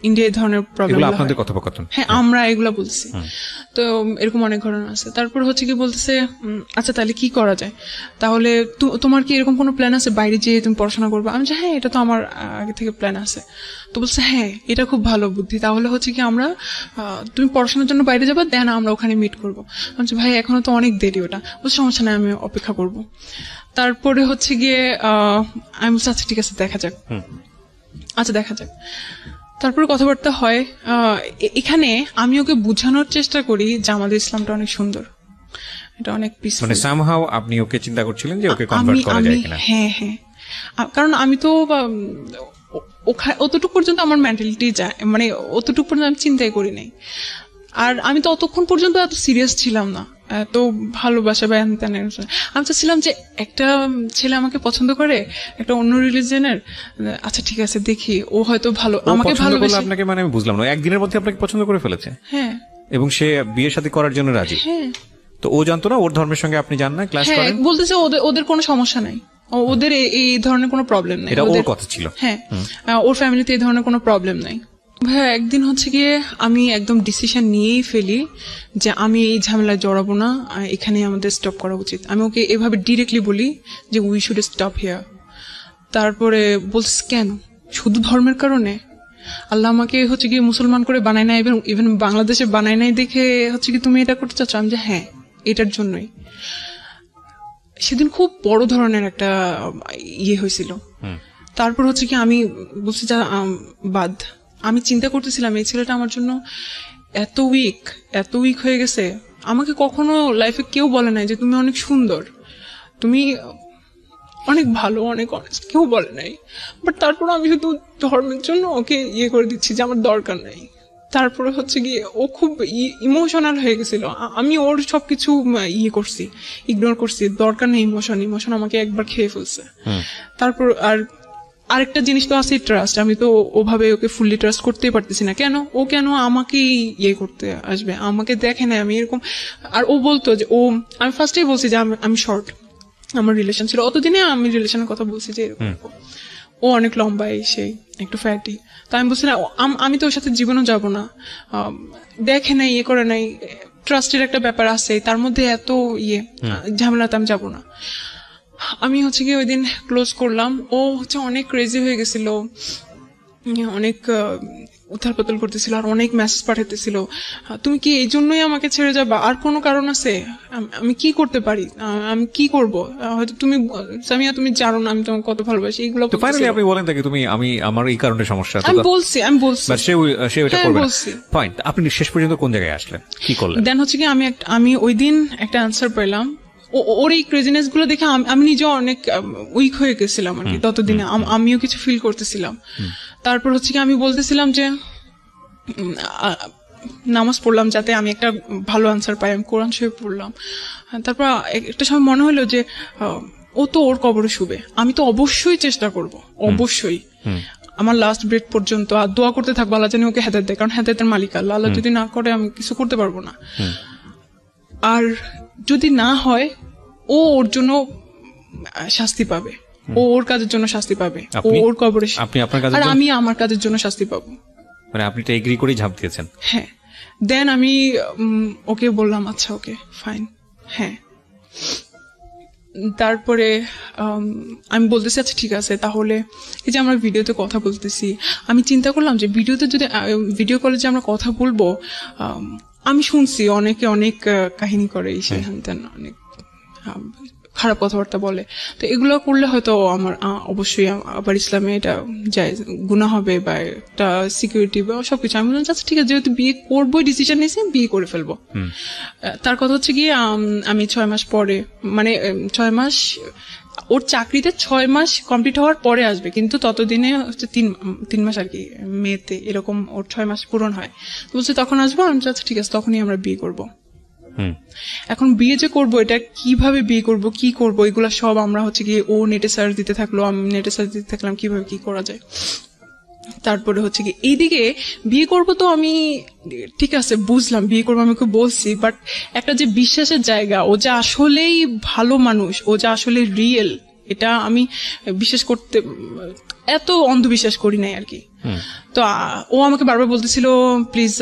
ইন্ডিয়া এই ধরনের প্রবলেম। আপনাদের কথোপকথন? হ্যাঁ, আমরা এগুলা বলছি। তো এরকম অনেক ঘটনা আছে। তারপর হচ্ছে কি বলতেছে আচ্ছা তাহলে কি করা যায়, তাহলে তোমার কি এরকম কোনো প্ল্যান আছে বাইরে যেয়ে তুমি পড়াশোনা করবে? আমি হ্যাঁ, এটা তো আমার আগে থেকে প্ল্যান আছে। তো বলছে হ্যাঁ, এটা খুব ভালো বুদ্ধি, তাহলে হচ্ছে কি আমরা তুমি পড়াশোনার জন্য বাইরে যাবে, দেন আমরা ওখানে মিট করবো। আমি ভাই এখনো তো অনেক দেরি, ওটা বলছে সমস্যা নাই, আমি অপেক্ষা করবো। তারপরে হচ্ছে গিয়ে আমি বলছি আচ্ছা ঠিক আছে দেখা যাক। তারপরে কথাবার্তা হয়। এখানে আমি ওকে বোঝানোর চেষ্টা করি যে আমাদের ইসলামটা অনেক সুন্দর, এটা অনেক পিসফুল। মানে সামহাউ আপনি ওকে চিন্তা করছিলেন যে ওকে কনভার্ট করা যায় কিনা? হ্যাঁ, কারণ আমি তো অতটুকু পর্যন্ত আমার মেন্টালিটি যায়, মানে অতটুকু পর্যন্ত আমি চিন্তাই করি নাই। আর আমি তো অতক্ষণ পর্যন্ত এত সিরিয়াস ছিলাম না, এত ভালোবাসা বা আমি চাচ্ছিলাম যে একটা ছেলে আমাকে পছন্দ করে, একটা অন্য রিলিজিয়নের, আচ্ছা ঠিক আছে দেখি ও হয়তো ভালো আমাকে ভালোবাসে। আপনাকে মানে আমি বুঝলাম না, একদিনের মধ্যে আপনাকে পছন্দ করে ফেলেছে? হ্যাঁ, এবং সে বিয়ে শাদী করার জন্য রাজি? হ্যাঁ। তো ও জানতো না ওর ধর্মের সঙ্গে আপনি যান না, ক্লাস করেন? বলতেছে ওদের কোনো সমস্যা নাই, ওদের এই ধরনের কোনো প্রবলেম নাই। এটা ওর কথা ছিল? হ্যাঁ, ওর ফ্যামিলিতে এই ধরনের কোনো প্রবলেম নাই। ভাইয়া একদিন হচ্ছে গিয়ে আমি একদম ডিসিশন নিয়েই ফেলি যে আমি এই ঝামেলায় জড়াবো না, এখানে আমাদের স্টপ করা উচিত। আমি ওকে এভাবে ডিরেক্টলি বলি যে উই শুড স্টপ হিয়ার। তারপরে বলছিস কেন, শুধু ধর্মের কারণে? আল্লাহ আমাকে হচ্ছে গিয়ে মুসলমান করে বানায় নাই, এবং ইভেন বাংলাদেশে বানায় নাই দেখে হচ্ছে কি তুমি এটা করতে চাচ্ছ? আমি যে হ্যাঁ, এটার জন্যই। সেদিন খুব বড় ধরনের একটা ইয়ে হয়েছিল। তারপর হচ্ছে কি আমি বলছি যা বাদ। আমি চিন্তা করতেছিলাম এই ছেলেটা আমার জন্য এত উইক হয়ে গেছে, আমাকে কখনো লাইফে কেউ বলে নাই যে তুমি অনেক সুন্দর, তুমি অনেক ভালো, অনেক অনেস্ট, কেউ বলে নাই। বাট তারপর আমি শুধু ধর্মের জন্য ওকে ইয়ে করে দিচ্ছি যে আমার দরকার নাই। তারপরে হচ্ছে গিয়ে ও খুব ইমোশনাল হয়ে গেছিল, আমি ওর সবকিছু ইয়ে করছি, ইগনোর করছি, দরকার নেই ইমোশন আমাকে একবার খেয়ে ফেলছে। তারপর আরেকটা জিনিস তো আছে ট্রাস্ট, আমি তো ওভাবে ওকে ফুললি ট্রাস্ট করতেই পারতেছি না। ও কেন আমাকেই ইয়ে করতে আসবে, আমাকে দেখে না আমি এরকম। আর ও বলতো যে আমি ফার্স্টেই বলছি যে আমি শর্ট, আমার রিলেশন ছিল অতদিনে, আমি রিলেশনের কথা বলছি যে এরকম। ও অনেক লম্বা, সেই একটু ফ্যাটি। তো আমি বলছি না, আমি তো ওর সাথে জীবনও যাব না, দেখে নাই, ইয়ে করে নাই, ট্রাস্টের একটা ব্যাপার আছে, তার মধ্যে এত ঝামেলাতে আমি যাবো না। আমি হচ্ছে কি ওই দিন ক্লোজ করলাম। ও হচ্ছে অনেক ক্রেজি হয়ে গেছিল, অনেক উথাল পাতাল করতেছিল, আর অনেক মেসেজ পাঠাতেছিল, তুমি কি এই জন্যই আমাকে ছেড়ে যাবা, আর কোনো কারণ আছে, আমি কি করতে পারি, আমি কি করব, হয়তো তুমি সামিয়া তুমি জানো না আমি তোমাকে কত ভালোবাসি, এগুলো। তো ফাইনালি আপনি বলেন তাকে তুমি আমার এই কারণে সমস্যা, আমি বলছি বাট সে ওটা করবে না। ফাইন, আপনি শেষ পর্যন্ত কোন জায়গায় আসলেন, কি করলেন? দেন হচ্ছে কি আমি ওই দিন একটা অ্যান্সার পেলাম। ওর এই ক্রেজিনেস গুলো দেখে আমি নিজেও অনেক উইক হয়ে গেছিলাম আর কি ততদিনে, আমিও কিছু ফিল করতেছিলাম। তারপর হচ্ছে কি আমি বলতেছিলাম যে নামাজ পড়লাম যাতে আমি একটা ভালো আনসার পাই, আমি কোরআন শরীফ পড়লাম। তারপর একটা সময় মনে হলো যে ও তো ওর কবরে শুবে, আমি তো অবশ্যই চেষ্টা করব, অবশ্যই আমার লাস্ট ব্রেথ পর্যন্ত আর দোয়া করতে থাকবো আল্লাহ জানি ওকে হেদায়েত দেয়, কারণ হেদায়েতের মালিক আল্লাহ, আল্লাহ যদি না করে আমি কিছু করতে পারবো না। আর যদি না হয় ও ওর জন্য শাস্তি পাবে, ও ওর কাজের জন্য শাস্তি পাবে, ও ওর কবরে, আর আমি আমার কাজের জন্য শাস্তি পাবো। মানে আপনি তো এগ্রি করেই ঝাঁপ দিয়েছেন? হ্যাঁ। দেন আমি ওকে বললাম আচ্ছা ওকে ফাইন। হ্যাঁ, তারপরে আমি বলতেছি আচ্ছা ঠিক আছে, তাহলে এই যে আমরা ভিডিওতে কথা বলতেছি, আমি চিন্তা করলাম যে ভিডিও কলে যে আমরা কথা বলবো, আমি শুনছি অনেকে অনেক কাহিনী করে, অনেক খারাপ কথাবার্তা বলে, তো এগুলো করলে হয়তো আমার অবশ্যই আবার ইসলামে এটা যায় গুনাহ হবে বা একটা সিকিউরিটি বা সবকিছু। আমি বললাম আচ্ছা ঠিক আছে, যেহেতু বিয়ে করবো ডিসিশন নিয়েছি, বিয়ে করে ফেলবো। তার কথা হচ্ছে গিয়ে আমি 6 মাস পরে, মানে 6 মাস, ওর চাকরিতে 6 মাস কমপ্লিট হওয়ার পরে আসবে, কিন্তু ততদিনে হচ্ছে 3 মাস আর কি, মেতে এরকম ওর 6 মাস পূরণ হয়। তো বলছে তখন আসবো। আমি আচ্ছা ঠিক আছে, তখনই আমরা বিয়ে করবো। এখন বিয়ে যে করবো, এটা কিভাবে বিয়ে করব, কি করব, এগুলা সব আমরা হচ্ছে গিয়ে ও নেটে সার্চ দিতে থাকলো, আমি নেটে সার্চ দিতে থাকলাম কিভাবে কি করা যায়। তারপরে হচ্ছে কি এইদিকে বিয়ে করব, তো আমি ঠিক আছে বুঝলাম বিয়ে করবো, আমি ওকে বলছি, বাট একটা যে বিশ্বাসের জায়গা, ও যে আসলেই ভালো মানুষ, ও যে আসলে রিয়েল, এটা আমি বিশ্বাস করতে, এত অন্ধবিশ্বাস করি নাই আর কি। তো ও আমাকে বারবার বলতেছিল প্লিজ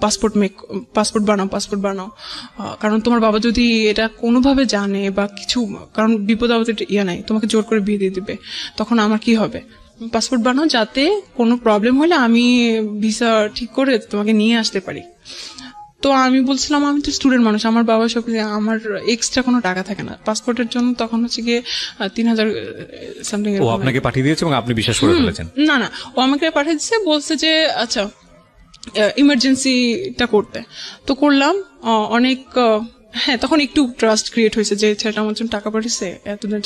পাসপোর্ট বানাও, কারণ তোমার বাবা যদি এটা কোনোভাবে জানে বা কিছু, কারণ বিপদ আপদে নাই, তোমাকে জোর করে বিয়ে দিয়ে দিবে, তখন আমার কি হবে, পাসপোর্ট বানাও যাতে কোনো প্রবলেম হলে আমি ভিসা ঠিক করে তোমাকে নিয়ে আসতে পারি। তো আমি বলছিলাম আমি তো স্টুডেন্ট মানুষ, আমার বাবা সব, আমার এক্সট্রা কোনো টাকা থাকে না পাসপোর্টের জন্য, তখন হচ্ছে গিয়ে 3000 সামথিং। ও আপনাকে পাঠিয়ে দিয়েছে এবং আপনি বিশ্বাস করে ফেলেছেন? না, ও আমাকে পাঠিয়ে দিচ্ছে, বলছে যে আচ্ছা ইমার্জেন্সিটা করতে, তো করলাম অনেক। হ্যাঁ, তখন একটু ট্রাস্ট ক্রিয়েট হয়েছে যে ছেলেটা আমার জন্য টাকা পাঠিয়েছে, এতদিন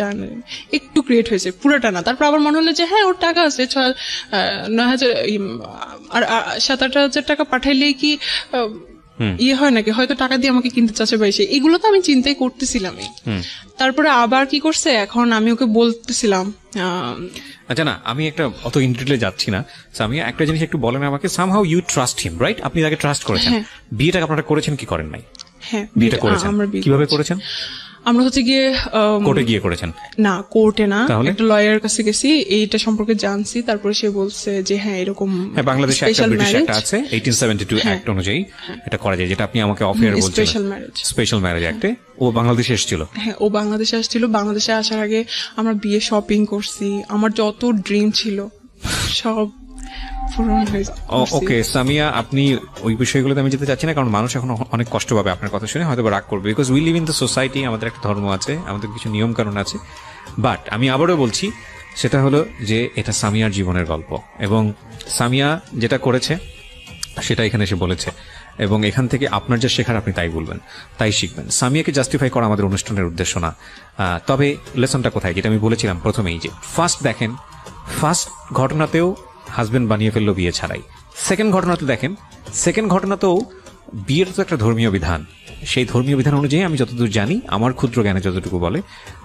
একটু ক্রিয়েট হয়েছে, পুরোটা না। তারপর আবার মনে হলো যে হ্যাঁ ওর টাকা আছে, 9,000 আর 7-8,000 টাকা পাঠাইলেই কি ইয়ে হয় নাকি, হয়তো টাকা দিয়ে আমাকে কিনতে চাচ্ছে বাইসে, এগুলো তো আমি চিন্তাই করতেছিলামই। তারপরে আবার কি করছে, এখন আমি ওকে বলতেছিলাম আচ্ছা না, আমি একটা অত ইনডিটেলে যাচ্ছি না, আমি একটা জিনিস একটু বলেন আমাকে। Somehow you trust him, right? আপনি তাকে ট্রাস্ট করেছেন, বিয়েটা আপনারা করেছেন কি করেন নাই? হ্যাঁ, বিয়েটা করেছেন। কিভাবে করেছেন? আমরা হচ্ছে গিয়ে কোর্টে গিয়ে করেছেন? না, কোর্টে না, একটা লয়ারের কাছে গেছি, এইটা সম্পর্কে জানছি। তারপরে সে বলছে যে হ্যাঁ এরকম বাংলাদেশে একটা ব্রিটিশ অ্যাক্ট আছে 1872 অ্যাক্ট অনুযায়ী এটা করা যায়, যেটা আপনি আমাকে অফিয়ার বলছিলেন, স্পেশাল ম্যারেজ অ্যাক্টে। ও বাংলাদেশে এসেছিল? হ্যাঁ, ও বাংলাদেশে আসছিল। বাংলাদেশে আসার আগে আমরা বিয়ে শপিং করছি, আমার যত ড্রিম ছিল সব পূরণ হয়েছে। ওকে সামিয়া, আপনি ওই বিষয়গুলোতে আমি যেতে চাচ্ছি না, কারণ মানুষ এখন অনেক কষ্ট পাবে আপনার কথা শুনে, হয়তো রাগ করবে, because we live in the society, আমাদের একটা ধর্ম আছে, আমাদের কিছু নিয়ম কানুন আছে। বাট আমি আবারও বলছি, সেটা হলো যে এটা সামিয়ার জীবনের গল্প, এবং সামিয়া যেটা করেছে সেটা এখানে এসে বলেছে। এবং এখান থেকে আপনার যা শেখার আপনি তাই বলবেন, তাই শিখবেন। সামিয়াকে জাস্টিফাই করা আমাদের অনুষ্ঠানের উদ্দেশ্য না। তবে লেসনটা কোথায়, যেটা আমি বলেছিলাম প্রথমেই, যে ফার্স্ট ঘটনাতেও হাজবেন্ড বানিয়ে ফেললো বিয়ে ছাড়াই। সেকেন্ড ঘটনাতে দেখেন, সেকেন্ড ঘটনাতেও বিয়ের তো একটা ধর্মীয় বিধান, সেই ধর্মীয় বিধান অনুযায়ী আমি যতদূর জানি, আমার ক্ষুদ্র জ্ঞানে যতটুকু বলে,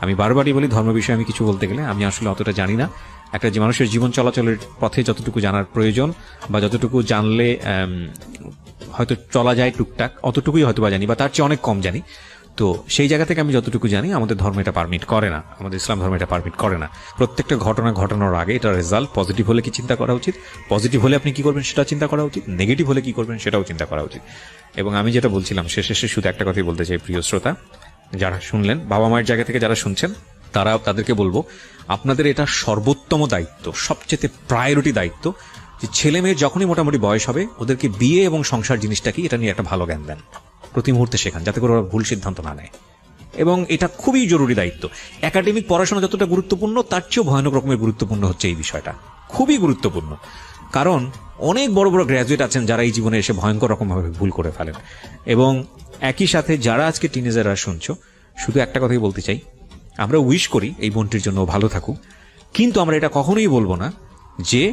আমি বারবারই বলি ধর্ম বিষয়ে আমি কিছু বলতে গেলে আমি আসলে অতটা জানি না। একটা যে মানুষের জীবন চলাচলের পথে যতটুকু জানার প্রয়োজন বা যতটুকু জানলে হয়তো চলা যায় টুকটাক, অতটুকুই হয়তো বা জানি, বা তার চেয়ে অনেক কম জানি। তো সেই জায়গা থেকে আমি যতটুকু জানি, আমাদের ধর্ম এটা পারমিট করে না, আমাদের ইসলাম ধর্ম এটা পারমিট করে না। প্রত্যেকটা ঘটনা ঘটানোর আগে এটা রেজাল্ট পজিটিভ হলে কি চিন্তা করা উচিত, পজিটিভ হলে আপনি কি করবেন সেটা চিন্তা করা উচিত, নেগেটিভ হলে কি করবেন সেটাও চিন্তা করা উচিত। এবং আমি যেটা বলছিলাম শেষে শুধু একটা কথাই বলতে চাই, প্রিয় শ্রোতা যারা শুনলেন, বাবা মায়ের জায়গা থেকে যারা শুনছেন, তাদেরকে বলবো আপনাদের এটা সর্বোত্তম দায়িত্ব, সবচেয়ে প্রায়োরিটি দায়িত্ব, যে ছেলে মেয়ের যখনই মোটামুটি বয়স হবে ওদেরকে বিয়ে এবং সংসার জিনিসটা কি এটা নিয়ে একটা ভালো জ্ঞান দেন, প্রতি মুহূর্তে শেখান, যাতে করে ওরা ভুল সিদ্ধান্ত না নেয়। এবং এটা খুবই জরুরি দায়িত্ব। একাডেমিক পড়াশোনা যতটা গুরুত্বপূর্ণ, তার চেয়েও ভয়ানক রকমের গুরুত্বপূর্ণ হচ্ছে এই বিষয়টা, খুবই গুরুত্বপূর্ণ। কারণ অনেক বড় বড় গ্র্যাজুয়েট আছেন যারা এই জীবনে এসে ভয়ঙ্কর রকমভাবে ভুল করে ফেলেন। এবং একই সাথে যারা আজকে টিনেজাররা শুনছো, শুধু একটা কথাই বলতে চাই, আমরা উইশ করি এই বোনটির জন্য ভালো থাকুক, কিন্তু আমরা এটা কখনোই বলবো না যে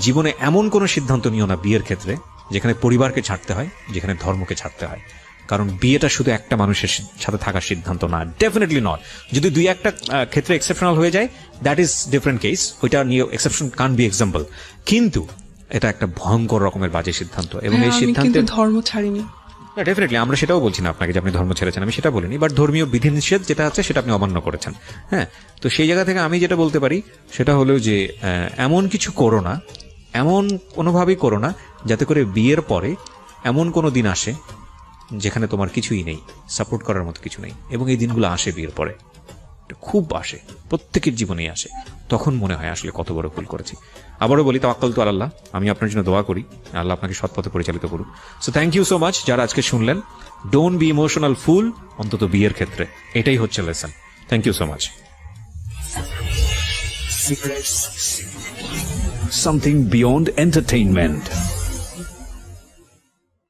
জীবনে এমন কোনো সিদ্ধান্ত নিও না বিয়ের ক্ষেত্রে যেখানে পরিবারকে ছাড়তে হয়, যেখানে ধর্মকে ছাড়তে হয়। কারণ বিয়েটা শুধু একটা মানুষের সাথে থাকার সিদ্ধান্ত না, ডেফিনেটলি নট। যদি দুই একটা ক্ষেত্রে এক্সেপশনাল হয়ে যায়, দ্যাট ইজ ডিফারেন্ট কেস, ওইটা নিয়ে এক্সেপশন কান বি এক্সাম্পল, কিন্তু এটা একটা ভয়ঙ্কর রকমের বাজে সিদ্ধান্ত। এবং এই সিদ্ধান্তে ধর্ম ছাড়িনি, ডেফিনেটলি আমরা সেটাও বলছি না আপনাকে যে আপনি ধর্ম ছেড়েছেন, আমি সেটা বলিনি, বাট ধর্মীয় বিধিনিষেধ যেটা আছে সেটা আপনি অমান্য করেছেন। হ্যাঁ, তো সেই জায়গা থেকে আমি যেটা বলতে পারি সেটা হলো যে এমন কিছু করো না, এমন কোনোভাবেই করো না যাতে করে বিয়ের পরে এমন কোনো দিন আসে যেখানে তোমার কিছুই নেই, সাপোর্ট করার মতো কিছু নেই। এবং এই দিনগুলো আসে বিয়ের পরে, খুব আসে, প্রত্যেকের জীবনেই আসে। তখন মনে হয় আসলে কত বড় ভুল করেছি। আবারও বলি, তাওয়াক্কালতু আলাল্লাহ, আমি আপনার জন্য দোয়া করি, আল্লাহ আপনাকে সৎ পথে পরিচালিত করুন। So thank you so much যারা আজকে শুনলেন। ডোন্ট বি ইমোশনাল ফুল, অন্তত বিয়ের ক্ষেত্রে এটাই হচ্ছে lesson. Thank you so much. Something beyond entertainment.